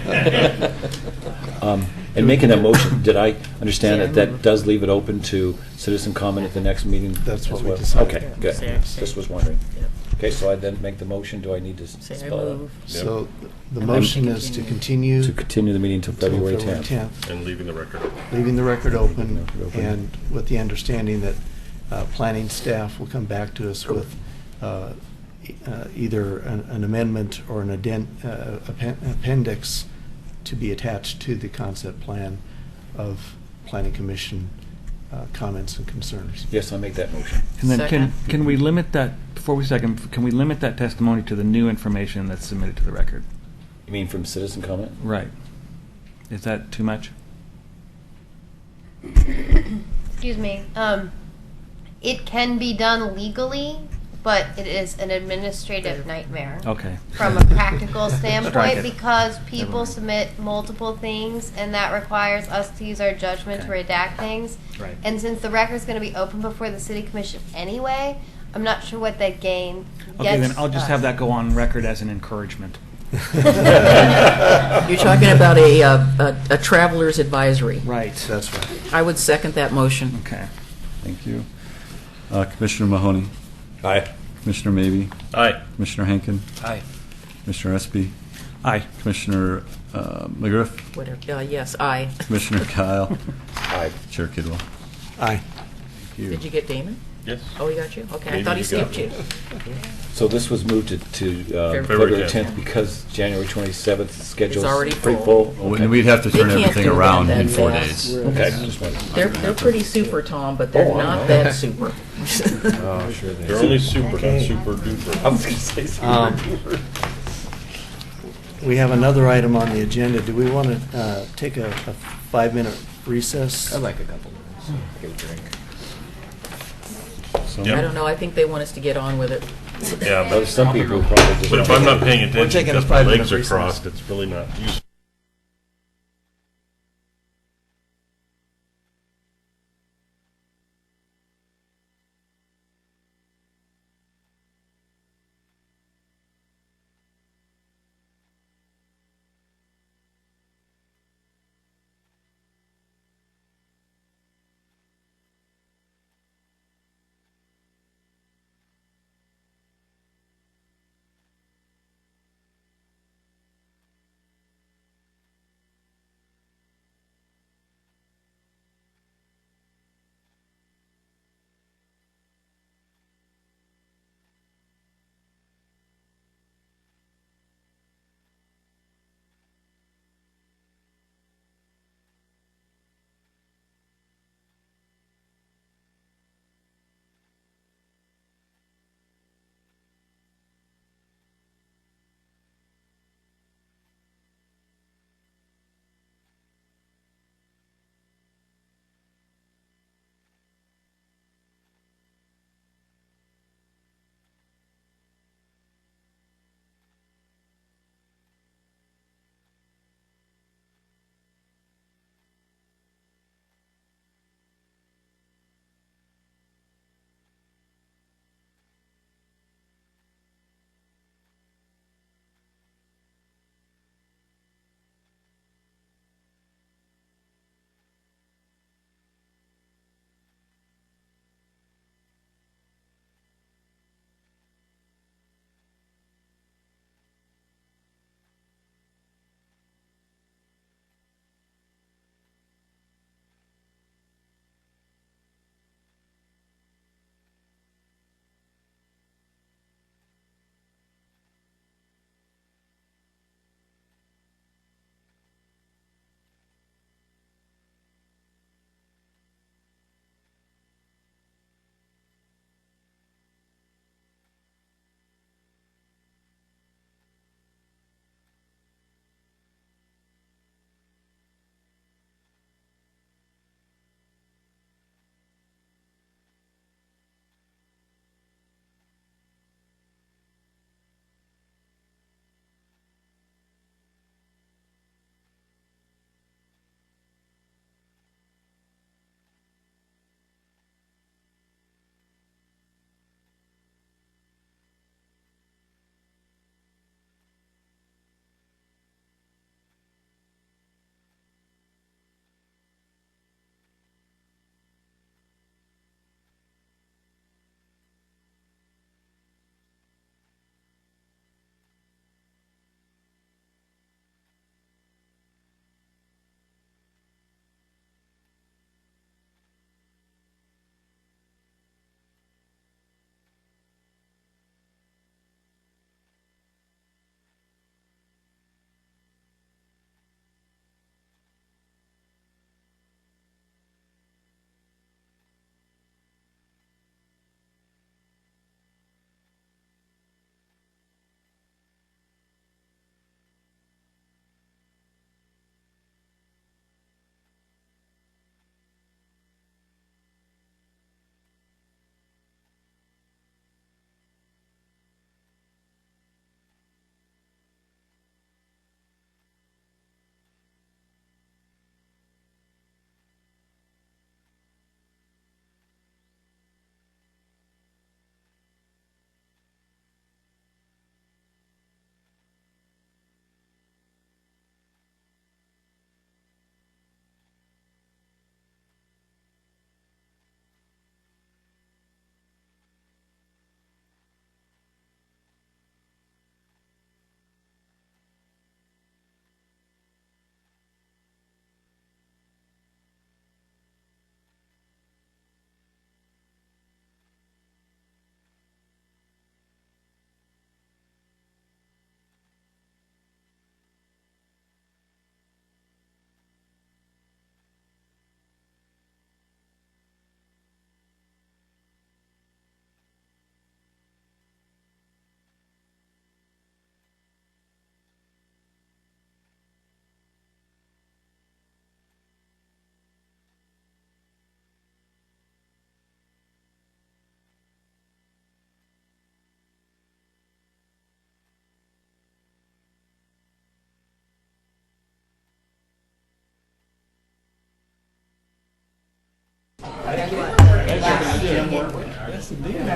And making that motion, did I understand Yeah, that I that does leave it open to citizen comment at the next meeting? That's what as we well? decided. Okay, Yeah, good. say- Just was wondering. Yep. Okay, so I then make the motion. Do I need to Say I spell it out? move. So the motion is to continue To continue the meeting until until February February 10th. 10th, And leaving the record open. leaving the record open, Record open. and with the understanding that planning staff will come back to us with either an amendment or an appendix to be attached to the concept plan of Planning Commission comments and concerns. Yes, I make that motion. And then Second. can we limit that, before we second, can we limit that testimony to the new information that's submitted to the record? You mean from citizen comment? Right. Is that too much? Excuse me. It can be done legally, but it is an administrative nightmare. Okay. From a practical Strike standpoint, it. because Never people mind. submit multiple things, and that requires us to use our judgment to Okay. redact things. Right. And since the record's going to be open before the city commission anyway, I'm not sure what that gain Okay, gets then I'll just us. have that go on record as an encouragement. You're talking about a traveler's advisory. Right. That's right. I would second that motion. Okay. Thank you. Commissioner Mahoney, Aye. Commissioner Maybe, Aye. Commissioner Henkin, Aye. Commissioner Espy, Aye. Commissioner McGriff, Whatever, yes, aye. Commissioner Kyle, Aye. Chair Kidwell. Aye. Thank you. Did you get Damon? Yes. Oh, he got you? Okay, I Maybe thought he you got skipped you. So this was moved to February February 10th. 10th because January 27th schedule It's already pretty full. full. Well, we'd have to They turn can't everything do that around that in 4 fast. days. Okay, just wondering. They're pretty super, Tom, but they're Oh, I not know. that super. Oh, sure they They're only super, not super duper. I was going to say super duper. We have another item on the agenda. Do we want to take a 5-minute recess? I'd like a couple minutes. Get a drink. So, Yeah. I don't know, I think they want us to get on with it. Yeah, Well, some people probably just. but if I'm not paying attention taking a because my 5-minute legs are recess. crossed, it's really not useful.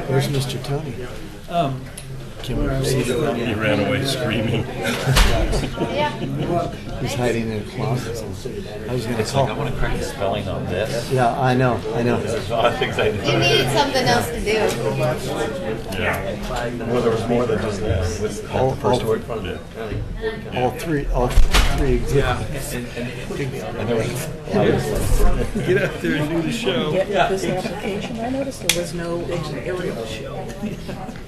Where's Mr. Tony? Can we see the He ran away screaming. He's hiding in a closet. I was going to It's call. like, I want to crack the spelling on this. Yeah, I know. There's a lot of things I You needed something else to do. Well, there was more than just this. What's the All- first all- word? All three exhibits. And there was. Get out there and do the show. This application, I noticed there was no aerial show.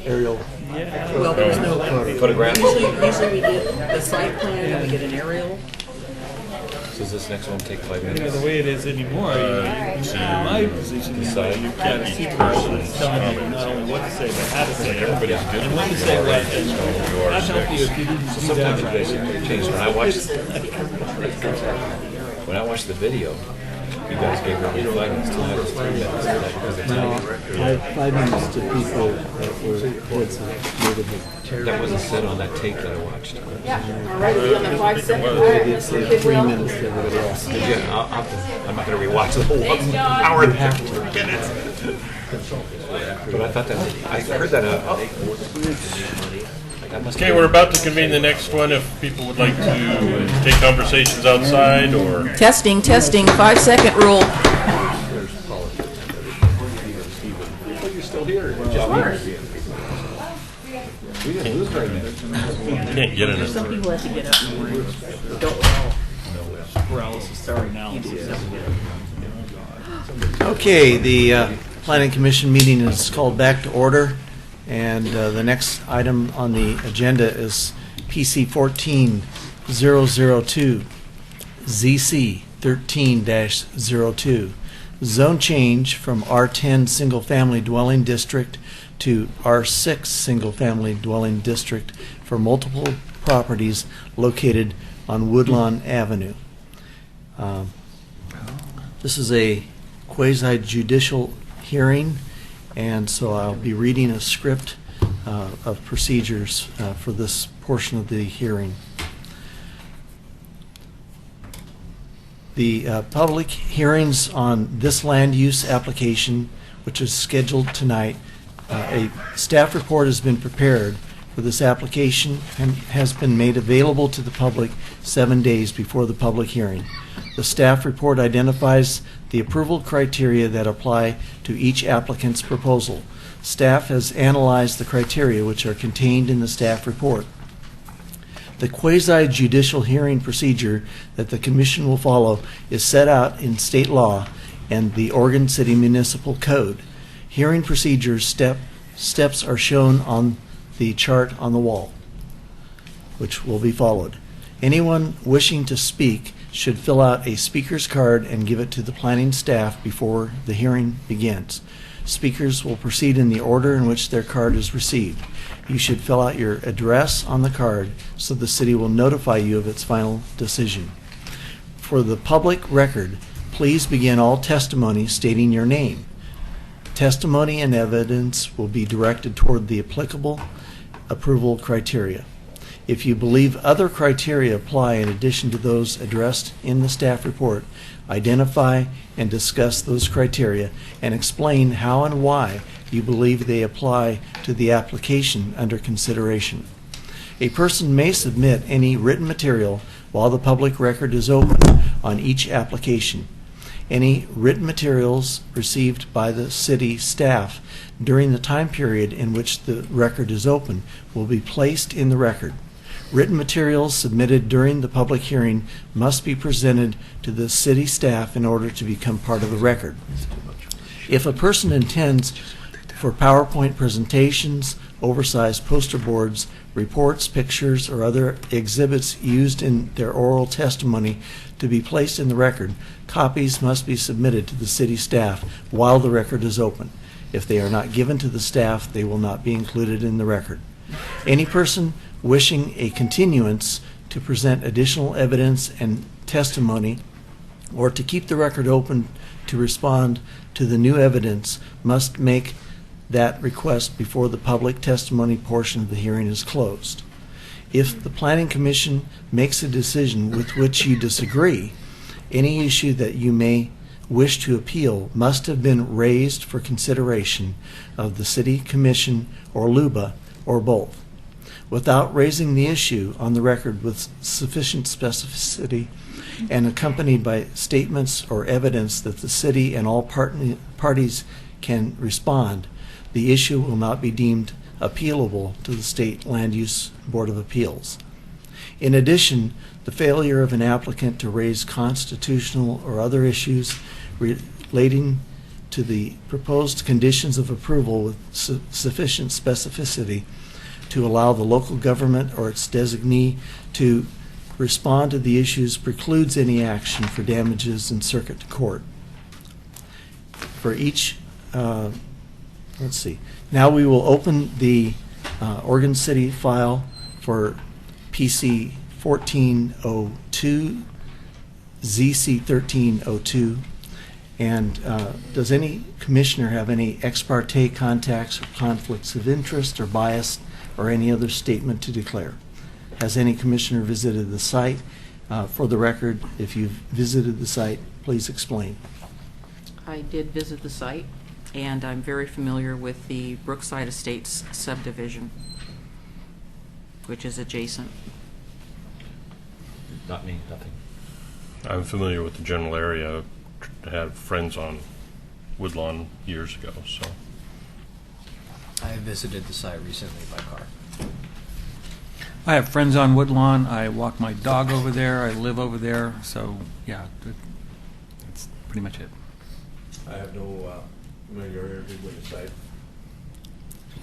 Aerial. Well, there was no Photographs? Usually we get the site plan and we get an aerial. So does this next one take 5 You know, minutes? the way it is anymore, in my position, you know, you can't see person telling you not only what to say, but how to say it. Everybody's good. And when to say what. And I'd help you if you didn't do that Sometimes right. it basically changed. When I watched the video, you guys gave her 5 minutes, 2 minutes, 3 minutes. Because it's No, 5 minutes to people that were kids of native. that wasn't said on that tape that I watched. All right, are we on the 5 second? All right, They Mr. did 3 Kidwell. minutes to everybody else. Yeah, I'm not going to rewatch the whole hour and 15 minutes. But I thought that, I heard that. Okay, we're about to convene the next one. If people would like to take conversations outside or. Testing, 5 second rule. You're still here. We didn't lose very many. Can't get in it. Some people have to get up in the morning. Don't know. Paralysis, sorry now. Okay, the Planning Commission meeting is called back to order, and the next item on the agenda is PC 14-002, ZC 13-02, zone change from R10 Single Family Dwelling District to R6 Single Family Dwelling District for multiple properties located on Woodlawn Avenue. This is a quasi-judicial hearing, and so I'll be reading a script of procedures for this portion of the hearing. The public hearings on this land use application, which is scheduled tonight, a staff report has been prepared for this application and has been made available to the public 7 days before the public hearing. The staff report identifies the approval criteria that apply to each applicant's proposal. Staff has analyzed the criteria which are contained in the staff report. The quasi-judicial hearing procedure that the Commission will follow is set out in state law and the Oregon City Municipal Code. Hearing procedures steps are shown on the chart on the wall, which will be followed. Anyone wishing to speak should fill out a speaker's card and give it to the planning staff before the hearing begins. Speakers will proceed in the order in which their card is received. You should fill out your address on the card so the city will notify you of its final decision. For the public record, please begin all testimony stating your name. Testimony and evidence will be directed toward the applicable approval criteria. If you believe other criteria apply in addition to those addressed in the staff report, identify and discuss those criteria and explain how and why you believe they apply to the application under consideration. A person may submit any written material while the public record is open on each application. Any written materials received by the city staff during the time period in which the record is open will be placed in the record. Written materials submitted during the public hearing must be presented to the city staff in order to become part of the record. If a person intends for PowerPoint presentations, oversized poster boards, reports, pictures, or other exhibits used in their oral testimony to be placed in the record, copies must be submitted to the city staff while the record is open. If they are not given to the staff, they will not be included in the record. Any person wishing a continuance to present additional evidence and testimony or to keep the record open to respond to the new evidence must make that request before the public testimony portion of the hearing is closed. If the Planning Commission makes a decision with which you disagree, any issue that you may wish to appeal must have been raised for consideration of the City Commission or LUBA or both. Without raising the issue on the record with sufficient specificity and accompanied by statements or evidence that the city and all parties can respond, the issue will not be deemed appealable to the State Land Use Board of Appeals. In addition, the failure of an applicant to raise constitutional or other issues relating to the proposed conditions of approval with sufficient specificity to allow the local government or its designee to respond to the issues precludes any action for damages in circuit court. For each, let's see. Now we will open the Oregon City file for PC 1402, ZC 1302. And does any commissioner have any ex parte contacts or conflicts of interest or bias or any other statement to declare? Has any commissioner visited the site? For the record, if you've visited the site, please explain. I did visit the site, and I'm very familiar with the Brookside Estates subdivision, which is adjacent. Not me, nothing. I'm familiar with the general area. I had friends on Woodlawn years ago, so. I visited the site recently by car. I have friends on Woodlawn. I walk my dog over there. I live over there. So, yeah, that's pretty much it. I have no familiarity with the site.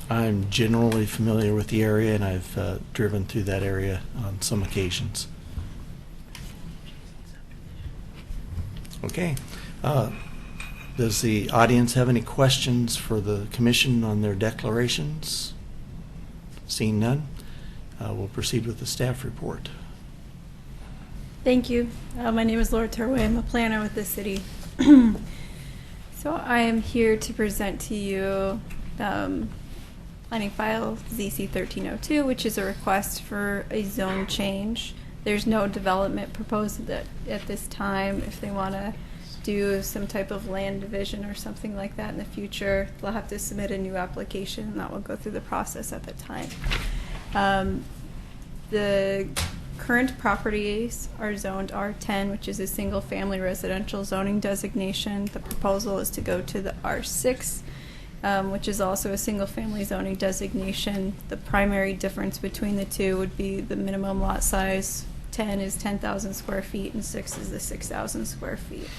I'm generally familiar with the area, and I've driven through that area on some occasions. Okay. Does the audience have any questions for the commission on their declarations? Seeing none, we'll proceed with the staff report. Thank you. My name is Laura Turway. I'm a planner with the city. So I am here to present to you planning file ZC 1302, which is a request for a zone change. There's no development proposed at this time. If they want to do some type of land division or something like that in the future, they'll have to submit a new application, and that will go through the process at the time. The current properties are zoned R10, which is a single-family residential zoning designation. The proposal is to go to the R6, which is also a single-family zoning designation. The primary difference between the two would be the minimum lot size. 10 is 10,000 square feet, and 6 is the 6,000 square feet.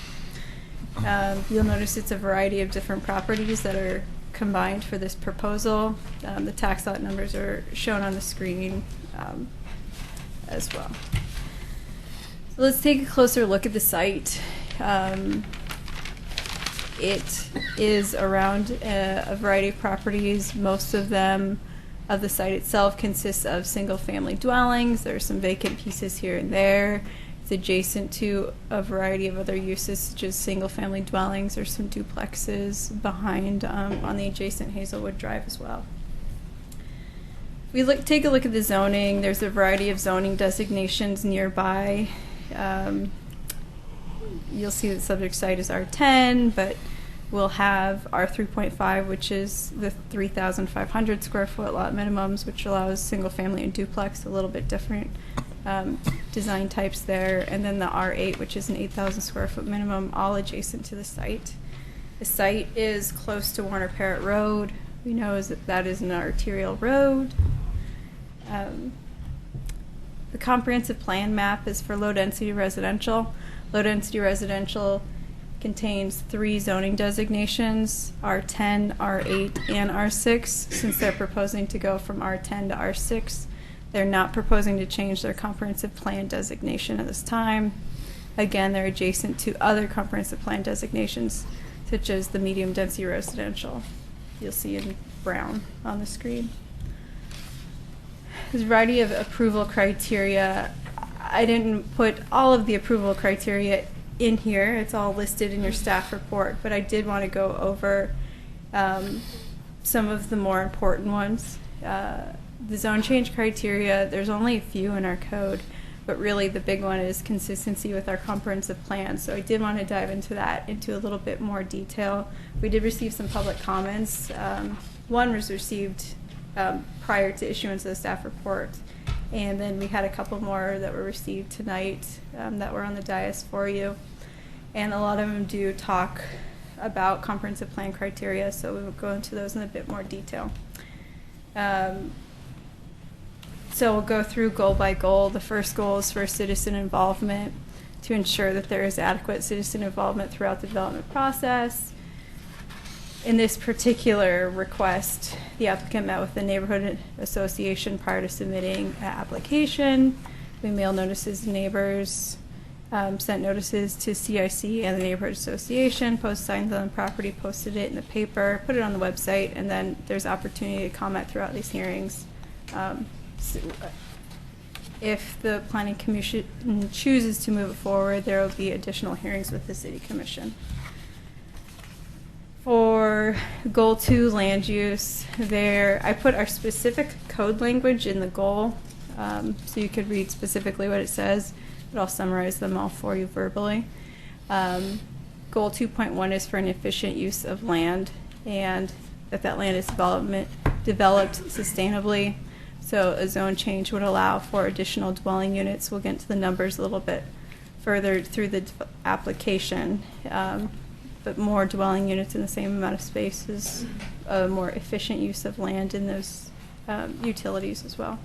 You'll notice it's a variety of different properties that are combined for this proposal. The tax lot numbers are shown on the screen as well. So let's take a closer look at the site. It is around a variety of properties. Most of them of the site itself consists of single-family dwellings. There are some vacant pieces here and there. It's adjacent to a variety of other uses, such as single-family dwellings or some duplexes behind on the adjacent Hazelwood Drive as well. We take a look at the zoning. There's a variety of zoning designations nearby. You'll see the subject site is R10, but we'll have R3.5, which is the 3,500 square foot lot minimums, which allows single family and duplex, a little bit different design types there. And then the R8, which is an 8,000 square foot minimum, all adjacent to the site. The site is close to Warner Parrott Road. We know that is an arterial road. The comprehensive plan map is for low density residential. Low density residential contains 3 zoning designations, R10, R8, and R6. Since they're proposing to go from R10 to R6, they're not proposing to change their comprehensive plan designation at this time. Again, they're adjacent to other comprehensive plan designations, such as the medium density residential. You'll see in brown on the screen. There's a variety of approval criteria. I didn't put all of the approval criteria in here. It's all listed in your staff report, but I did want to go over some of the more important ones. The zone change criteria, there's only a few in our code. but really the big one is consistency with our comprehensive plan. So I did want to dive into that into a little bit more detail. We did receive some public comments. One was received prior to issuance of the staff report, and then we had a couple more that were received tonight that were on the dais for you. And a lot of them do talk about comprehensive plan criteria, so we will go into those in a bit more detail. So we'll go through goal by goal. The first goal is for citizen involvement, to ensure that there is adequate citizen involvement throughout the development process. In this particular request, the applicant met with the neighborhood association prior to submitting an application. We mailed notices to neighbors, sent notices to CIC and the neighborhood association, posted signs on the property, posted it in the paper, put it on the website, and then there's opportunity to comment throughout these hearings. If the planning commission chooses to move it forward, there will be additional hearings with the city commission. For goal 2, land use, there I put our specific code language in the goal, so you could read specifically what it says, but I'll summarize them all for you verbally. Goal 2.1 is for an efficient use of land, and that land is developed sustainably. So a zone change would allow for additional dwelling units. We'll get into the numbers a little bit further through the application, but more dwelling units in the same amount of space is a more efficient use of land in those utilities as well.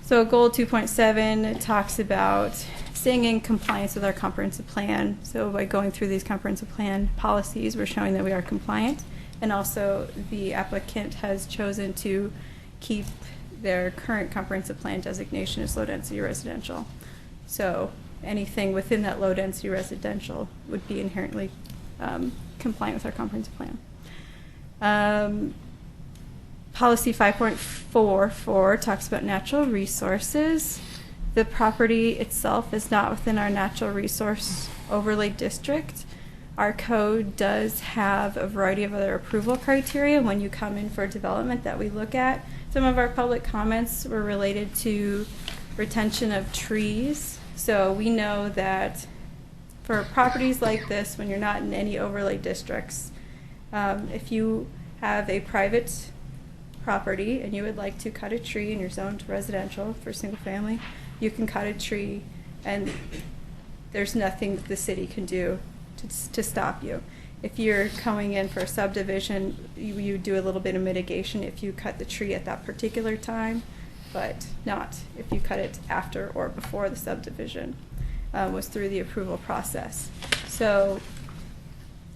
So goal 2.7 talks about staying in compliance with our comprehensive plan. So by going through these comprehensive plan policies, we're showing that we are compliant, and also the applicant has chosen to keep their current comprehensive plan designation as low density residential. So anything within that low density residential would be inherently compliant with our comprehensive plan. Policy 5.44 talks about natural resources. The property itself is not within our natural resource overlay district. Our code does have a variety of other approval criteria when you come in for development that we look at. Some of our public comments were related to retention of trees. So we know that for properties like this, when you're not in any overlay districts, if you have a private property and you would like to cut a tree and you're zoned residential for single family, you can cut a tree and there's nothing that the city can do to stop you. If you're coming in for a subdivision, you do a little bit of mitigation if you cut the tree at that particular time, but not if you cut it after or before the subdivision was through the approval process. So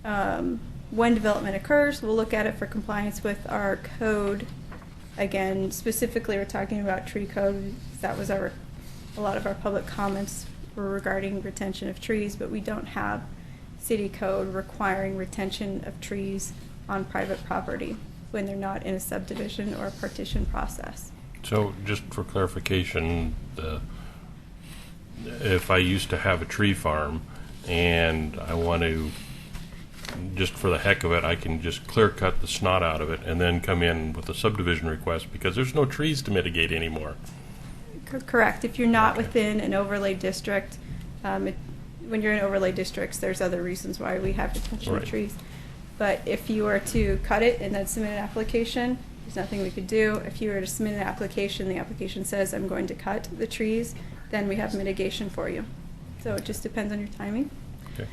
when development occurs, we'll look at it for compliance with our code. Again, specifically we're talking about tree code. That was a lot of our public comments were regarding retention of trees, but we don't have city code requiring retention of trees on private property when they're not in a subdivision or a partition process. So just for clarification, if I used to have a tree farm and I want to, just for the heck of it, I can just clear cut the snot out of it and then come in with a subdivision request because there's no trees to mitigate anymore. Correct. If you're not within an overlay district, when you're in overlay districts, there's other reasons why we have retention of trees. But if you were to cut it and then submit an application, there's nothing we could do. If you were to submit an application, the application says, I'm going to cut the trees, then we have mitigation for you. So it just depends on your timing. Okay.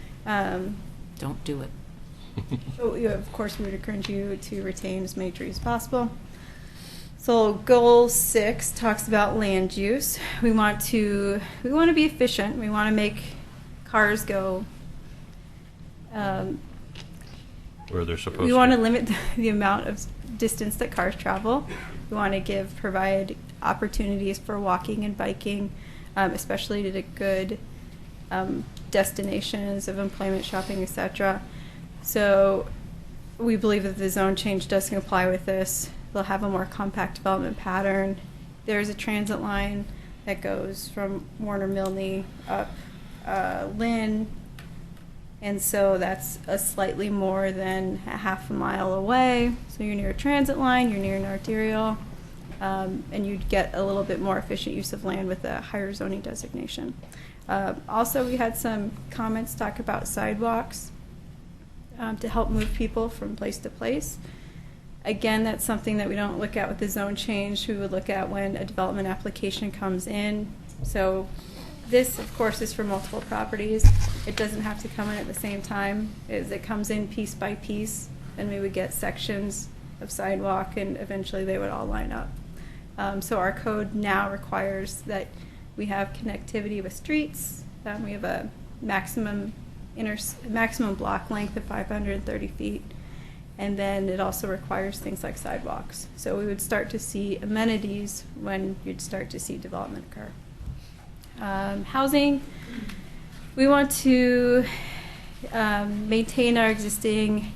Don't do it. So, of course, we would encourage you to retain as many trees as possible. So goal 6 talks about land use. We want to be efficient. We want to make cars go where they're supposed to. We want to limit the amount of distance that cars travel. We want to provide opportunities for walking and biking, especially to good destinations of employment, shopping, etc. So we believe that the zone change does comply with this. They'll have a more compact development pattern. There's a transit line that goes from Warner Milne up Lynn, and so that's a slightly more than a half a mile away. So you're near a transit line, you're near an arterial. and you'd get a little bit more efficient use of land with a higher zoning designation. Also, we had some comments talk about sidewalks to help move people from place to place. Again, that's something that we don't look at with the zone change. We would look at when a development application comes in. So this, of course, is for multiple properties. It doesn't have to come in at the same time. As it comes in piece by piece, and we would get sections of sidewalk, and eventually they would all line up. So our code now requires that we have connectivity with streets. We have a maximum block length of 530 feet. And then it also requires things like sidewalks. So we would start to see amenities when you'd start to see development occur. Housing, we want to maintain our existing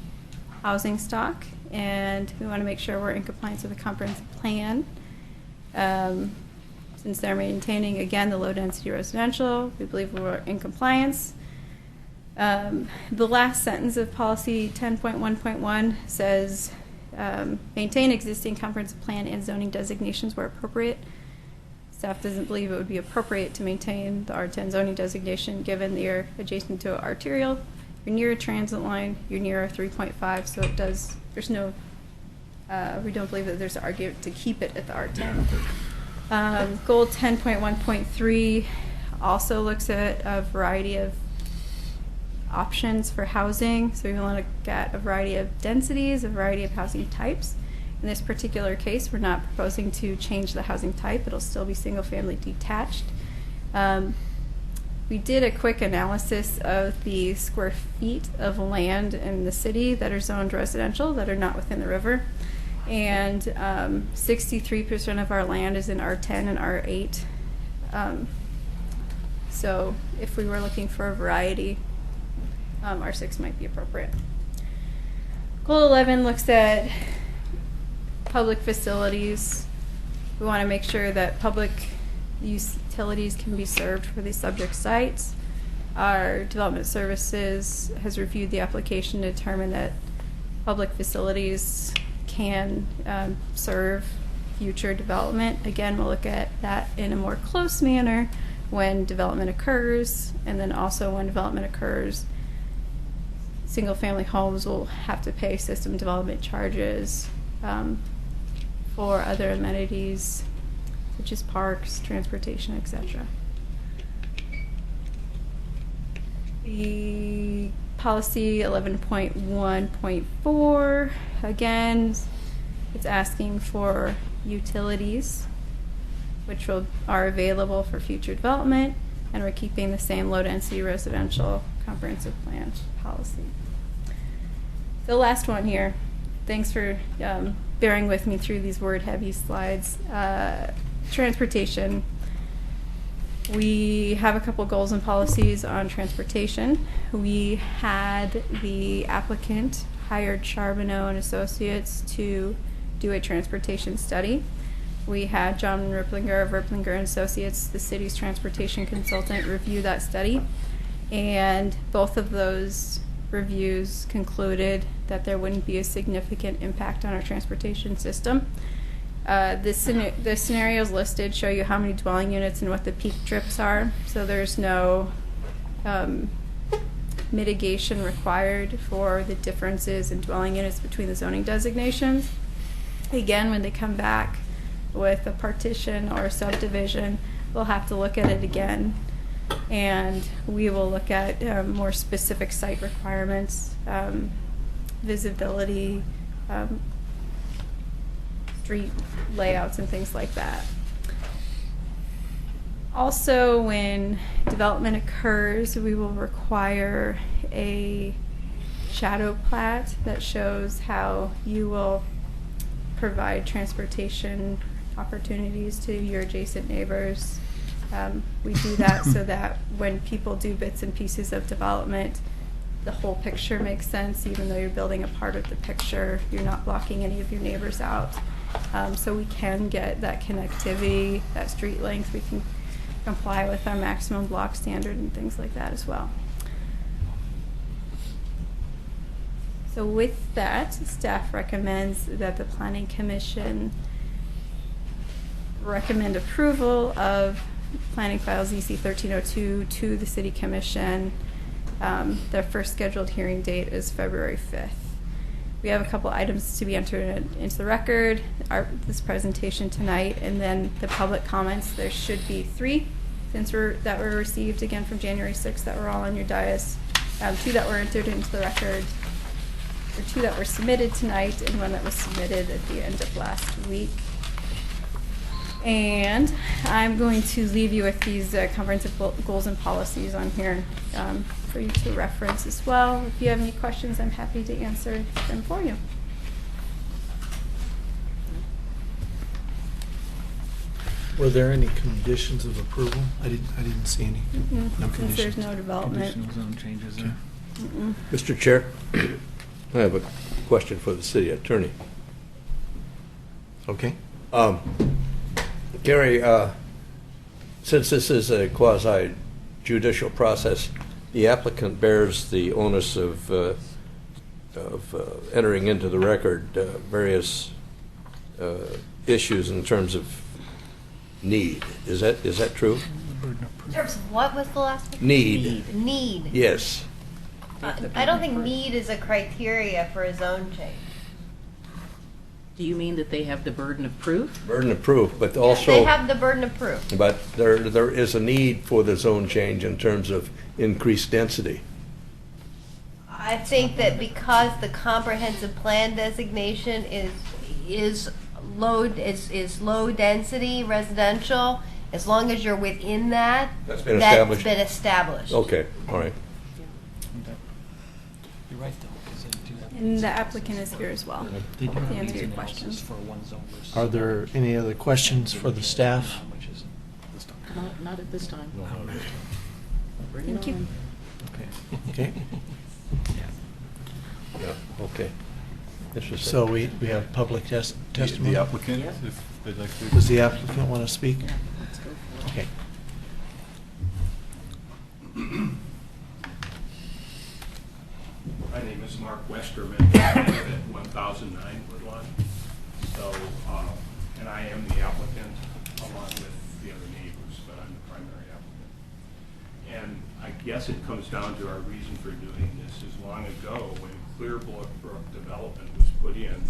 housing stock, and we want to make sure we're in compliance with the comprehensive plan. Since they're maintaining, again, the low-density residential, we believe we're in compliance. The last sentence of policy 10.1.1 says, maintain existing comprehensive plan and zoning designations where appropriate. Staff doesn't believe it would be appropriate to maintain the R10 zoning designation given that you're adjacent to an arterial, you're near a transit line, you're near a 3.5, so it does, there's no, we don't believe that there's an argument to keep it at the R10. Goal 10.1.3 also looks at a variety of options for housing. So we want to look at a variety of densities, a variety of housing types. In this particular case, we're not proposing to change the housing type. It'll still be single-family detached. We did a quick analysis of the square feet of land in the city that are zoned residential that are not within the river. And 63% of our land is in R10 and R8. So if we were looking for a variety, R6 might be appropriate. Goal 11 looks at public facilities. We want to make sure that public utilities can be served for these subject sites. Our development services has reviewed the application to determine that public facilities can serve future development. Again, we'll look at that in a more close manner when development occurs, and then also when development occurs, single-family homes will have to pay system development charges for other amenities such as parks, transportation, etc. The policy 11.1.4, again, it's asking for utilities which are available for future development, and we're keeping the same low-density residential comprehensive plan policy. The last one here, thanks for bearing with me through these word-heavy slides. Transportation. We have a couple goals and policies on transportation. We had the applicant hired Charbonneau and Associates to do a transportation study. We had John Ripplinger of Ripplinger and Associates, the city's transportation consultant, review that study, and both of those reviews concluded that there wouldn't be a significant impact on our transportation system. The scenarios listed show you how many dwelling units and what the peak trips are, so there's no mitigation required for the differences in dwelling units between the zoning designations. Again, when they come back with a partition or a subdivision, we'll have to look at it again, and we will look at more specific site requirements, visibility, street layouts, and things like that. Also, when development occurs, we will require a shadow plat that shows how you will provide transportation opportunities to your adjacent neighbors. We do that so that when people do bits and pieces of development, the whole picture makes sense. Even though you're building a part of the picture, you're not blocking any of your neighbors out. So we can get that connectivity, that street length. We can comply with our maximum block standard and things like that as well. So with that, staff recommends that the Planning Commission recommend approval of planning file ZC 1302 to the City Commission. Their first scheduled hearing date is February 5th. We have a couple items to be entered into the record, this presentation tonight, and then the public comments. There should be 3 that were received again from January 6th that were all on your dais. 2 that were entered into the record, or 2 that were submitted tonight, and 1 that was submitted at the end of last week. And I'm going to leave you with these comprehensive goals and policies on here for you to reference as well. If you have any questions, I'm happy to answer them for you. Were there any conditions of approval? I didn't see any. No Since conditions. there's no development. Conditional zone changes there. Mr. Chair, I have a question for the city attorney. Okay. Gary, since this is a quasi-judicial process, the applicant bears the onus of entering into the record various issues in terms of need. Is that true? In terms of what was the last one? Need. Need. Yes. I don't think need is a criteria for a zone change. Do you mean that they have the burden of proof? Burden of proof, but also. They have the burden of proof. But there is a need for the zone change in terms of increased density. I think that because the comprehensive plan designation is low density residential, as long as you're within that, That's been established? That's been established. Okay, all right. You're right, though. And the applicant is here as well They to answer your questions. Are there any other questions for the staff? Not at this time. Bring it Thank you. on. Okay. Yeah, okay. So we have public testimony? The applicant, Yeah. if they'd like to. Does the applicant want to speak? Let's go for it. Okay. My name is Mark Westerman. I live at 1009 Woodlawn. So, and I am the applicant along with the other neighbors, but I'm the primary applicant. And I guess it comes down to our reason for doing this is long ago when Clearbrook Development was put in,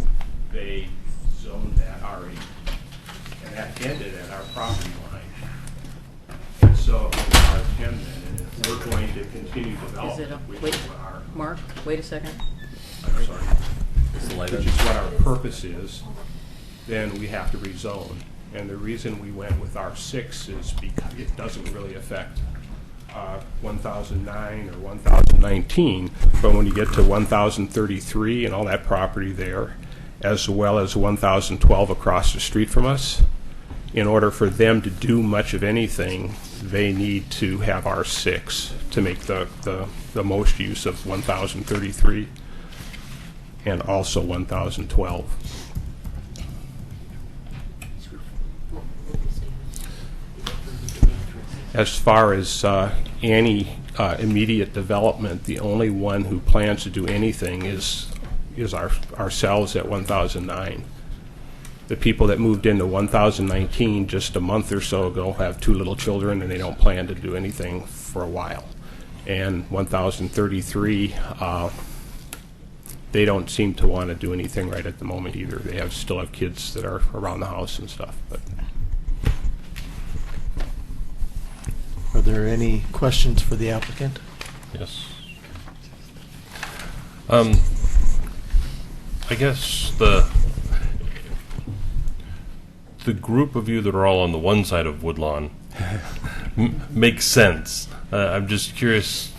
they zoned that RE. And that ended at our property line. And so R10 then, and if we're going to continue development, which is what our Mark, wait a second. I'm sorry, which is what our purpose is, then we have to rezone. And the reason we went with R6 is because it doesn't really affect 1009 or 1019, but when you get to 1033 and all that property there, as well as 1012 across the street from us, in order for them to do much of anything, they need to have R6 to make the most use of 1033 and also 1012. As far as any immediate development, the only one who plans to do anything is ourselves at 1009. The people that moved into 1019 just a month or so ago have 2 little children and they don't plan to do anything for a while. And 1033, they don't seem to want to do anything right at the moment either. They still have kids that are around the house and stuff. But Are there any questions for the applicant? yes. I guess the group of you that are all on the one side of Woodlawn makes sense. I'm just curious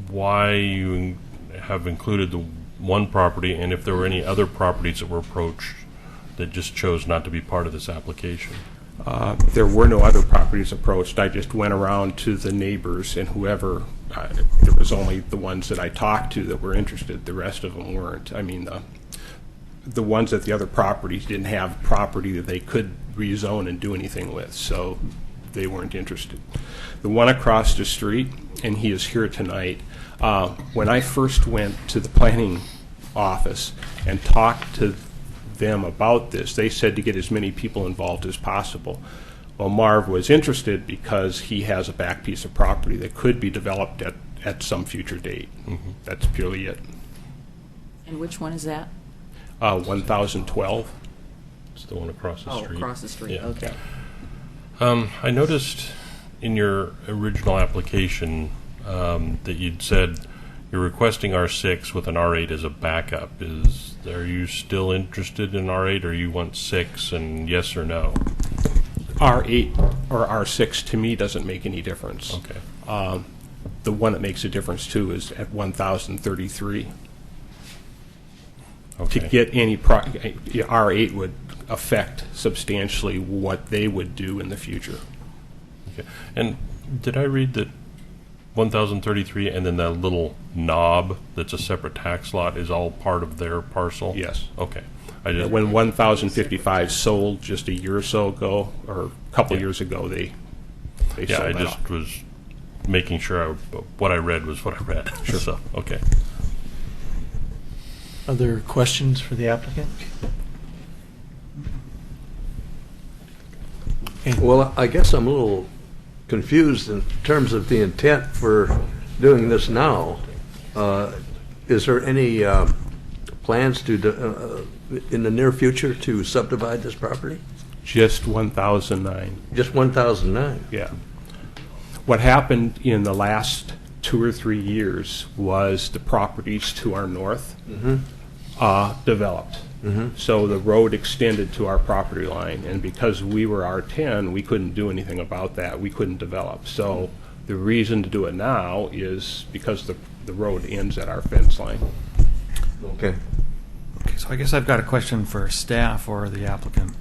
why you have included the one property and if there were any other properties that were approached that just chose not to be part of this application. There were no other properties approached. I just went around to the neighbors and whoever, there was only the ones that I talked to that were interested. The rest of them weren't. I mean, the ones at the other properties didn't have property that they could rezone and do anything with, so they weren't interested. The one across the street, and he is here tonight, when I first went to the planning office and talked to them about this. They said to get as many people involved as possible. Well, Marv was interested because he has a back piece of property that could be developed at some future date. That's purely it. And which one is that? 1012. It's the one across the street. Across the street, Yeah. okay. I noticed in your original application that you'd said you're requesting R6 with an R8 as a backup. Are you still interested in R8, or you want 6, and yes or no? R8 or R6 to me doesn't make any difference. Okay. The one that makes a difference too is at 1033. Okay. To get any R8 would affect substantially what they would do in the future. Okay. And did I read that 1033 and then that little knob that's a separate tax lot is all part of their parcel? Yes. Okay. When 1055 sold just a year or so ago, or a couple years ago, they sold I that just off. was making sure what I read was what I read. Sure. So, okay. Other questions for the applicant? Well, I guess I'm a little confused in terms of the intent for doing this now. Is there any plans to, in the near future, to subdivide this property? Just 1009. Just 1009? Yeah. What happened in the last 2 or 3 years was the properties to our north developed. So the road extended to our property line, and because we were R10, we couldn't do anything about that. We couldn't develop. So the reason to do it now is because the road ends at our fence line. Okay. Okay, so I guess I've got a question for staff or the applicant.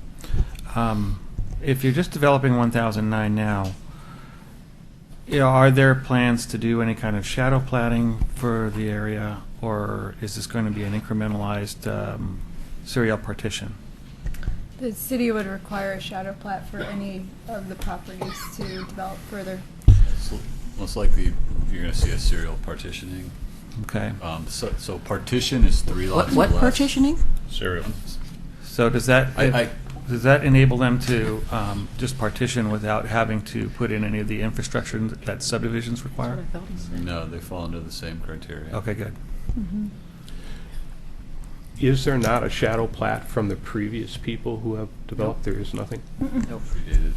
If you're just developing 1009 now, are there plans to do any kind of shadow platting for the area, or is this going to be an incrementalized serial partition? The city would require a shadow plat for any of the properties to develop further. Most likely, you're going to see a serial partitioning. Okay. So partition is 3 lots. What or less. partitioning? Serial. So does that does that enable them to just partition without having to put in any of the infrastructure that subdivisions require? No, they fall under the same criteria. Okay, good. Is there not a shadow plat from the previous people who have developed? There is nothing? No, predated.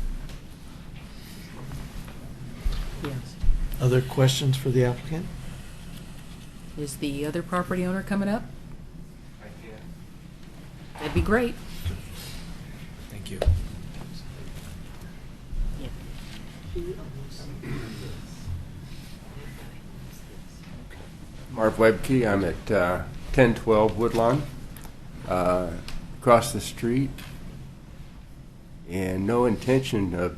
Yes. Other questions for the applicant? Is the other property owner coming up? That'd be great. Thank you. Marv Webke, I'm at 1012 Woodlawn, across the street, and no intention of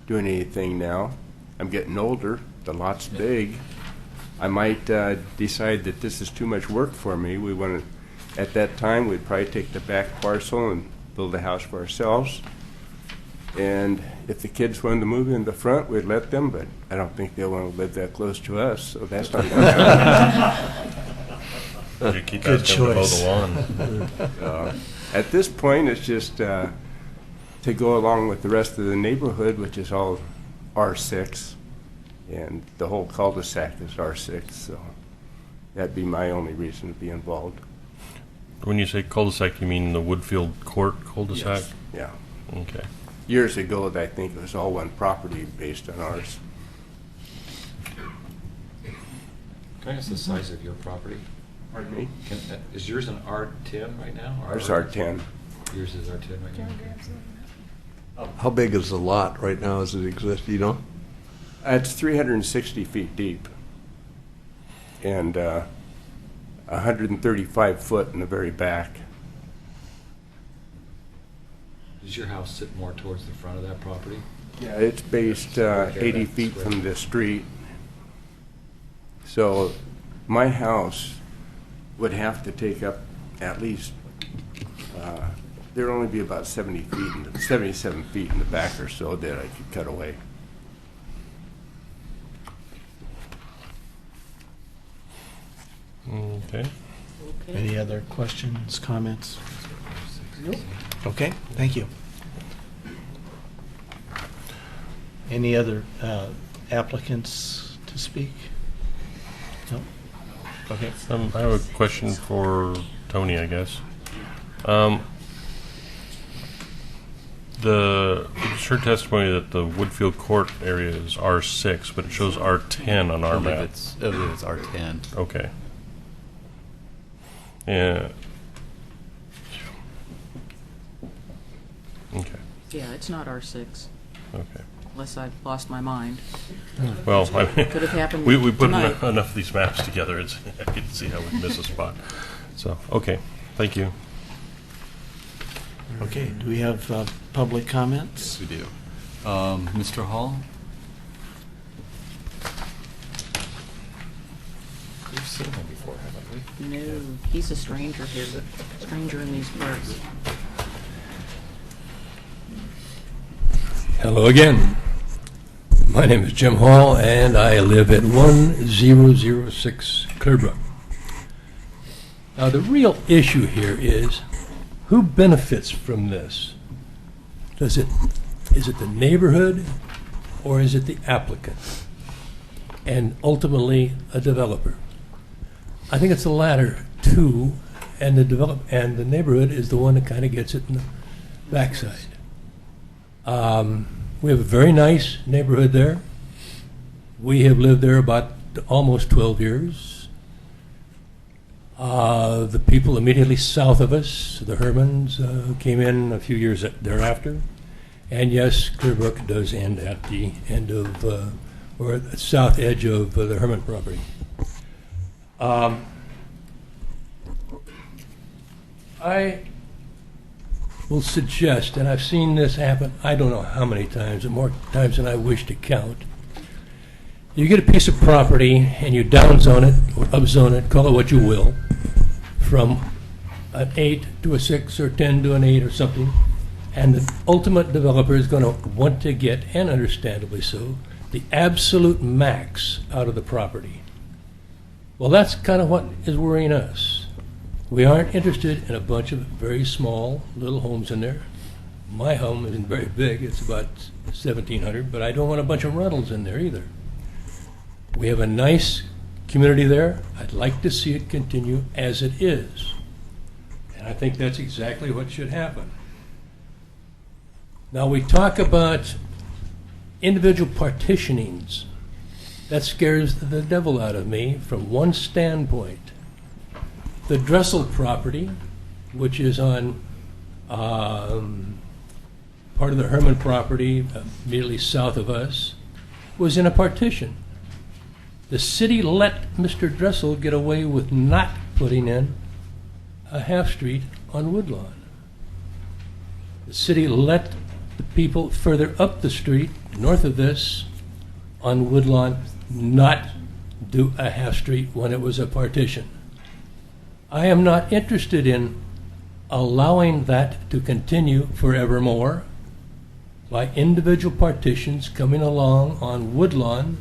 doing anything now. I'm getting older, the lot's big. I might decide that this is too much work for me. We want to, at that time, we'd probably take the back parcel and build a house for ourselves. And if the kids wanted to move in the front, we'd let them, but I don't think they'll want to live that close to us, so that's not going to happen. You keep Good asking them to mow choice. the lawn. At this point, it's just to go along with the rest of the neighborhood, which is all R6, and the whole cul-de-sac is R6, so that'd be my only reason to be involved. When you say cul-de-sac, you mean the Woodfield Court cul-de-sac? Yes. Yeah. Okay. Years ago, I think it was all one property based on ours. Can I ask the size of your property? Pardon me? Is yours an R10 right now? or Ours R10. Yours is R10 right now? How big is the lot right now as it exists, you know? It's 360 feet deep and 135 foot in the very back. Does your house sit more towards the front of that property? Yeah, it's based 80 feet from the street. So my house would have to take up at least, there'd only be about 77 feet in the back or so that I could cut away. Okay. Any other questions, comments? Okay, thank you. Any other applicants to speak? No? Okay. I have a question for Tony, I guess. The just heard testimony that the Woodfield Court area is R6, but it shows R10 on our map. I believe it's R10. Okay. Yeah. Okay. Yeah, it's not R6, Okay. unless I've lost my mind. Well, I mean, Could have happened we put tonight. enough of these maps together. I can see how we miss a spot. So, okay. Thank you. Okay, do we have public comments? We do. Mr. Hall? We've seen him before, haven't we? No, he's a stranger here, stranger in these parts. Hello again. My name is Jim Hall, and I live at 1006 Clearbrook. Now, the real issue here is who benefits from this? Is it the neighborhood, or is it the applicant? And ultimately, a developer. I think it's the latter two, and the neighborhood is the one that kind of gets it in the backside. We have a very nice neighborhood there. We have lived there about almost 12 years. The people immediately south of us, the Hermans, came in a few years thereafter. And yes, Clearbrook does end at the end of, or at the south edge of the Herman property. I will suggest, and I've seen this happen, I don't know how many times, and more times than I wish to count. You get a piece of property and you downzone it, or upzone it, call it what you will, from an 8 to a 6 or 10 to an 8 or something, and the ultimate developer is going to want to get, and understandably so, the absolute max out of the property. Well, that's kind of what is worrying us. We aren't interested in a bunch of very small little homes in there. My home isn't very big, it's about 1,700, but I don't want a bunch of rentals in there either. We have a nice community there. I'd like to see it continue as it is. And I think that's exactly what should happen. Now, we talk about individual partitionings. That scares the devil out of me from one standpoint. The Dressel property, which is on part of the Herman property immediately south of us, was in a partition. The city let Mr. Dressel get away with not putting in a half street on Woodlawn. The city let the people further up the street, north of this, on Woodlawn, not do a half street when it was a partition. I am not interested in allowing that to continue forevermore by individual partitions coming along on Woodlawn.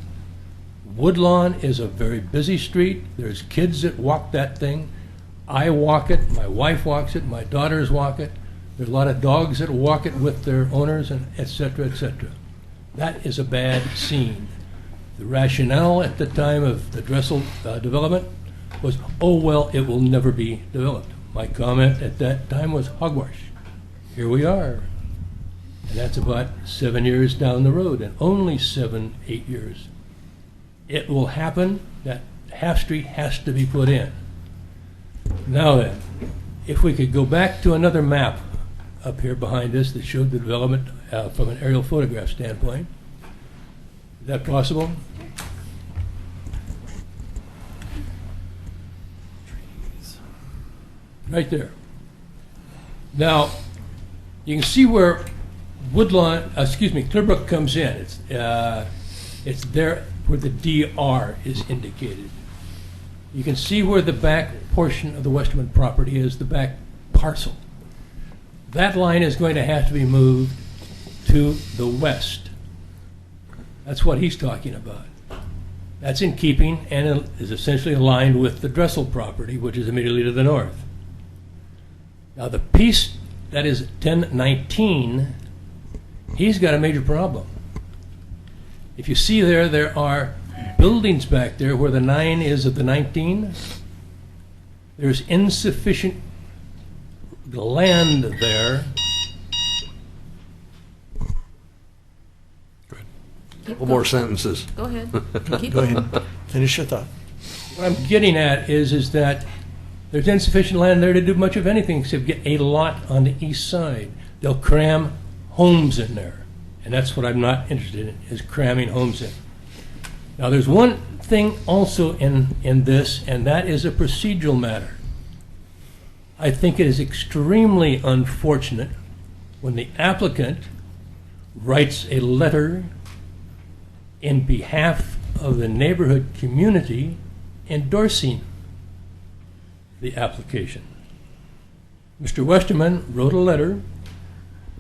Woodlawn is a very busy street. There's kids that walk that thing. I walk it, my wife walks it, my daughters walk it. There's a lot of dogs that walk it with their owners, and et cetera, et cetera. That is a bad scene. The rationale at the time of the Dressel development was, oh, well, it will never be developed. My comment at that time was hogwash. Here we are. And that's about 7 years down the road, and only 7, 8 years. It will happen. That half street has to be put in. Now then, if we could go back to another map up here behind us that showed the development from an aerial photograph standpoint. Is that possible? Right there. Now, you can see where Clearbrook comes in. It's there where the DR is indicated. You can see where the back portion of the Westerman property is, the back parcel. That line is going to have to be moved to the west. That's what he's talking about. That's in keeping and is essentially aligned with the Dressel property, which is immediately to the north. Now, the piece that is 1019, he's got a major problem. If you see there are buildings back there where the 9 is of the 19. There's insufficient land there. Couple more sentences. Go ahead. Go ahead. Finish your thought. What I'm getting at is that there's insufficient land there to do much of anything except get a lot on the east side. They'll cram homes in there. And that's what I'm not interested in, is cramming homes in. Now, there's one thing also in this, and that is a procedural matter. I think it is extremely unfortunate when the applicant writes a letter in behalf of the neighborhood community endorsing the application. Mr. Westerman wrote a letter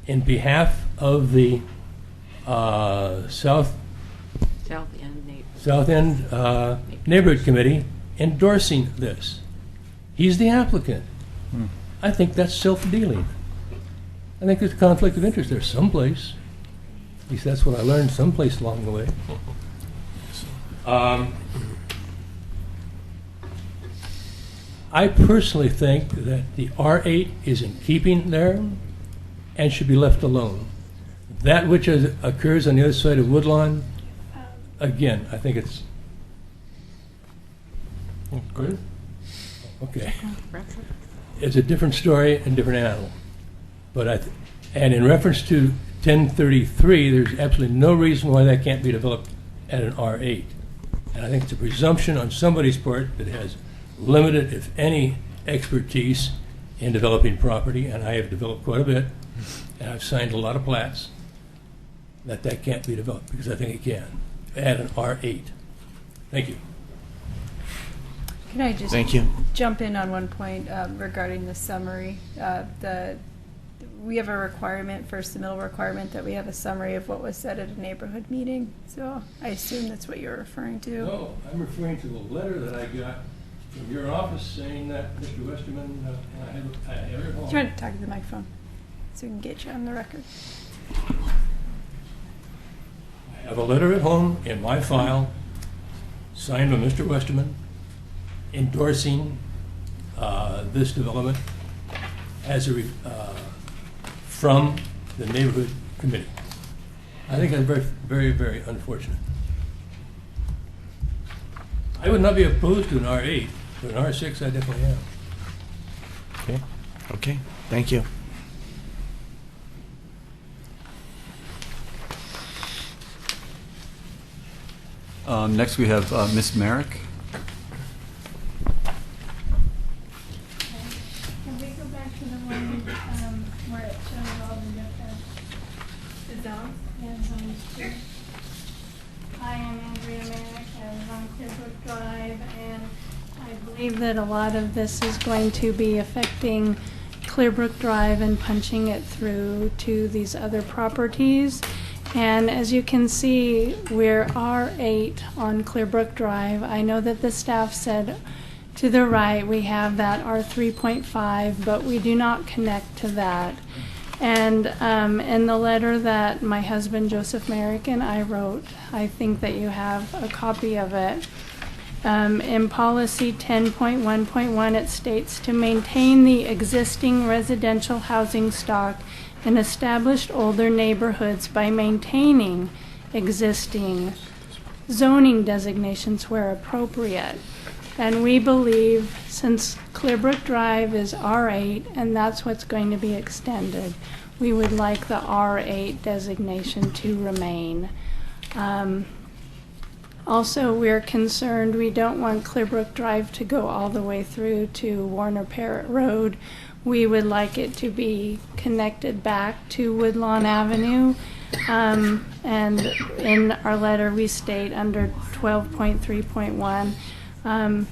in behalf of the South End Neighborhood Committee endorsing this. He's the applicant. I think that's self-dealing. I think there's a conflict of interest there someplace. At least that's what I learned someplace along the way. I personally think that the R8 is in keeping there and should be left alone. That which occurs on the other side of Woodlawn, again, I think it's good. Okay. It's a different story and different animal. But and in reference to 1033, there's absolutely no reason why that can't be developed at an R8. And I think it's a presumption on somebody's part that has limited, if any, expertise in developing property, and I have developed quite a bit, and I've signed a lot of plats, that can't be developed, because I think it can, at an R8. Thank you. Can I just Thank you. jump in on one point regarding the summary? We have a requirement, first submittal requirement, that we have a summary of what was said at a neighborhood meeting. So I assume that's what you're referring to. No, I'm referring to the letter that I got from your office saying that Mr. Westerman, I have it at home. Do you want to talk to the microphone so we can get you on the record? I have a letter at home in my file, signed by Mr. Westerman, endorsing this development as a from the neighborhood committee. I think that's very, very, very unfortunate. I would not be opposed to an R8, but an R6 I definitely am. Okay. Okay. Thank you. Next, we have Ms. Merrick. Can we go back to the one where it shows all the zones and zones too? I am Andrea Merrick, I live on Clearbrook Drive, and I believe that a lot of this is going to be affecting Clearbrook Drive and punching it through to these other properties. And as you can see, we're R8 on Clearbrook Drive. I know that the staff said to the right we have that R3.5, but we do not connect to that. And in the letter that my husband Joseph Merrick and I wrote, I think that you have a copy of it. In policy 10.1.1, it states to maintain the existing residential housing stock in established older neighborhoods by maintaining existing zoning designations where appropriate. And we believe, since Clearbrook Drive is R8 and that's what's going to be extended, we would like the R8 designation to remain. Also, we're concerned, we don't want Clearbrook Drive to go all the way through to Warner Parrott Road. We would like it to be connected back to Woodlawn Avenue. And in our letter, we state under 12.3.1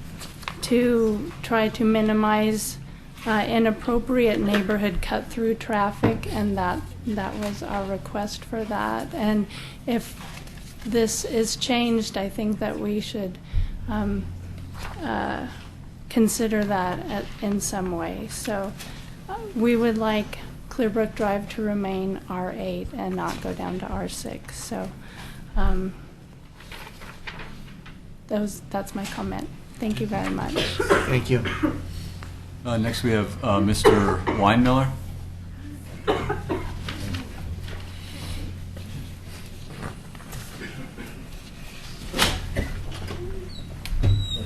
to try to minimize inappropriate neighborhood cut-through traffic, and that was our request for that. And if this is changed, I think that we should consider that in some way. So we would like Clearbrook Drive to remain R8 and not go down to R6. So that's my comment. Thank you very much. Thank you. Next we have Mr. Weinmiller.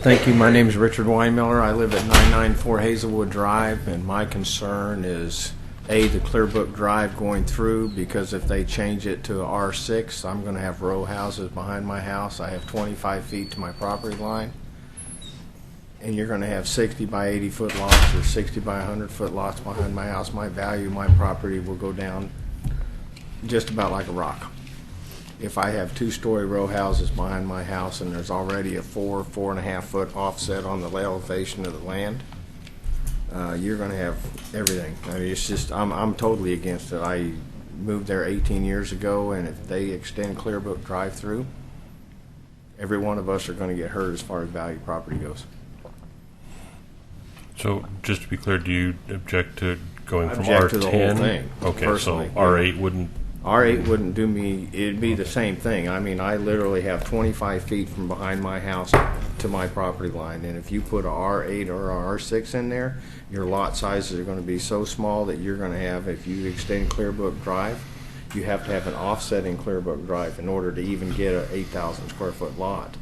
Thank you. My name is Richard Weinmiller. I live at 994 Hazelwood Drive, and my concern is, A, the Clearbrook Drive going through, because if they change it to R6, I'm going to have row houses behind my house. I have 25 feet to my property line, and you're going to have 60 by 80 foot lots or 60 by 100 foot lots behind my house. My value of my property will go down just about like a rock. If I have 2-story row houses behind my house and there's already a 4.5 foot offset on the elevation of the land, you're going to have everything. I mean, it's just, I'm totally against it. I moved there 18 years ago, and if they extend Clearbrook Drive through, every one of us are going to get hurt as far as value property goes. So, just to be clear, do you object to going from Object R10? to the whole thing, Okay, personally. so R8 wouldn't... R8 wouldn't do me, it'd be the same thing. I mean, I literally have 25 feet from behind my house to my property line, and if you put a R8 or a R6 in there, your lot sizes are going to be so small that you're going to have, if you extend Clearbrook Drive, you have to have an offset in Clearbrook Drive in order to even get a 8,000 square foot lot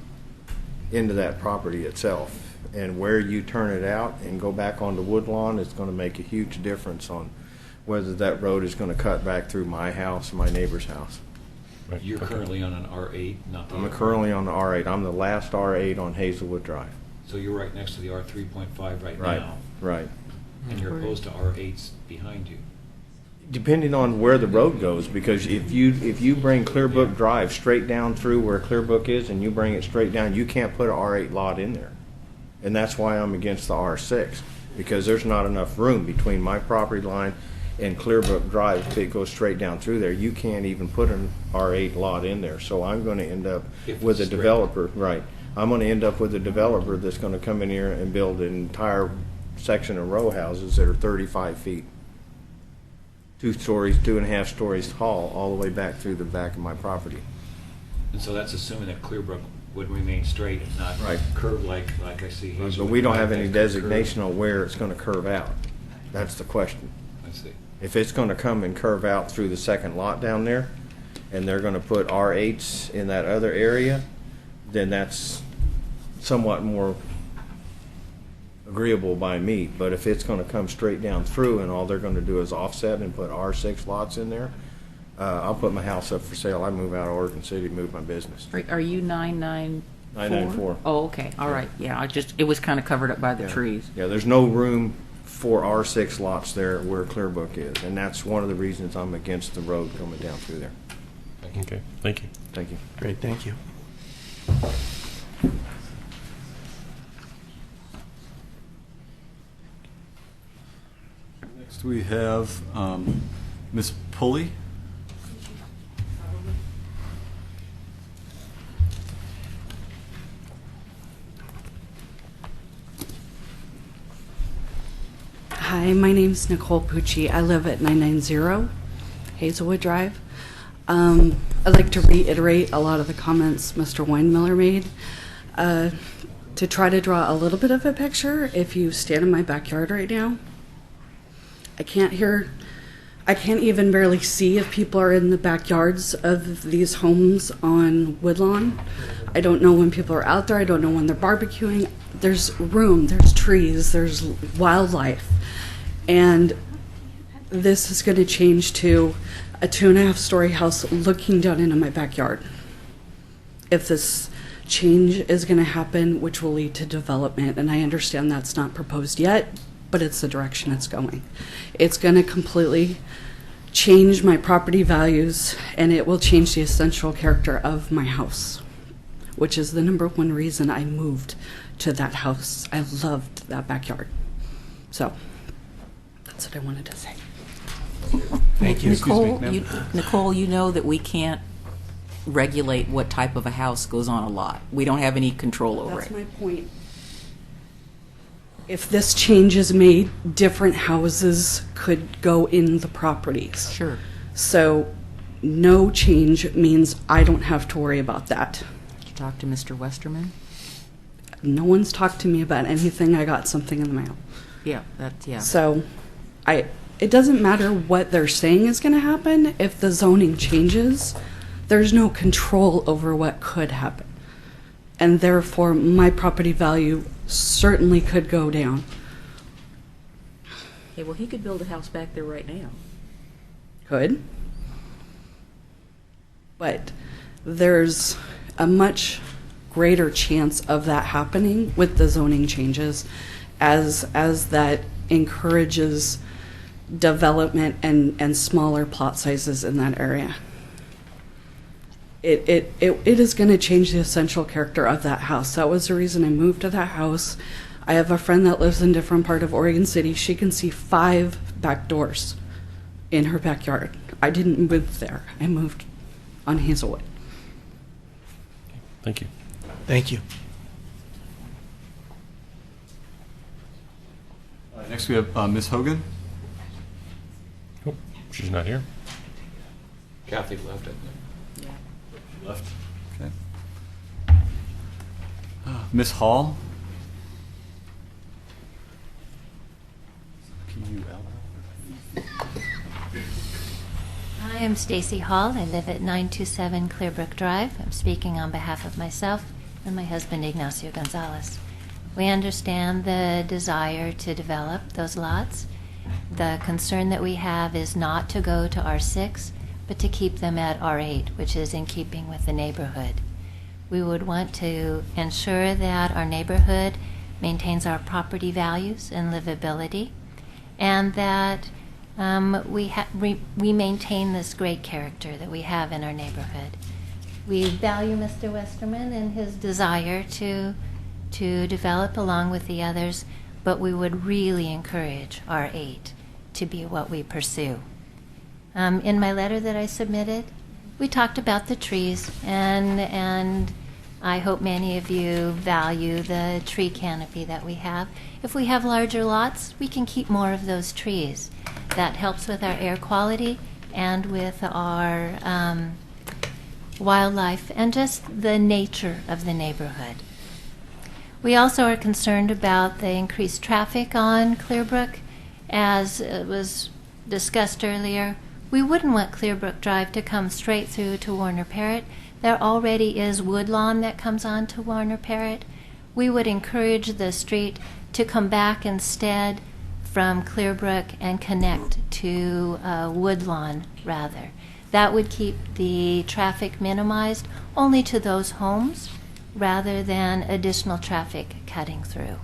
into that property itself. And where you turn it out and go back onto Woodlawn, it's going to make a huge difference on whether that road is going to cut back through my house or my neighbor's house. You're currently on an R8, not the I'm R8. currently on the R8. I'm the last R8 on Hazelwood Drive. So you're right next to the R3.5 right Right, now. right. And you're opposed to R8s behind you. Depending on where the road goes, because if you bring Clearbrook Drive straight down through where Clearbrook is and you bring it straight down, you can't put an R8 lot in there. And that's why I'm against the R6, because there's not enough room between my property line and Clearbrook Drive to go straight down through there. You can't even put an R8 lot in there. So I'm going to end up with a developer, right. I'm going to end up with a developer that's going to come in here and build an entire section of row houses that are 35 feet. 2 stories, 2.5 stories tall, all the way back through the back of my property. And so that's assuming that Clearbrook would remain straight and not Right. curve like I see But Hazelwood we don't Drive, have any that's gonna curve. designation on where it's going to curve out. That's the question. I see. If it's going to come and curve out through the second lot down there, and they're going to put R8s in that other area, then that's somewhat more agreeable by me. But if it's going to come straight down through and all they're going to do is offset and put R6 lots in there, I'll put my house up for sale. I move out of Oregon City, move my business. Are you 994? 994. Oh, okay, all right, yeah, it was kind of covered up by the Yeah. trees. Yeah, there's no room for R6 lots there where Clearbrook is, and that's one of the reasons I'm against the road coming down through there. Okay, thank you. Thank you. Great, thank you. Next we have Ms. Pulley. Hi, my name's Nicole Pucci. I live at 990 Hazelwood Drive. I'd like to reiterate a lot of the comments Mr. Weinmiller made. To try to draw a little bit of a picture, if you stand in my backyard right now, I can't even barely see if people are in the backyards of these homes on Woodlawn. I don't know when people are out there. I don't know when they're barbecuing. There's room, there's trees, there's wildlife. And this is going to change to a 2.5-story house looking down into my backyard. If this change is going to happen, which will lead to development, and I understand that's not proposed yet, but it's the direction it's going. It's going to completely change my property values, and it will change the essential character of my house, which is the #1 reason I moved to that house. I loved that backyard. So that's what I wanted to say. Thank you. Nicole, you know that we can't regulate what type of a house goes on a lot. We don't have any control over That's it. my point. if this change is made, different houses could go in the properties. Sure. So no change means I don't have to worry about that. Did you talk to Mr. Westerman? No one's talked to me about anything. I got something in the mail. Yeah, yeah. So it doesn't matter what they're saying is going to happen. If the zoning changes, there's no control over what could happen. And therefore, my property value certainly could go down. Okay, well, he could build a house back there right now. Could. But there's a much greater chance of that happening with the zoning changes as that encourages development and smaller plot sizes in that area. It is going to change the essential character of that house. That was the reason I moved to that house. I have a friend that lives in a different part of Oregon City. She can see 5 back doors in her backyard. I didn't move there. I moved on Hazelwood. Thank you. Thank you. Next we have Ms. Hogan. Oh, she's not here. Kathy left, I think. She left. Okay. Ms. Hall. I am Stacy Hall. I live at 927 Clearbrook Drive. I'm speaking on behalf of myself and my husband, Ignacio Gonzalez. We understand the desire to develop those lots. The concern that we have is not to go to R6, but to keep them at R8, which is in keeping with the neighborhood. We would want to ensure that our neighborhood maintains our property values and livability, and that we maintain this great character that we have in our neighborhood. We value Mr. Westerman and his desire to develop along with the others, but we would really encourage R8 to be what we pursue. In my letter that I submitted, we talked about the trees, and I hope many of you value the tree canopy that we have. If we have larger lots, we can keep more of those trees. That helps with our air quality and with our wildlife and just the nature of the neighborhood. We also are concerned about the increased traffic on Clearbrook. As was discussed earlier, we wouldn't want Clearbrook Drive to come straight through to Warner Parrott. There already is Woodlawn that comes on to Warner Parrott. We would encourage the street to come back instead from Clearbrook and connect to Woodlawn rather. That would keep the traffic minimized only to those homes rather than additional traffic cutting through.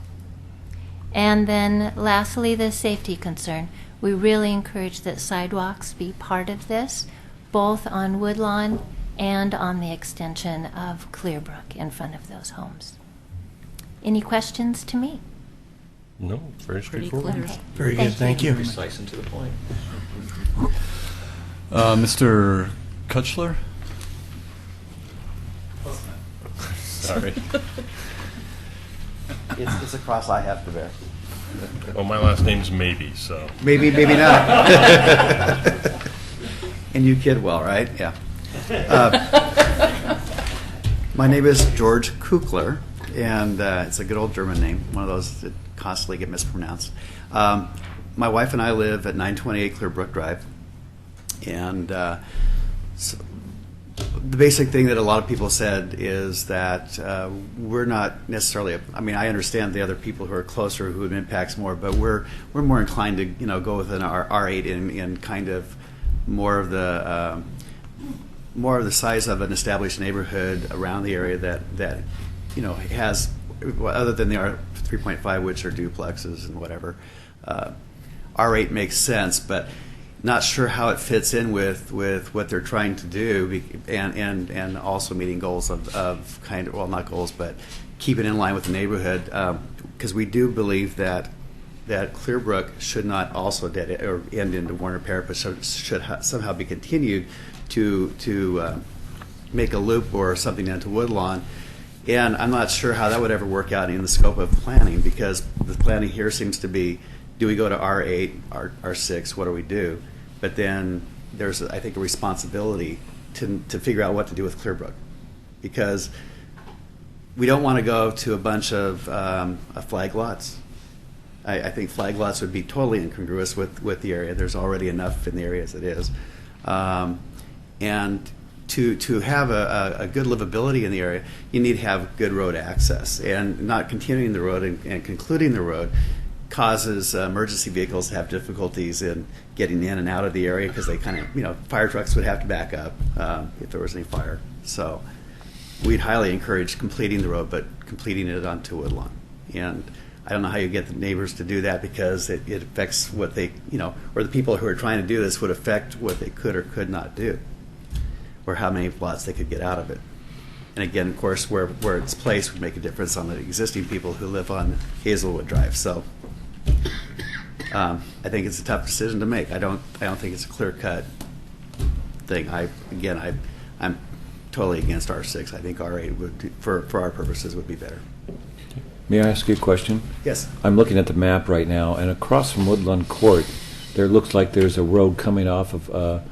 And then lastly, the safety concern. We really encourage that sidewalks be part of this, both on Woodlawn and on the extension of Clearbrook in front of those homes. Any questions to me? No, very straightforward. Okay. Very good, thank you. Precise and to the point. Mr. Kutchler? Sorry. It's a cross I have to bear. Well, my last name's Maybe, so. Maybe not. And you kid well, right? Yeah. My name is George Kukler, and it's a good old German name, one of those that constantly get mispronounced. My wife and I live at 928 Clearbrook Drive, and so the basic thing that a lot of people said is that we're not necessarily. I understand the other people who are closer, who it impacts more, but we're more inclined to go within our R8 in kind of more of the size of an established neighborhood around the area that has, other than the R3.5, which are duplexes and whatever. R8 makes sense, but not sure how it fits in with what they're trying to do, and also meeting goals of kind of, well, not goals, but keeping in line with the neighborhood, because we do believe that Clearbrook should not also end into Warner Parrott, but should somehow be continued to make a loop or something into Woodlawn. And I'm not sure how that would ever work out in the scope of planning, because the planning here seems to be, do we go to R8, R6, what do we do? But then there's, I think, a responsibility to figure out what to do with Clearbrook, because we don't want to go to a bunch of flag lots. I think flag lots would be totally incongruous with the area. There's already enough in the area as it is. And to have a good livability in the area, you need to have good road access. And not continuing the road and concluding the road causes emergency vehicles to have difficulties in getting in and out of the area, because they kind of, fire trucks would have to back up if there was any fire. So we'd highly encourage completing the road, but completing it onto Woodlawn. And I don't know how you get the neighbors to do that, because it affects what they, or the people who are trying to do this would affect what they could or could not do, or how many lots they could get out of it. And again, of course, where it's placed would make a difference on the existing people who live on Hazelwood Drive. So I think it's a tough decision to make. I don't think it's a clear-cut thing. I'm totally against R6. I think R8 would, for our purposes, would be better. May I ask you a question? Yes. I'm looking at the map right now, and across from Woodland Court, there looks like there's a road coming off of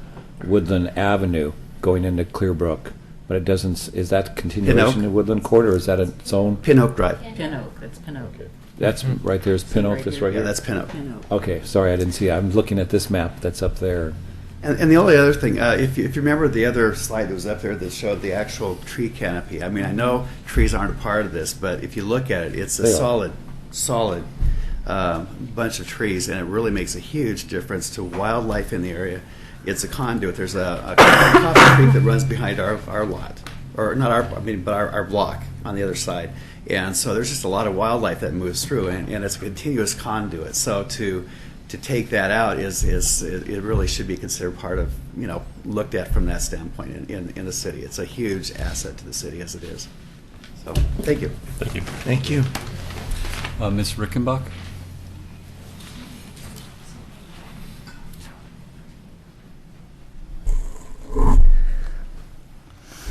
Woodland Avenue going into Clearbrook, but it doesn't. Is that continuation of Woodland Court, or is that its own? Pin Oak Drive. Pin Oak, that's Pin Oak. That's right there is Pin Oak. That's right here. Yeah, that's Pin Oak. Okay, sorry, I didn't see it. I'm looking at this map that's up there. And the only other thing, if you remember the other slide that was up there that showed the actual tree canopy, I mean, I know trees aren't a part of this, but if you look at it, it's a solid bunch of trees, and it really makes a huge difference to wildlife in the area. It's a conduit. There's a coffee creek that runs behind our lot, or not our block on the other side. And so there's just a lot of wildlife that moves through, and it's a continuous conduit. So to take that out it really should be considered part of, looked at from that standpoint in the city. It's a huge asset to the city as it is. So thank you. Thank you. Thank you. Ms. Rickenbach?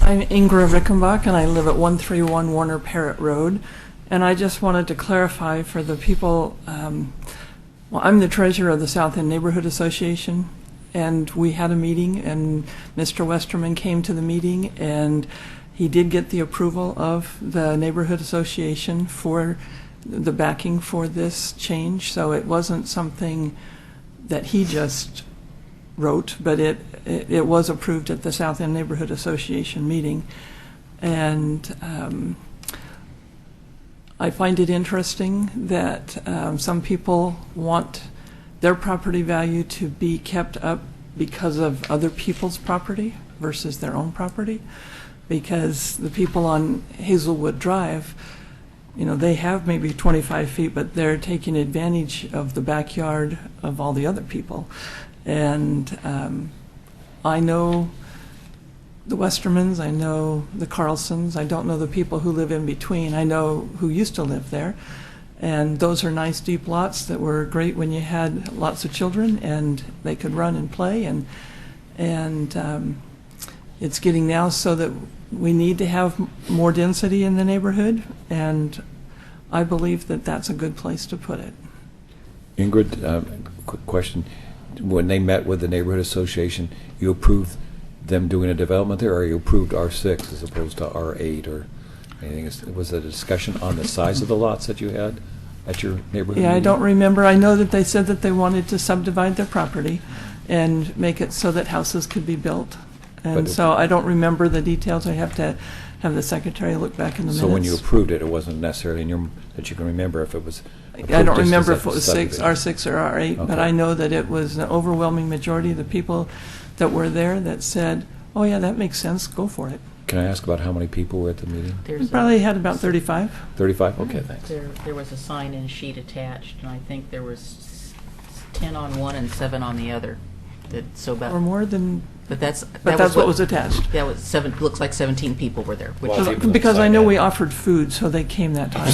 I'm Ingra Rickenbach, and I live at 131 Warner Parrott Road. And I just wanted to clarify for the people, well, I'm the treasurer of the South End Neighborhood Association, and we had a meeting, and Mr. Westerman came to the meeting, and he did get the approval of the Neighborhood Association for the backing for this change. So it wasn't something that he just wrote, but it was approved at the South End Neighborhood Association meeting. And I find it interesting that some people want their property value to be kept up because of other people's property versus their own property, because the people on Hazelwood Drive, they have maybe 25 feet, but they're taking advantage of the backyard of all the other people. And I know the Westermans, I know the Carlsons, I don't know the people who live in between. I know who used to live there. And those are nice deep lots that were great when you had lots of children and they could run and play. And it's getting now so that we need to have more density in the neighborhood, and I believe that that's a good place to put it. Ingrid, quick question. When they met with the neighborhood association, you approved them doing a development there, or you approved R6 as opposed to R8 or anything? Was there a discussion on the size of the lots that you had at your neighborhood Yeah, meeting? I don't remember. I know that they said that they wanted to subdivide their property and make it so that houses could be built. And so I don't remember the details. I have to have the secretary look back in the minutes. So when you approved it, it wasn't necessarily that you can remember if it was approved. I don't just remember as if it was subdivision. R6 or R8, but Okay. I know that it was an overwhelming majority of the people that were there that said, oh yeah, that makes sense, go for it. Can I ask about how many people were at the meeting? We probably had about 35. 35? Okay, thanks. There was a sign-in sheet attached, and I think there was 10 on one and 7 on the other. Or more than... But that's what was attached. That was looks like 17 people were there. Because I know we offered food, so they came that time.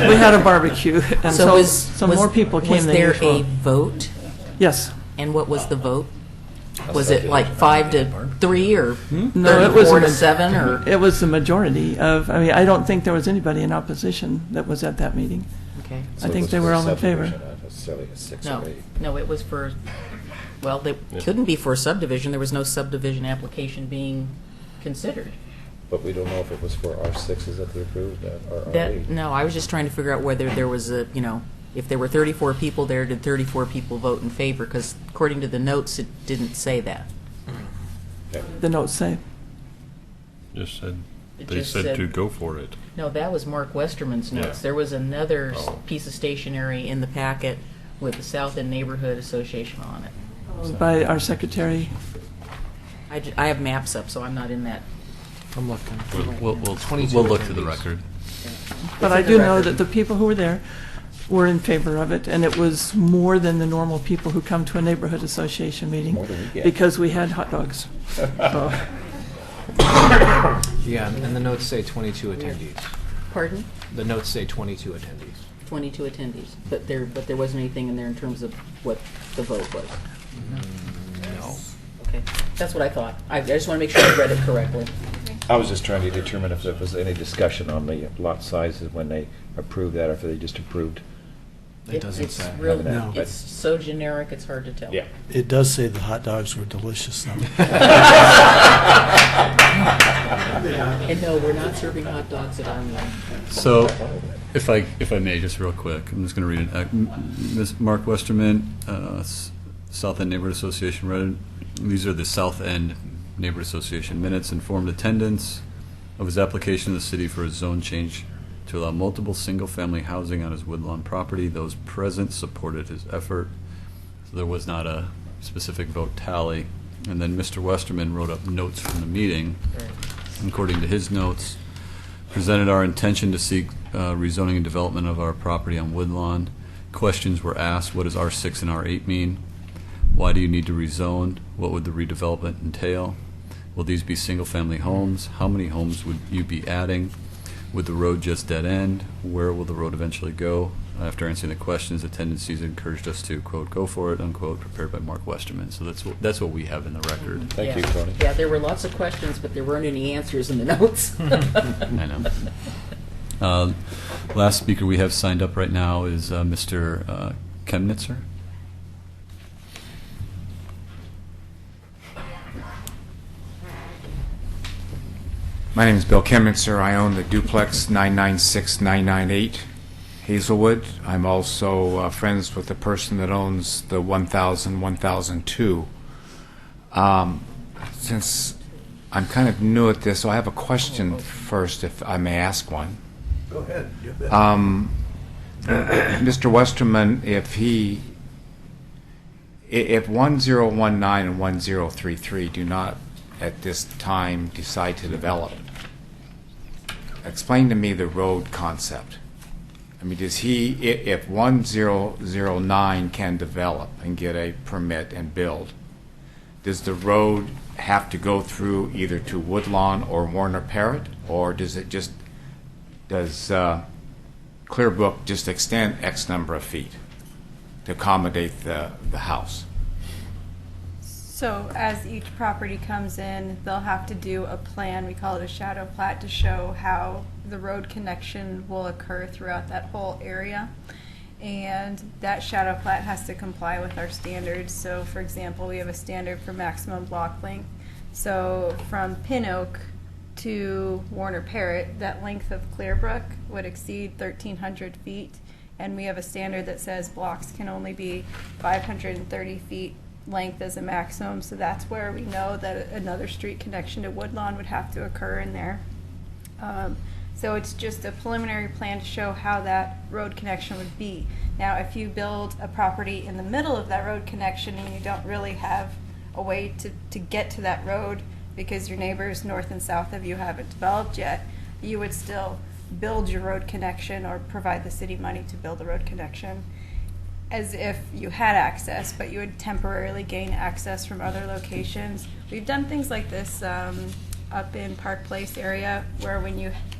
We had a barbecue, and so more people came than usual. Was there a vote? Yes. And what was the vote? Was it like 5-3 or No, it was 4-7 or? It was the majority of. I mean, I don't think there was anybody in opposition that was at that meeting. Okay. I think they were all in favor. No, it was for. Well, they couldn't be for a subdivision. There was no subdivision application being considered. But we don't know if it was for R6s that they approved or That, no, I was just trying to figure out whether there was a, if there were 34 people there, did 34 people vote in favor? Because according to the notes, it didn't say that. The notes say. Just said, It they just said said- to go for it. No, that was Mark Westerman's notes. Yeah. There was another Oh. piece of stationery in the packet with the South End Neighborhood Association on it. By our secretary. I have maps up, so I'm not in that. I'm looking. We'll 22 look through the attendees. record. But It's I in the do know record. that the people who were there were in favor of it, and it was more than the normal people who come to a neighborhood association meeting More than we get. because we had hot dogs. So, Yeah, and the notes say 22 attendees. Pardon? The notes say 22 attendees. 22 attendees, but there wasn't anything in there in terms of what the vote was. No. Okay, that's what I thought. I just want to make sure I read it correctly. I was just trying to determine if there was any discussion on the lot sizes when they approved that, or if they just approved. It doesn't It's say. real- No. It's so generic, it's hard to tell. Yeah. It does say the hot dogs were delicious, though. And no, we're not serving hot dogs at our meeting. So, if I may, just real quick, I'm just going to read it. Ms. Mark Westerman, South End Neighborhood Association, read. These are the South End Neighborhood Association minutes. Informed attendance of his application to the city for a zone change to allow multiple single-family housing on his Woodlawn property. Those present supported his effort. So there was not a specific vote tally. And then Mr. Westerman wrote up notes from the meeting. According to his notes, presented our intention to seek rezoning and development of our property on Woodlawn. Questions were asked: what does R6 and R8 mean? Why do you need to rezone? What would the redevelopment entail? Will these be single-family homes? How many homes would you be adding? Would the road just dead end? Where will the road eventually go? After answering the questions, the tendencies encouraged us to, quote, go for it, unquote, prepared by Mark Westerman. So that's what we have in the record. Thank you, Yeah. Tony. Yeah, there were lots of questions, but there weren't any answers in the notes. I know. Last speaker we have signed up right now is Mr. Chemnitzer. My name is Bill Chemnitzer. I own the duplex 996998 Hazelwood. I'm also friends with the person that owns the 1002. Since I'm kind of new at this, so I have a question first, if I may ask one. Go ahead. Mr. Westerman, if 1019 and 1033 do not at this time decide to develop, explain to me the road concept. I mean, does he, if 1009 can develop and get a permit and build, does the road have to go through either to Woodlawn or Warner Parrott, or does Clearbrook just extend X number of feet to accommodate the house? So as each property comes in, they'll have to do a plan, we call it a shadow plat, to show how the road connection will occur throughout that whole area. And that shadow plat has to comply with our standards. So for example, we have a standard for maximum block length. So from Pin Oak to Warner Parrott, that length of Clearbrook would exceed 1,300 feet. And we have a standard that says blocks can only be 530 feet length as a maximum, so that's where we know that another street connection to Woodlawn would have to occur in there. So it's just a preliminary plan to show how that road connection would be. Now, if you build a property in the middle of that road connection and you don't really have a way to get to that road because your neighbors north and south of you haven't developed yet, you would still build your road connection or provide the city money to build a road connection as if you had access, but you would temporarily gain access from other locations. We've done things like this up in Park Place area, where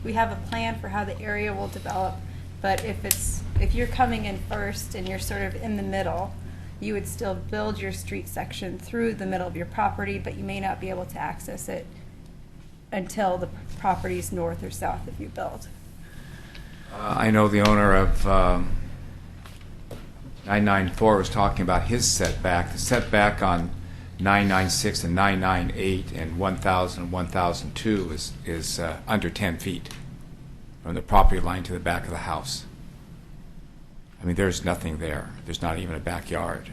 we have a plan for how the area will develop, but if you're coming in first and you're sort of in the middle, you would still build your street section through the middle of your property, but you may not be able to access it until the property's north or south if you build. I know the owner of 994 was talking about his setback. The setback on 996 and 998 and 1000 and 1002 is under 10 feet from the property line to the back of the house. I mean, there's nothing there. There's not even a backyard.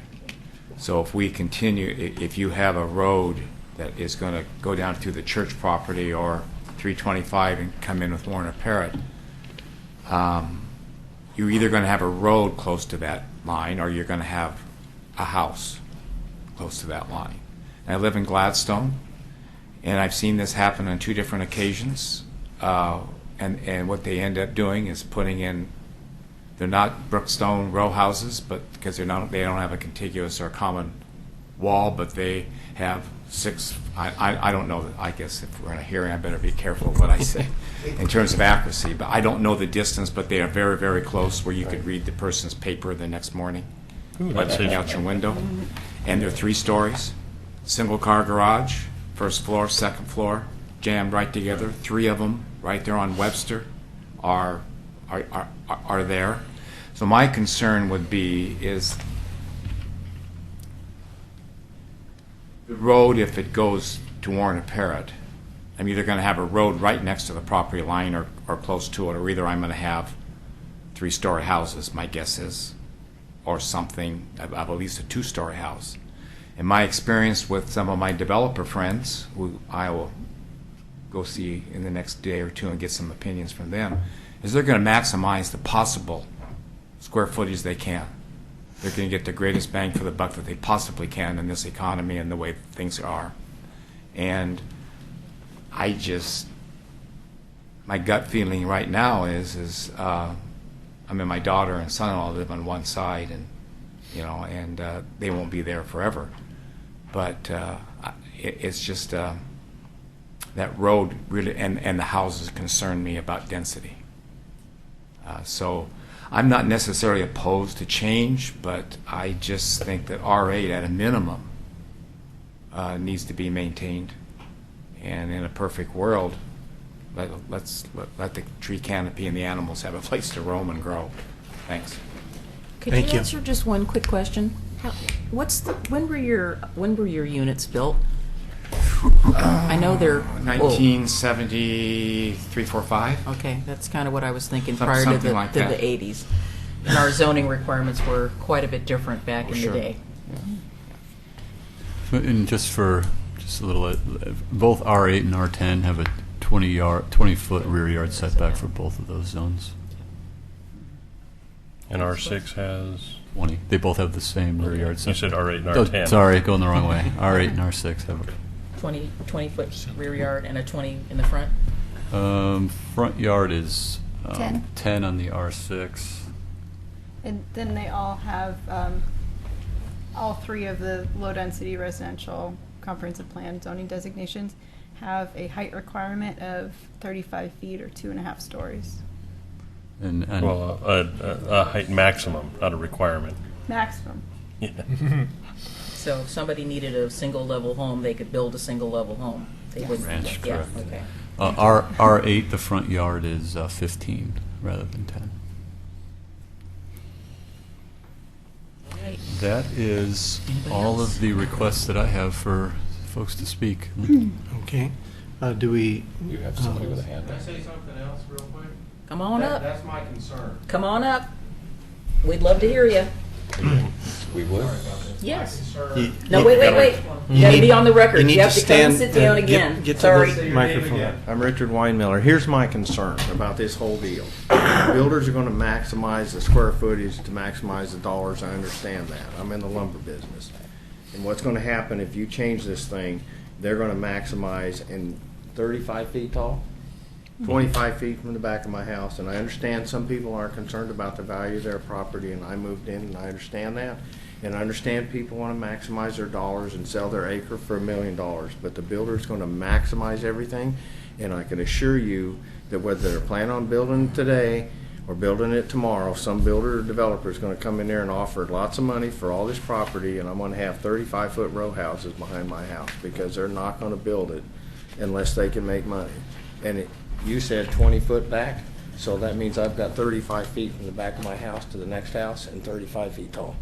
So if we continue, if you have a road that is going to go down through the church property or 325 and come in with Warner Parrott, you're either going to have a road close to that line or you're going to have a house close to that line. And I live in Gladstone, and I've seen this happen on 2 different occasions. And what they end up doing is putting in, they're not Brookstone row houses, but because they don't have a contiguous or common wall, but they have 6. I don't know. I guess if we're in a hearing, I better be careful what I say in terms of accuracy. But I don't know the distance, but they are very, very close, where you could read the person's paper the next morning, looking out your window. And they're 3 stories, single car garage, first floor, second floor, jammed right together. 3 of them right there on Webster are there. So my concern would be is the road, if it goes to Warner Parrott, I'm either going to have a road right next to the property line or close to it, or either I'm going to have 3-story houses, my guess is, or something of at least a 2-story house. In my experience with some of my developer friends, who I will go see in the next day or 2 and get some opinions from them, is they're going to maximize the possible square footage they can. They're going to get the greatest bang for the buck that they possibly can in this economy and the way things are. And I just, my gut feeling right now is I mean, my daughter and son-in-law live on one side, and they won't be there forever. But it's just that road really, and the houses concern me about density. So I'm not necessarily opposed to change, but I just think that R8 at a minimum needs to be maintained. And in a perfect world, let the tree canopy and the animals have a place to roam and grow. Thanks. Could you answer just one quick question? When were your units built? I know they're 1973, 4, 5. Okay, that's kind of what I was thinking Something prior to the like that. 80s. And our zoning requirements were quite a bit different back in sure. the day. And just a little, both R8 and R10 have a 20-foot rear yard setback for both of those zones. And R6 has? 20. They both have the same rear yard setback. You said R8 and R10. Oh, sorry, going the wrong way. R8 and R6 have a 20-foot rear yard and a 20 in the front? front yard is 10. 10 on the R6. And then they all have, all 3 of the low-density residential comprehensive plan zoning designations have a height requirement of 35 feet or 2.5 stories. And Well, a height maximum, not a requirement. Maximum. Yeah. So if somebody needed a single-level home, they could build a single-level home. They would, ranch, yeah, correct. okay. R8, the front yard is 15 rather than 10. Right. That is Anybody all else? of the requests that I have for folks to speak. Okay. Do we? You have somebody with a hand Can I up. say something else real quick? Come on up. That's my concern. Come on up. We'd love to hear you. We would. Yes. You- No, you- wait. You gotta need- be on the record. need You have to come and stand sit down and again. Get to Sorry. the microphone. I'm Richard Weinmiller. Here's my concern about this whole deal. Builders are going to maximize the square footage to maximize the dollars. I understand that. I'm in the lumber business. And what's going to happen if you change this thing, they're going to maximize in 35 feet tall, 25 feet from the back of my house. And I understand some people aren't concerned about the value of their property, and I moved in and I understand that. And I understand people want to maximize their dollars and sell their acre for $1 million, but the builder's going to maximize everything. And I can assure you that whether they're planning on building today We're building it tomorrow. Some builder or developer is going to come in there and offer lots of money for all this property, and I'm going to have 35-foot row houses behind my house because they're not going to build it unless they can make money. And you said 20 foot back, so that means I've got 35 feet from the back of my house to the next house and 35 feet tall.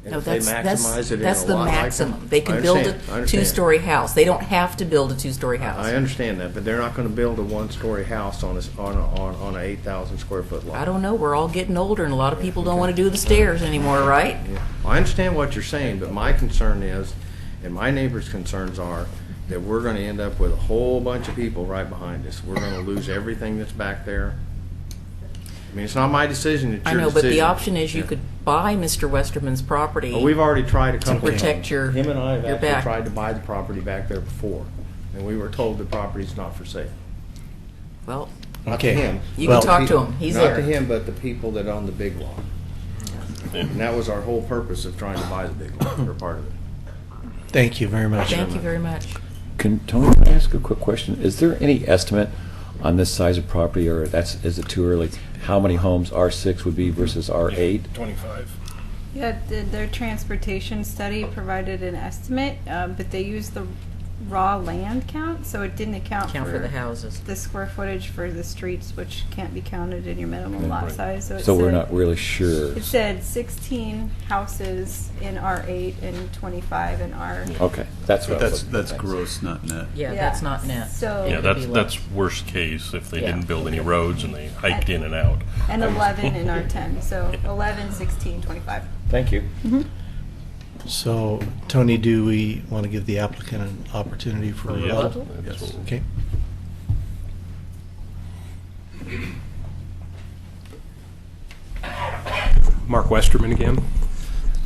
And No, if they maximize it in that's a the lot like that- maximum. They I can build understand, I a understand. two-story house. They don't have to build a two-story house. I understand that, but they're not going to build a one-story house on a 8,000 square foot lot. I don't know. We're all getting older, and a lot of people don't want to do the stairs anymore, right? Yeah. I understand what you're saying, but my concern is, and my neighbors' concerns are, that we're going to end up with a whole bunch of people right behind us. We're going to lose everything that's back there. I mean, it's not my decision, it's I your know, but the decision. option is you could buy Mr. Westerman's property. Well, we've already tried a to couple protect times. your Him and I have your actually back. tried to buy the property back there before, and we were told the property's not for sale. Well, Not to him. You can talk to him. He's not there. to him, but the people that own the big lot. And that was our whole purpose of trying to buy the big lot, or part of it. Thank you very much. Thank you very much. Tony, can I ask a quick question? Is there any estimate on this size of property, or is it too early? How many homes R6 would be versus R8? 25. Yeah, their transportation study provided an estimate, but they used the raw land count, so it didn't account for the houses. the square footage for the streets, which can't be counted in your minimum lot size. So, So we're not really sure. It said 16 houses in R8 and 25 in R. Okay, that's what I was That's gross, not net. Yeah, Yeah. that's not net. So Yeah, It would be that's worst case if they Yeah. didn't build any roads and they hiked in and out. and 11 in R10. So 11, 16, 25. Thank you. So, Tony, do we want to give the applicant an opportunity for Yeah, rebuttal? absolutely. Okay. Mark Westerman again.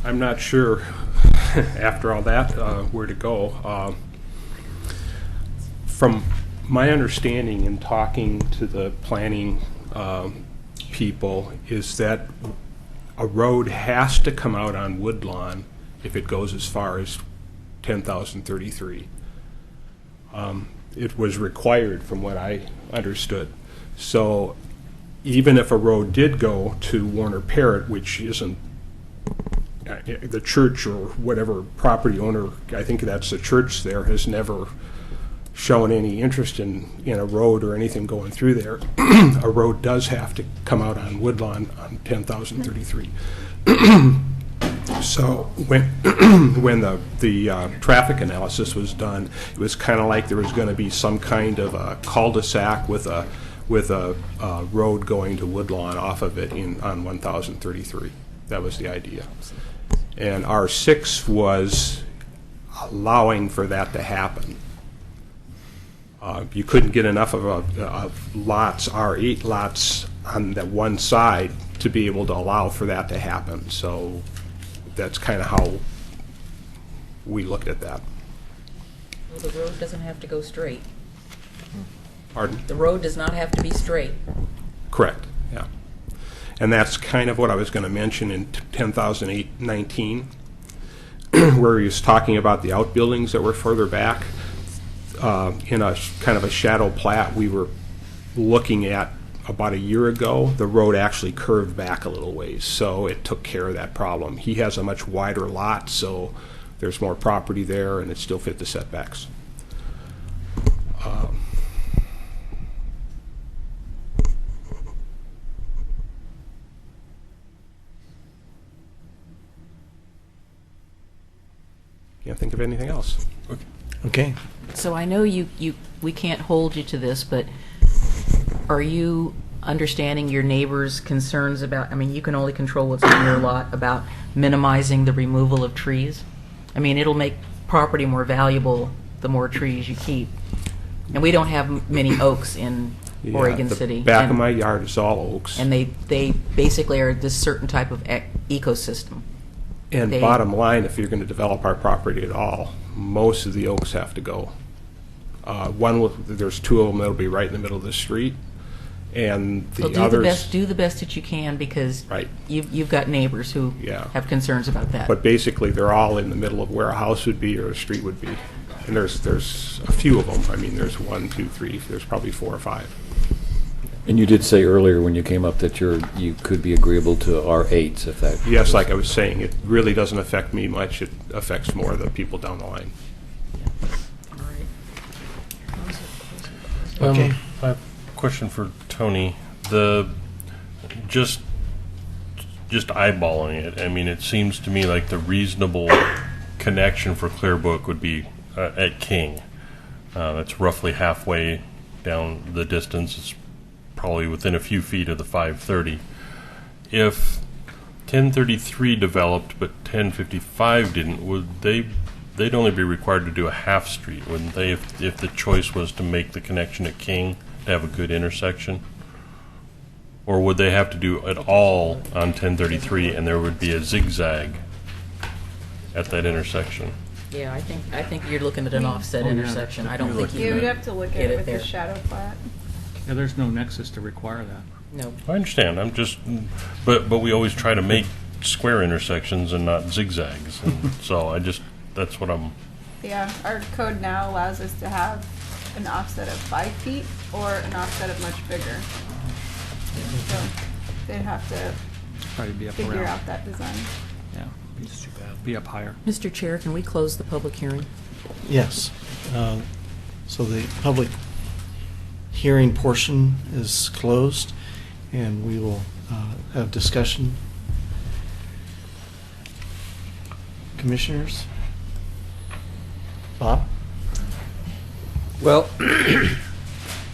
I'm not sure, after all that, where to go. From my understanding in talking to the planning people is that a road has to come out on Woodlawn if it goes as far as 10,033. It was required from what I understood. So even if a road did go to Warner Parrott, which isn't the church or whatever property owner, I think that's the church there, has never shown any interest in a road or anything going through there. A road does have to come out on Woodlawn on 10,033. So when when the traffic analysis was done, it was kind of like there was going to be some kind of a cul-de-sac with a road going to Woodlawn off of it on 1033. That was the idea. And R6 was allowing for that to happen. You couldn't get enough of lots, R8 lots, on that one side to be able to allow for that to happen. So that's kind of how we looked at that. Well, the road doesn't have to go straight. Pardon? The road does not have to be straight. Correct, yeah. And that's kind of what I was going to mention in 10,019, where he was talking about the outbuildings that were further back. In a kind of a shadow plat we were looking at about a year ago, the road actually curved back a little ways, so it took care of that problem. He has a much wider lot, so there's more property there, and it still fit the setbacks. Can't think of anything else. Okay. So I know we can't hold you to this, but are you understanding your neighbors' concerns about, I mean, you can only control what's on your lot, about minimizing the removal of trees? I mean, it'll make property more valuable the more trees you keep. And we don't have many oaks in Yeah, Oregon the City. back and, of my yard is all oaks. And they basically are this certain type of ecosystem. And They- bottom line, if you're going to develop our property at all, most of the oaks have to go. There's two of them that'll be right in the middle of the street, and the So others. do the best that you can, because Right. you've got neighbors who Yeah. have concerns about that. But basically, they're all in the middle of where a house would be or a street would be. And there's a few of them. I mean, there's 1, 2, 3. There's probably 4 or 5. And you did say earlier when you came up that you could be agreeable to R8s if that... Yes, like I was saying, it really doesn't affect me much. It affects more the people down the line. Okay. I have a question for Tony. Just eyeballing it, I mean, it seems to me like the reasonable connection for Clearbrook would be at King. That's roughly halfway down the distance. It's probably within a few feet of the 530. If 1033 developed but 1055 didn't, they'd only be required to do a half street, wouldn't they, if the choice was to make the connection at King to have a good intersection? Or would they have to do it all on 1033 and there would be a zigzag at that intersection? Yeah, I think you're looking at an offset intersection. I don't think You would have to look at get it it with there. the shadow plat. Yeah, there's no nexus to require that. No. I understand. I'm just, but we always try to make square intersections and not zigzags. And so that's what I'm. Yeah, our code now allows us to have an offset of 5 feet or an offset of much bigger. So they'd have to Probably be up figure around. out that design. Yeah, be up higher. Mr. Chair, can we close the public hearing? Yes. So the public hearing portion is closed, and we will have discussion. Commissioners? Bob? Well,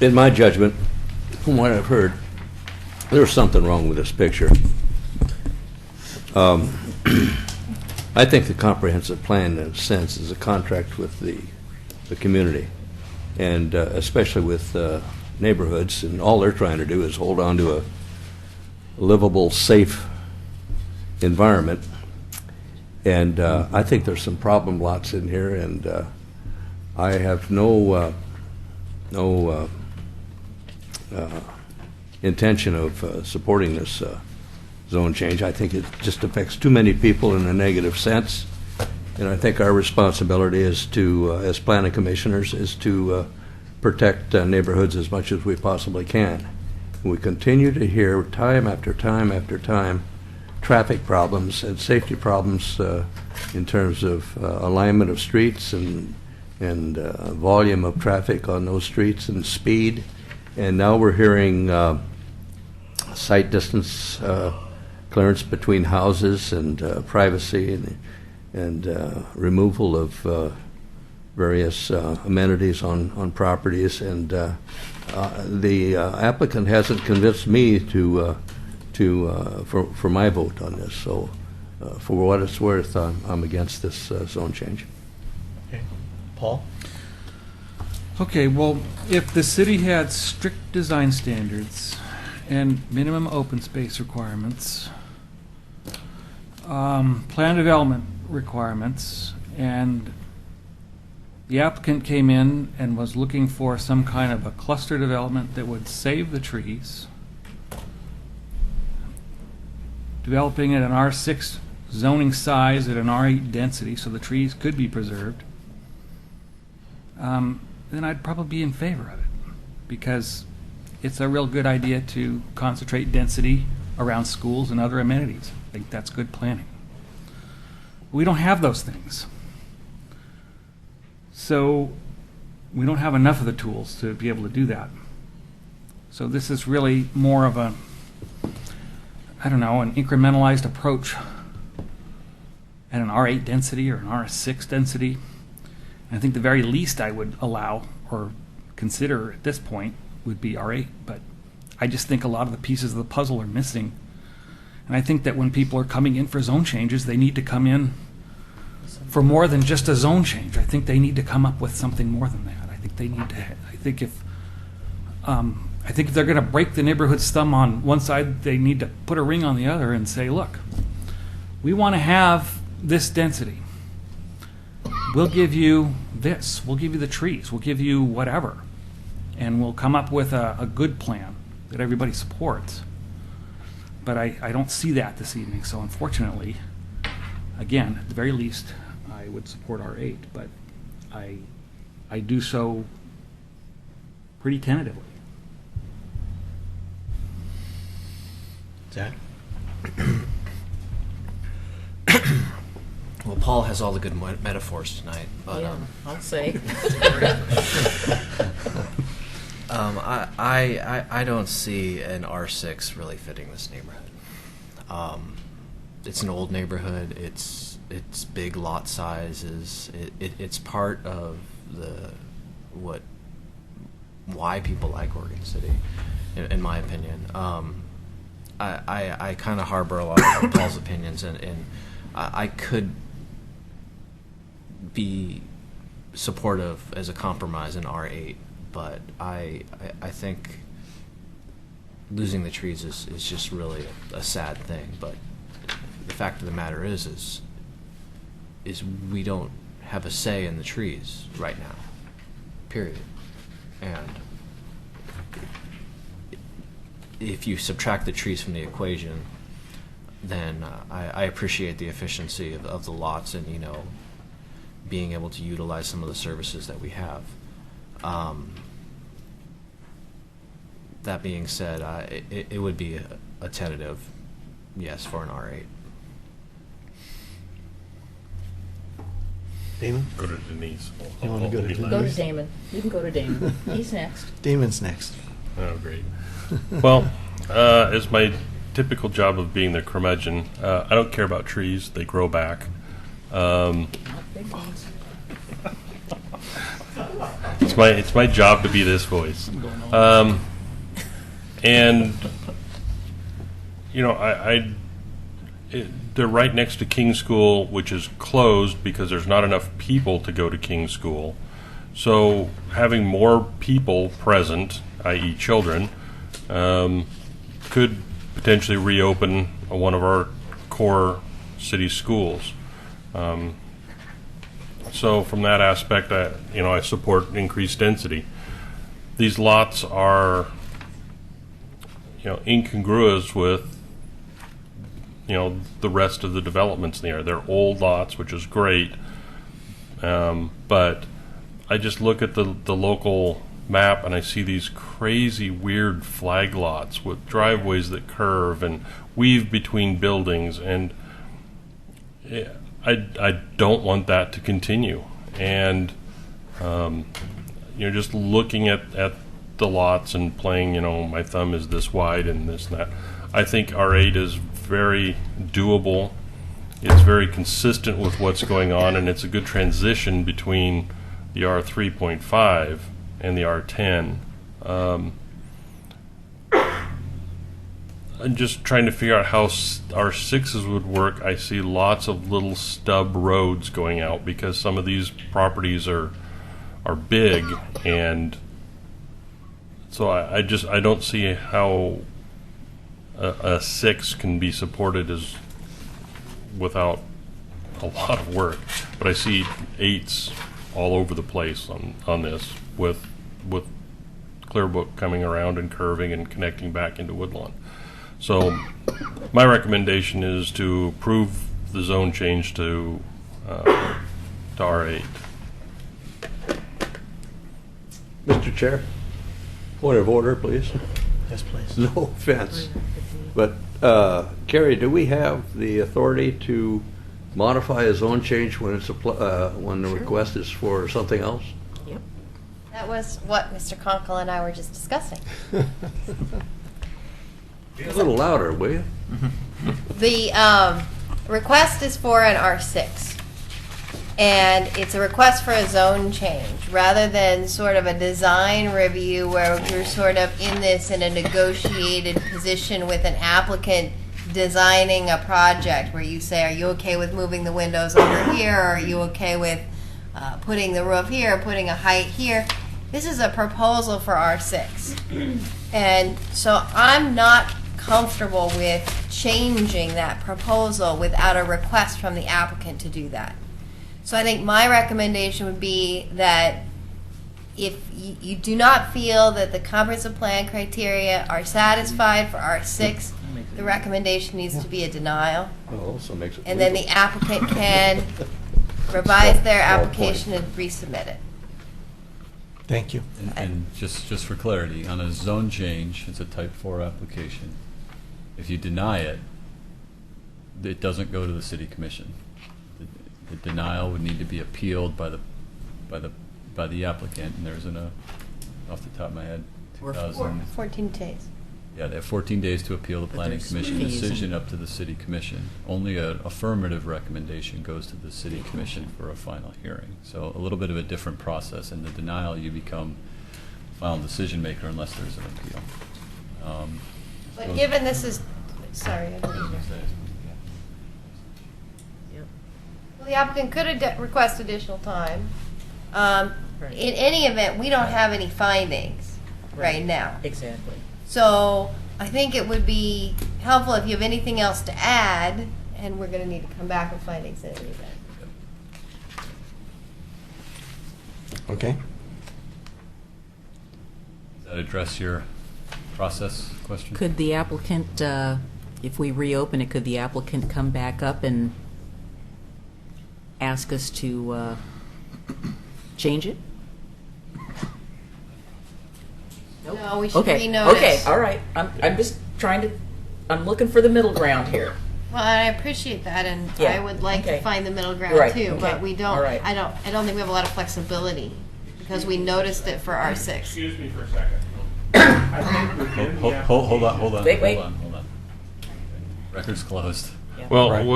in my judgment, from what I've heard, there's something wrong with this picture. I think the comprehensive plan, in a sense, is a contract with the community, and especially with neighborhoods, and all they're trying to do is hold on to a livable, safe environment. And I think there's some problem lots in here, and I have no intention of supporting this zone change. I think it just affects too many people in a negative sense, and I think our responsibility is to, as planning commissioners, is to protect neighborhoods as much as we possibly can. We continue to hear time after time after time traffic problems and safety problems in terms of alignment of streets and volume of traffic on those streets and speed. And now we're hearing sight distance clearance between houses and privacy and removal of various amenities on properties. And the applicant hasn't convinced me for my vote on this. So for what it's worth, I'm against this zone change. Okay. Paul? Okay, well, if the city had strict design standards and minimum open space requirements, plan development requirements, and the applicant came in and was looking for some kind of a cluster development that would save the trees, developing at an R6 zoning size at an R8 density so the trees could be preserved, then I'd probably be in favor of it, because it's a real good idea to concentrate density around schools and other amenities. I think that's good planning. We don't have those things. So we don't have enough of the tools to be able to do that. So this is really more of a, I don't know, an incrementalized approach at an R8 density or an R6 density. I think the very least I would allow or consider at this point would be R8, but I just think a lot of the pieces of the puzzle are missing. And I think that when people are coming in for zone changes, they need to come in for more than just a zone change. I think they need to come up with something more than that. I think they need to, I think if they're going to break the neighborhood's thumb on one side, they need to put a ring on the other and say, look, we want to have this density. We'll give you this. We'll give you the trees. We'll give you whatever. And we'll come up with a good plan that everybody supports. But I don't see that this evening. So unfortunately, again, at the very least, I would support R8. But I do so pretty tentatively. Zach? Well, Paul has all the good metaphors tonight, but Yeah, I'll say. I don't see an R6 really fitting this neighborhood. It's an old neighborhood. It's big lot sizes. It's part of why people like Oregon City, in my opinion. I kind of harbor a lot of Paul's opinions, and I could be supportive as a compromise in R8, but I think losing the trees is just really a sad thing. But the fact of the matter is we don't have a say in the trees right now, period. And if you subtract the trees from the equation, then I appreciate the efficiency of the lots and, being able to utilize some of the services that we have. That being said, it would be a tentative yes for an R8. Damon? Go to Denise. You want to go to Denise? Go to Damon. You can go to Damon. He's next. Damon's next. Oh, great. Well, as my typical job of being the curmudgeon, I don't care about trees. They grow back. Not big ones. It's my job to be this voice. And they're right next to King School, which is closed because there's not enough people to go to King School. So having more people present, i.e. children, could potentially reopen one of our core city schools. So from that aspect, I support increased density. These lots are, incongruous with, the rest of the developments in the area. They're old lots, which is great, but I just look at the local map and I see these crazy, weird flag lots with driveways that curve and weave between buildings, and I don't want that to continue. And just looking at the lots and playing, my thumb is this wide and this and that, I think R8 is very doable. It's very consistent with what's going on, and it's a good transition between the R3.5 and the R10. I'm just trying to figure out how R6s would work. I see lots of little stub roads going out because some of these properties are big, and so I don't see how a 6 can be supported as without a lot of work. But I see 8s all over the place on this with Clearbrook coming around and curving and connecting back into Woodlawn. So my recommendation is to approve the zone change to R8. Mr. Chair, point of order, please. Yes, please. No offense, but Carrie, do we have the authority to modify a zone change when it's when the request is for something else? Yep. That was what Mr. Conkle and I were just discussing. Be a little louder, will you? The request is for an R6, and it's a request for a zone change rather than sort of a design review where you're sort of in a negotiated position with an applicant designing a project where you say, are you okay with moving the windows over here, or are you okay with putting the roof here, putting a height here. This is a proposal for R6, and so I'm not comfortable with changing that proposal without a request from the applicant to do that. So I think my recommendation would be that if you do not feel that the comprehensive plan criteria are satisfied for R6, the recommendation needs to be a denial. Well, also makes it And then the applicant can revise their application and resubmit it. Thank you. And just for clarity, on a zone change, it's a type 4 application. If you deny it, it doesn't go to the city commission. The denial would need to be appealed by the applicant, and there's off the top of my head, 2000. 14 days. Yeah, they have 14 days to appeal the planning there's commission fees decision up to the city commission. Only an affirmative recommendation goes to the city commission for a final hearing. So a little bit of a different process. In the denial, you become final decision maker unless there's an appeal. But given this is, sorry, I didn't hear. Well, the applicant could request additional time. In any event, we don't have any findings right now. Exactly. So I think it would be helpful if you have anything else to add, and we're going to need to come back with findings in any event. Okay. Does that address your process question? Could the applicant, if we reopen it, could the applicant come back up and ask us to change it? No, we should Okay. renotice. Okay, all right. I'm just I'm looking for the middle ground here. Well, I appreciate that, and Yeah, I would like okay. to find the middle ground Right, too. okay, But we don't. all right. I don't think we have a lot of flexibility because we noticed it for R6. Excuse me for a second. I think within the Hold on. Wait. Hold on. Record's closed. Well, Right.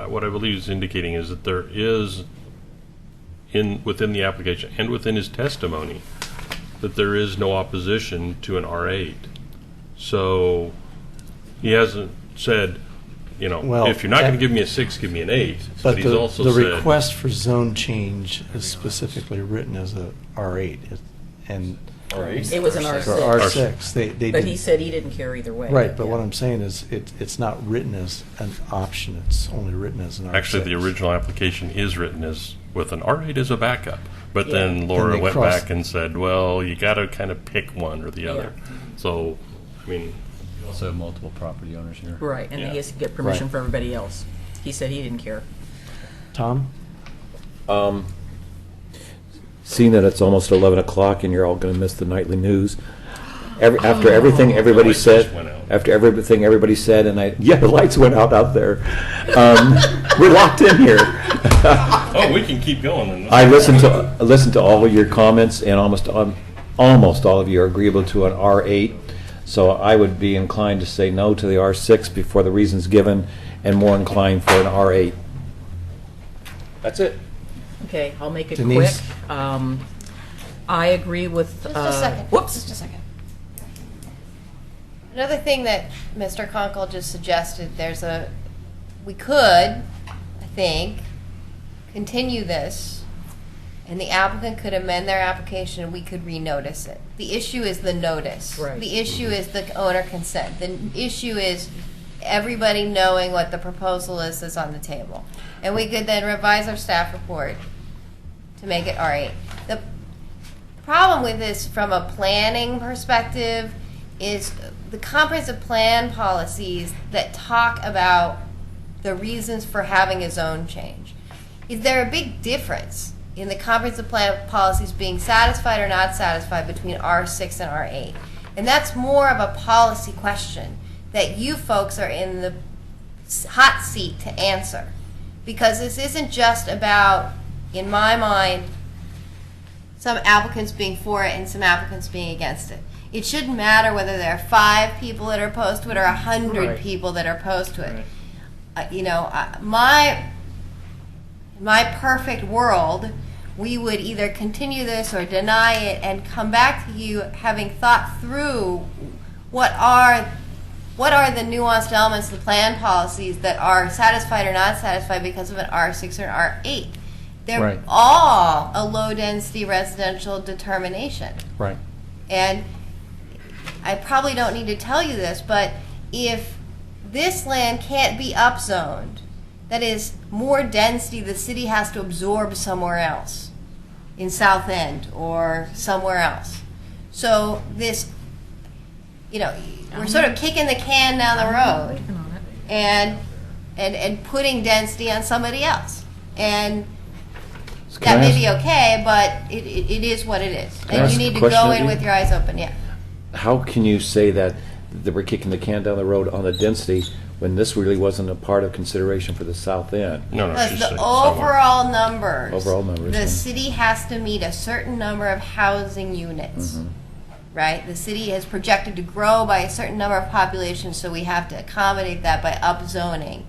what I believe is indicating is that there is within the application and within his testimony that there is no opposition to an R8. So he hasn't said, Well, if you're not going to that- give me a 6, give me an 8. But he's the also the said, request for zone change is specifically written as a R8, and R8? It was an or R6. R6. They But didn't- he said he didn't care either way. Right, but what Yeah. I'm saying is it's not written as an option. It's only written as an R6. Actually, the original application is written as with an R8 as a backup. But Yeah. then Laura And they went crossed- back and said, well, you got to kind of pick one or the other. So, I mean, You also have multiple property owners here. Right, and Yeah. he has to get permission Right. for everybody else. He said he didn't care. Tom? Seeing that it's almost 11 o'clock and you're all going to miss the nightly news, after everything everybody lights just said, went out. the lights went out there. We're locked in here. oh, we can keep going. Then. I listened to all of your comments, and almost all of you are agreeable to an R8. So I would be inclined to say no to the R6 before the reasons given, and more inclined for an R8. That's it. Okay, I'll make it Denise? quick. I agree with. Just a second. Whoops. Just a second. Another thing that Mr. Conkle just suggested, we could, I think, continue this, and the applicant could amend their application and we could renotice it. The issue is the notice. Right. The issue is the owner consent. The issue is everybody knowing what the proposal is that's on the table. And we could then revise our staff report to make it R8. The problem with this from a planning perspective is the comprehensive plan policies that talk about the reasons for having a zone change. Is there a big difference in the comprehensive plan policies being satisfied or not satisfied between R6 and R8? And that's more of a policy question that you folks are in the hot seat to answer. Because this isn't just about, in my mind, some applicants being for it and some applicants being against it. It shouldn't matter whether there are 5 people that are opposed to it or 100 Right. people that are opposed to it. My perfect world, we would either continue this or deny it and come back to you having thought through what are the nuanced elements of the plan policies that are satisfied or not satisfied because of an R6 or an R8. They're Right. all a low-density residential determination. Right. And I probably don't need to tell you this, but if this land can't be upzoned, that is more density the city has to absorb somewhere else, in South End or somewhere else. So this, we're sort of kicking the can down the road and putting density on somebody else. And that may be okay, but it is what it is. Can I And ask you a need to question go of in you? with your eyes open, yeah. How can you say that that we're kicking the can down the road on the density when this really wasn't a part of consideration for the south end. Because the overall numbers, yeah. the city has to meet a certain number of housing units, right? The city has projected to grow by a certain number of populations, so we have to accommodate that by upzoning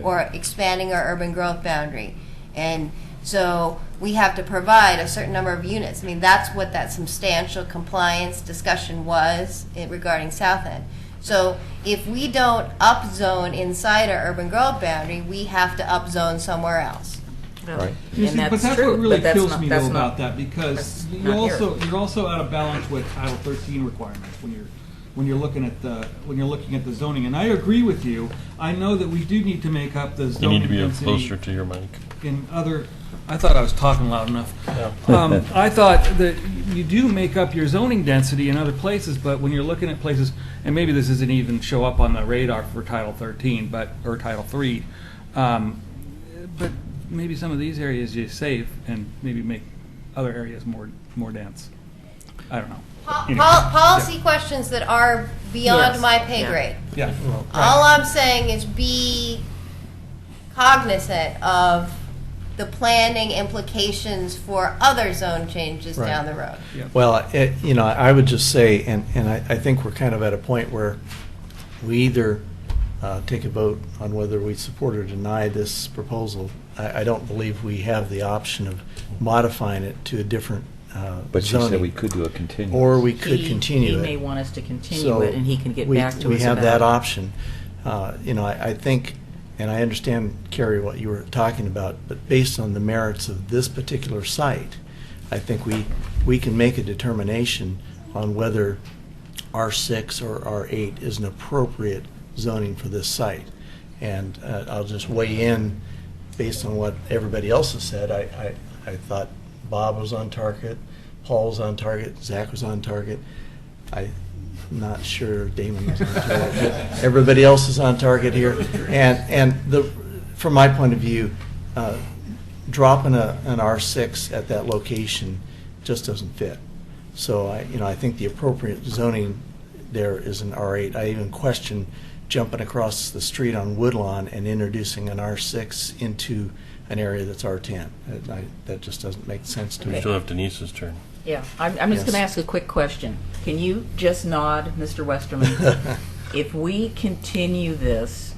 or expanding our urban growth boundary. And so we have to provide a certain number of units. I mean, that's what that substantial compliance discussion was regarding South End. So if we don't upzone inside our urban growth boundary, we have to upzone somewhere else. Right. You see, but that's what really kills me though about that, because that's you're not you're also out of balance with Title 13 requirements when you're looking at the zoning. And I agree with you. I know that we do need to make up the You zoning need to be density closer to your mic. in other. I thought I was talking loud enough. I thought that you do make up your zoning density in other places, but when you're looking at places, and maybe this doesn't even show up on the radar for Title 13, or Title 3, but maybe some of these areas you save and maybe make other areas more dense. I don't know. Policy questions that are beyond Yes. my pay grade. Yeah. All I'm saying is be cognizant of the planning implications for other zone changes Right. down the road. Well, I would just say, and I think we're kind of at a point where we either take a vote on whether we support or deny this proposal. I don't believe we have the option of modifying it to a different But you zoning. said we could do a continuance. Or we could continue it. He may want us to continue So it, and he can get back to we us have about that it. option. I think, and I understand, Carrie, what you were talking about, but based on the merits of this particular site, I think we can make a determination on whether R6 or R8 is an appropriate zoning for this site. And I'll just weigh in based on what everybody else has said. I thought Bob was on target, Paul was on target, Zach was on target. I'm not sure Damon was on target, but everybody else is on target here. And from my point of view, dropping an R6 at that location just doesn't fit. So I think the appropriate zoning there is an R8. I even question jumping across the street on Woodlawn and introducing an R6 into an area that's R10. That just doesn't make sense to We me. still have Denise's turn. Yeah, I'm just Yes. going to ask a quick question. Can you just nod, Mr. Westerman? If we continue this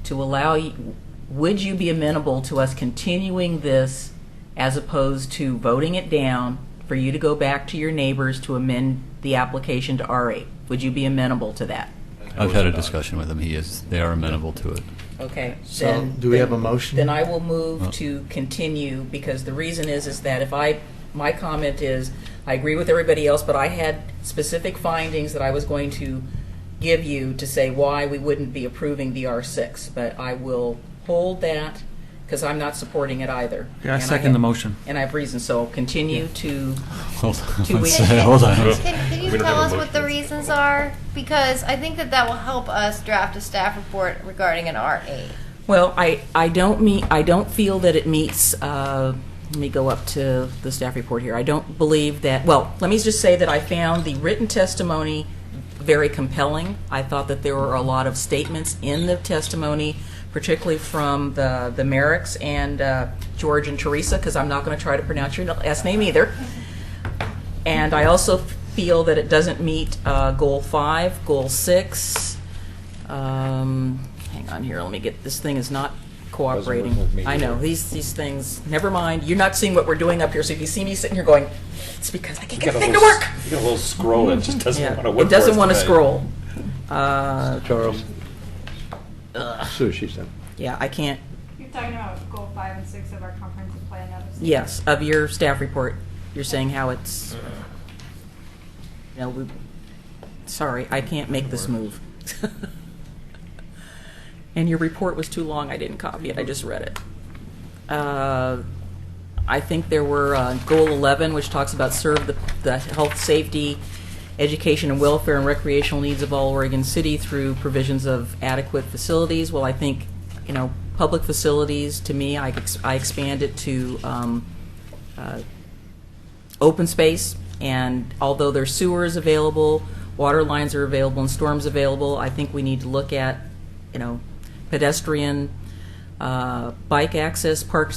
to allow you, would you be amenable to us continuing this as opposed to voting it down for you to go back to your neighbors to amend the application to R8? Would you be amenable to that? I've had a discussion with him. They are amenable to it. Okay. So, do we have a motion? Then I will move to continue, because the reason is that my comment is, I agree with everybody else, but I had specific findings that I was going to give you to say why we wouldn't be approving the R6, but I will hold that because I'm not supporting it either. Yeah, I And second have- the motion. And I have reasons, so continue to. Hold on. 2 weeks. Hold on. Can you We don't tell have a us what the motion. reasons are? Because I think that will help us draft a staff report regarding an R8. Well, I don't feel that it meets, let me go up to the staff report here. I don't believe that, well, let me just say that I found the written testimony very compelling. I thought that there were a lot of statements in the testimony, particularly from the Merricks and George and Teresa, because I'm not going to try to pronounce your last name either. And I also feel that it doesn't meet Goal 5, Goal 6. Hang on here, let me get, this thing is not cooperating. Doesn't work with me I know, either. these things, never mind. You're not seeing what we're doing up here, so if you see me sitting here going, it's because I can't get the thing to work. You got a little scroll, it just doesn't Yeah, want to work. it doesn't for us want to today. scroll. Charles. Sue, she said. Yeah, I can't, You're talking about goal 5 and 6 of our comprehensive plan. yes, of your staff report, you're saying how it's, sorry, I can't make this move. And your report was too long, I didn't copy it, I just read it. I think there were Goal 11, which talks about serve the health, safety, education, and welfare and recreational needs of all Oregon City through provisions of adequate facilities. Well, I think, public facilities, to me, I expand it to open space, and although there's sewers available, water lines are available and storms available. I think we need to look at, pedestrian, bike access, park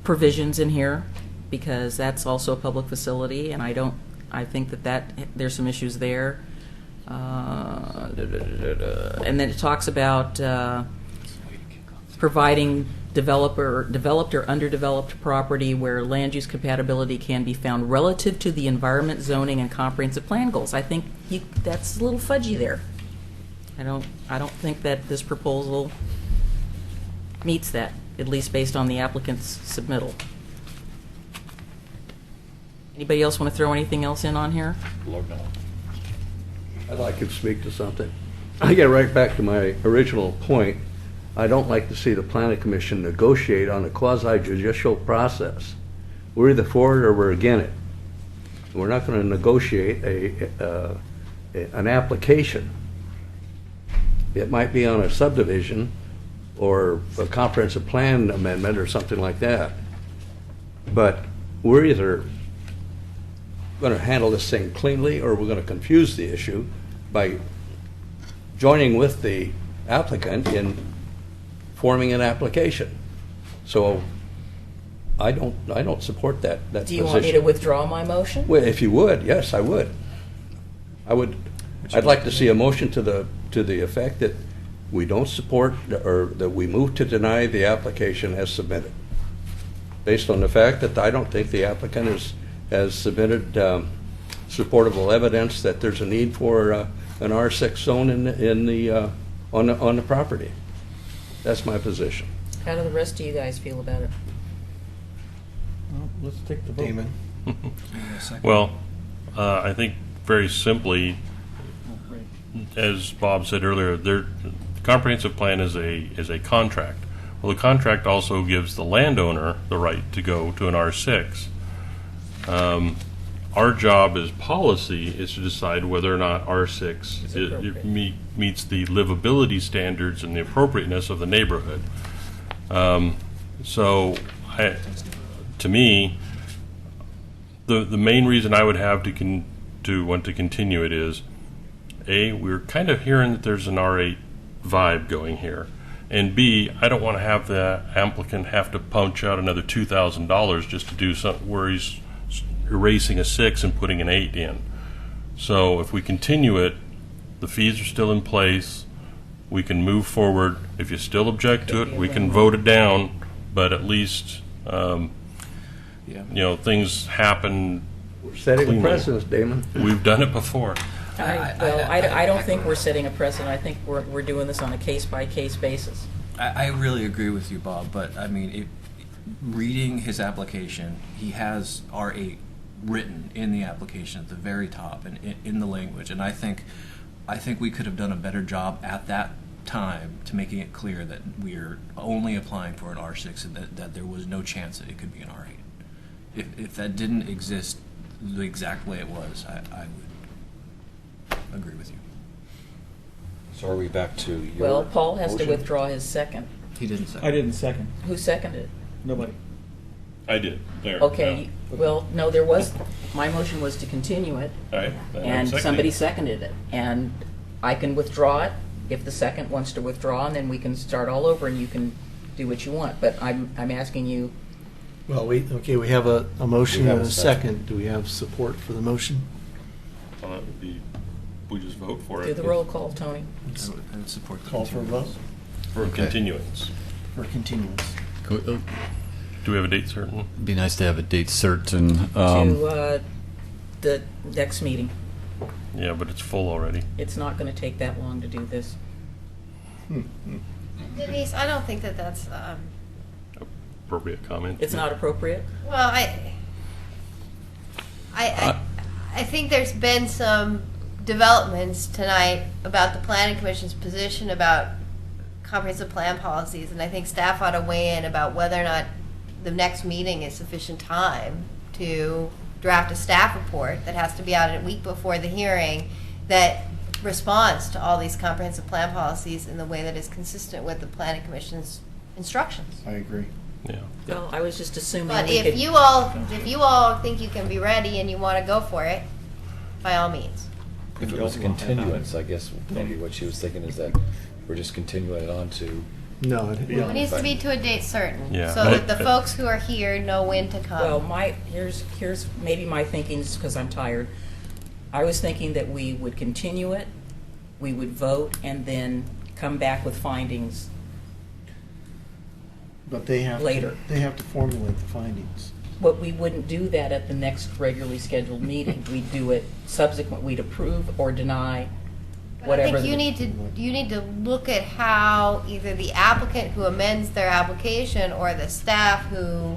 provisions in here, because that's also a public facility, and I think that there's some issues there. And then it talks about providing developed or underdeveloped property where land use compatibility can be found relative to the environment, zoning, and comprehensive plan goals. I think that's a little fudgy there. I don't think that this proposal meets that, at least based on the applicant's submittal. Anybody else want to throw anything else in on here? I'd like to speak to something. I get right back to my original point. I don't like to see the planning commission negotiate on a quasi-judicial process. We're either for it or we're against it. We're not going to negotiate an application. It might be on a subdivision or a comprehensive plan amendment or something like that. But we're either going to handle this thing cleanly or we're going to confuse the issue by joining with the applicant in forming an application. So I don't support that position. Do you want me to withdraw my motion? Well, if you would, yes, I would. I'd like to see a motion to the effect that we don't support or that we move to deny the application as submitted, based on the fact that I don't think the applicant has submitted supportable evidence that there's a need for an R6 zone on the property. That's my position. How do the rest of you guys feel about it? Well, let's take the vote. Damon? Well, I think very simply, as Bob said earlier, the comprehensive plan is a contract. Well, the contract also gives the landowner the right to go to an R6. Our job as policy is to decide whether or not R6 meets the livability standards and the appropriateness of the neighborhood. To me, the main reason I would have to want to continue it is, A, we're kind of hearing that there's an R8 vibe going here, and B, I don't want to have the applicant have to punch out another $2,000 just to do something where he's erasing a 6 and putting an 8 in. So if we continue it, the fees are still in place. We can move forward. If you still object to it, we can vote it down. But at least, things happen. We're setting a precedent, Damon. We've done it before. I don't think we're setting a precedent. I think we're doing this on a case-by-case basis. I really agree with you, Bob, but I mean, reading his application, he has R8 written in the application at the very top and in the language, and I think we could have done a better job at that time to making it clear that we're only applying for an R6 and that there was no chance that it could be an R8. If that didn't exist the exact way it was, I would agree with you. So are we back to your Well, Paul has motion? to withdraw his second. He didn't second. I didn't second. Who seconded it? Nobody. I did. There. Okay, well, no, my motion was to continue it, All right. and somebody seconded it. And I can withdraw it if the second wants to withdraw, and then we can start all over and you can do what you want. But I'm asking you, Well, we have a motion and a second. Do we have support for the motion? Well, that would be, we just vote for it. do the roll call, Tony. I would support the Call for a vote For continuance. for continuance. Do we have a date certain? It'd be nice to have a date certain. To the next meeting. Yeah, but it's full already. It's not going to take that long to do this. Denise, I don't think that's, Appropriate comment. It's not appropriate? well, I think there's been some developments tonight about the planning commission's position about comprehensive plan policies, and I think staff ought to weigh in about whether or not the next meeting is sufficient time to draft a staff report that has to be out a week before the hearing that responds to all these comprehensive plan policies in the way that is consistent with the planning commission's instructions. I agree. Yeah. Well, I was just assuming But we if could... you all think you can be ready and you want to go for it, by all means. If it was a continuance, I guess maybe what she was thinking is that we're just continuing it on to. No, It needs to be to a date certain, Yeah. so that the folks who are here know when to come. Well, here's maybe my thinking, because I'm tired. I was thinking that we would continue it, we would vote, and then come back with findings. But they have Later. They have to formulate the findings. But we wouldn't do that at the next regularly scheduled meeting. We'd do it subsequent, we'd approve or deny whatever. I think you need to look at how either the applicant who amends their application or the staff who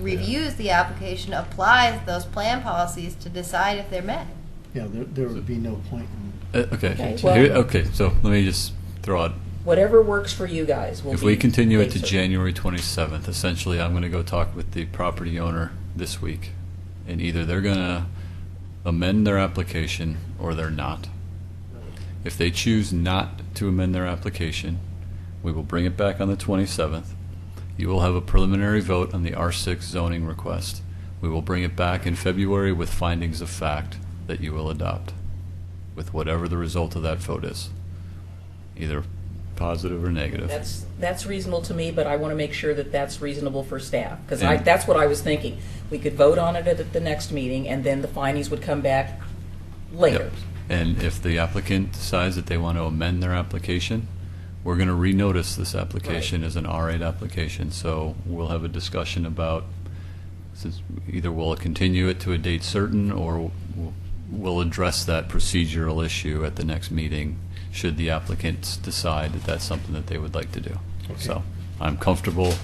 reviews the application applies those plan policies to decide if they're met. Yeah, there would be no point in. Okay. well- Okay. So let me just throw out. Whatever works for you guys will If be we continue it to date certain. January 27th, essentially, I'm going to go talk with the property owner this week, and either they're going to amend their application or they're not. If they choose not to amend their application, we will bring it back on the 27th. You will have a preliminary vote on the R6 zoning request. We will bring it back in February with findings of fact that you will adopt, with whatever the result of that vote is, either positive or negative. That's reasonable to me, but I want to make sure that that's reasonable for staff, because And- that's what I was thinking. We could vote on it at the next meeting, and then the findings would come back later. Yep. And if the applicant decides that they want to amend their application, we're going to renotice this application as an R8 application. So we'll have a discussion about, since either we'll continue it to a date certain, or we'll address that procedural issue at the next meeting, should the applicants decide that that's something that they would like to do. Okay. So I'm comfortable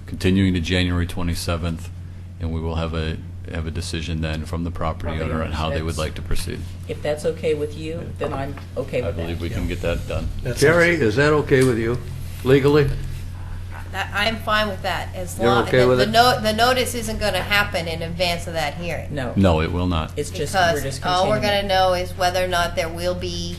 continuing to January 27th, and we will have a decision then from the property owner on how they would like to proceed. If that's okay with you, then I'm okay I with that. believe we can get that done. Jerry, is that okay with you legally? I'm fine with that, as You're long, okay with it? the notice isn't gonna happen in advance of that hearing. No. No, it will not. It's just, we're Because just all we're continuing. gonna know is whether or not there will be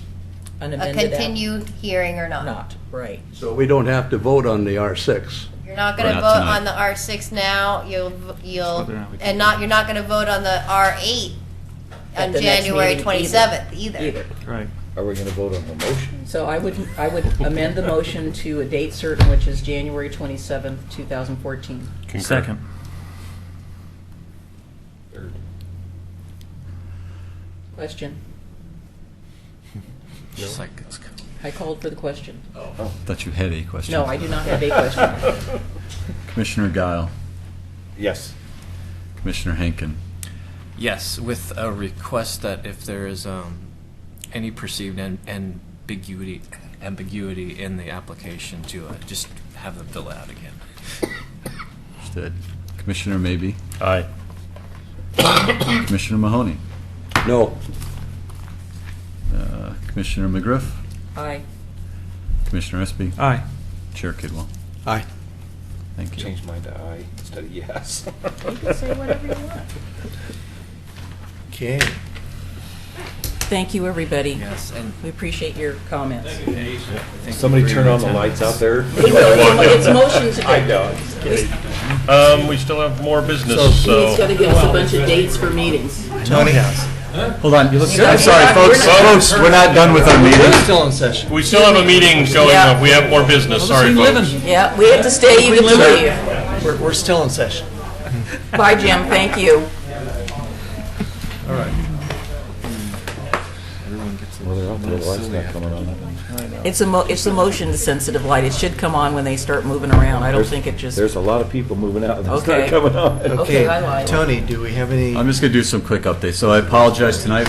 An a amended app- continued hearing or not. Not, right. So we don't have to vote on the R6. You're not gonna Not vote tonight. on the R6 now, you'll, whether or not we can you're not gonna vote on the R8 At on the next January meeting 27th either. Either. Right. Are we going to vote on the motion? So I would amend the motion to a date certain, which is January 27th, 2014. Concur. Second. Question? Just like it's I called for the question. Oh, thought you had a question. No, I do not have a question. Commissioner Guile, Yes. Commissioner Henkin. Yes, with a request that if there is any perceived ambiguity in the application, to just have them fill it out again. Understood. Commissioner Maybe. Aye. Commissioner Mahoney. No. Commissioner McGriff. Aye. Commissioner Espy. Aye. Chair Kidwell. Aye. Thank you. Change mine to aye instead of yes. You can say whatever you want. Okay. Thank you, everybody. Yes, and We appreciate your comments. Somebody turn on the lights out there. It's motion to I do. know. We still have more business, He's so. got to give us a bunch of dates for meetings. Tony? Hold on. I'm sorry, We're folks. We're not done with our meeting. We're still in session. We still have a meeting going Yeah. on. We have more business. Sorry, folks. Yeah, we have to stay, you get to leave. We're still in session. Bye, Jim, thank you. All right. Well, they're out there, the light's not coming on. It's a motion sensitive light. It should come on when they start moving around. I don't think it just. There's a lot of people moving out. They Okay. start coming on. Okay, I lied. Tony, do we have any? I'm just going to do some quick updates. So I apologize tonight.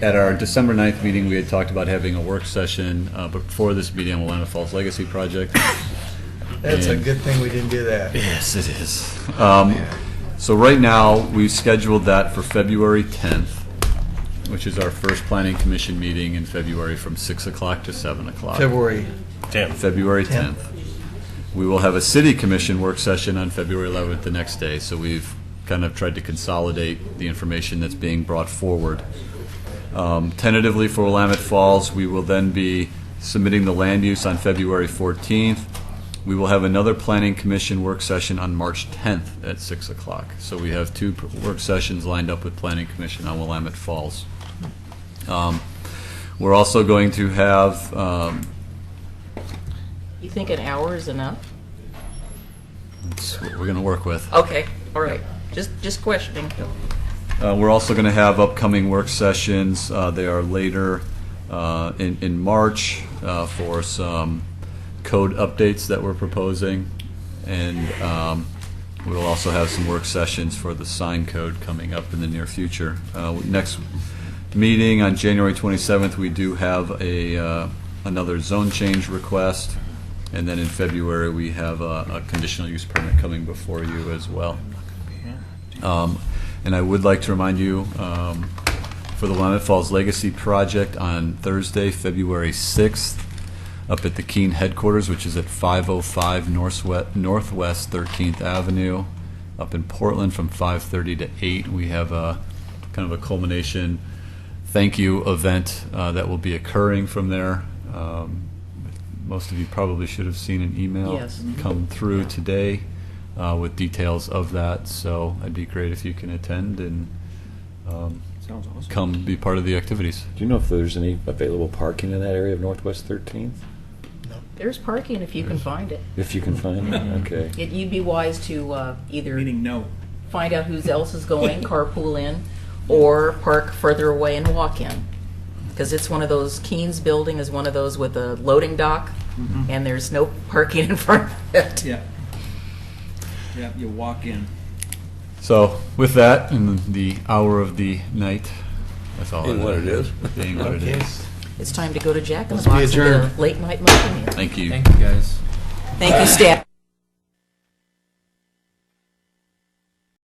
At our December 9th meeting, we had talked about having a work session before this meeting on Willamette Falls Legacy Project. That's a And- good thing we didn't do that. Yes, it is. So right now, we've scheduled that for February 10th, which is our first Planning Commission meeting in February from 6 o'clock to 7 o'clock. February. February 10th. We will have a City Commission work session on February 11th the next day, so we've kind of tried to consolidate the information that's being brought forward. Tentatively for Willamette Falls, we will then be submitting the land use on February 14th. We will have another Planning Commission work session on March 10th at 6 o'clock. So we have two work sessions lined up with Planning Commission on Willamette Falls. We're also going to have, You think an hour is enough? that's what we're going to work with. Okay, all right. Just questioning. We're also going to have upcoming work sessions. They are later in March for some code updates that we're proposing. And we'll also have some work sessions for the sign code coming up in the near future. Next meeting on January 27th, we do have another zone change request. And then in February, we have a conditional use permit coming before you as well. And I would like to remind you, for the Willamette Falls Legacy Project on Thursday, February 6th, up at the Keene headquarters, which is at 505 Northwest 13th Avenue, up in Portland from 5:30 to 8. We have a kind of a culmination thank you event that will be occurring from there. Most of you probably should have seen an email Yes. come through today with details of that. So it'd be great if you can attend and Sounds awesome. come be part of the activities. Do you know if there's any available parking in that area of Northwest 13th? There's parking if you can find it. If you can find it, okay. You'd be wise to either Meaning no. find out who else is going, carpool in, or park further away and walk in. Because it's one of those, Keene's building is one of those with a loading dock, and there's no parking in front of it. Yeah. Yeah, you walk in. So with that, in the hour of the night, that's all. Being what it is. Being what it Okay. is. It's time to go to Jack in the Let's be Box and get adjourned. a late night movie. Thank you. Thank you, guys. Thank you, staff.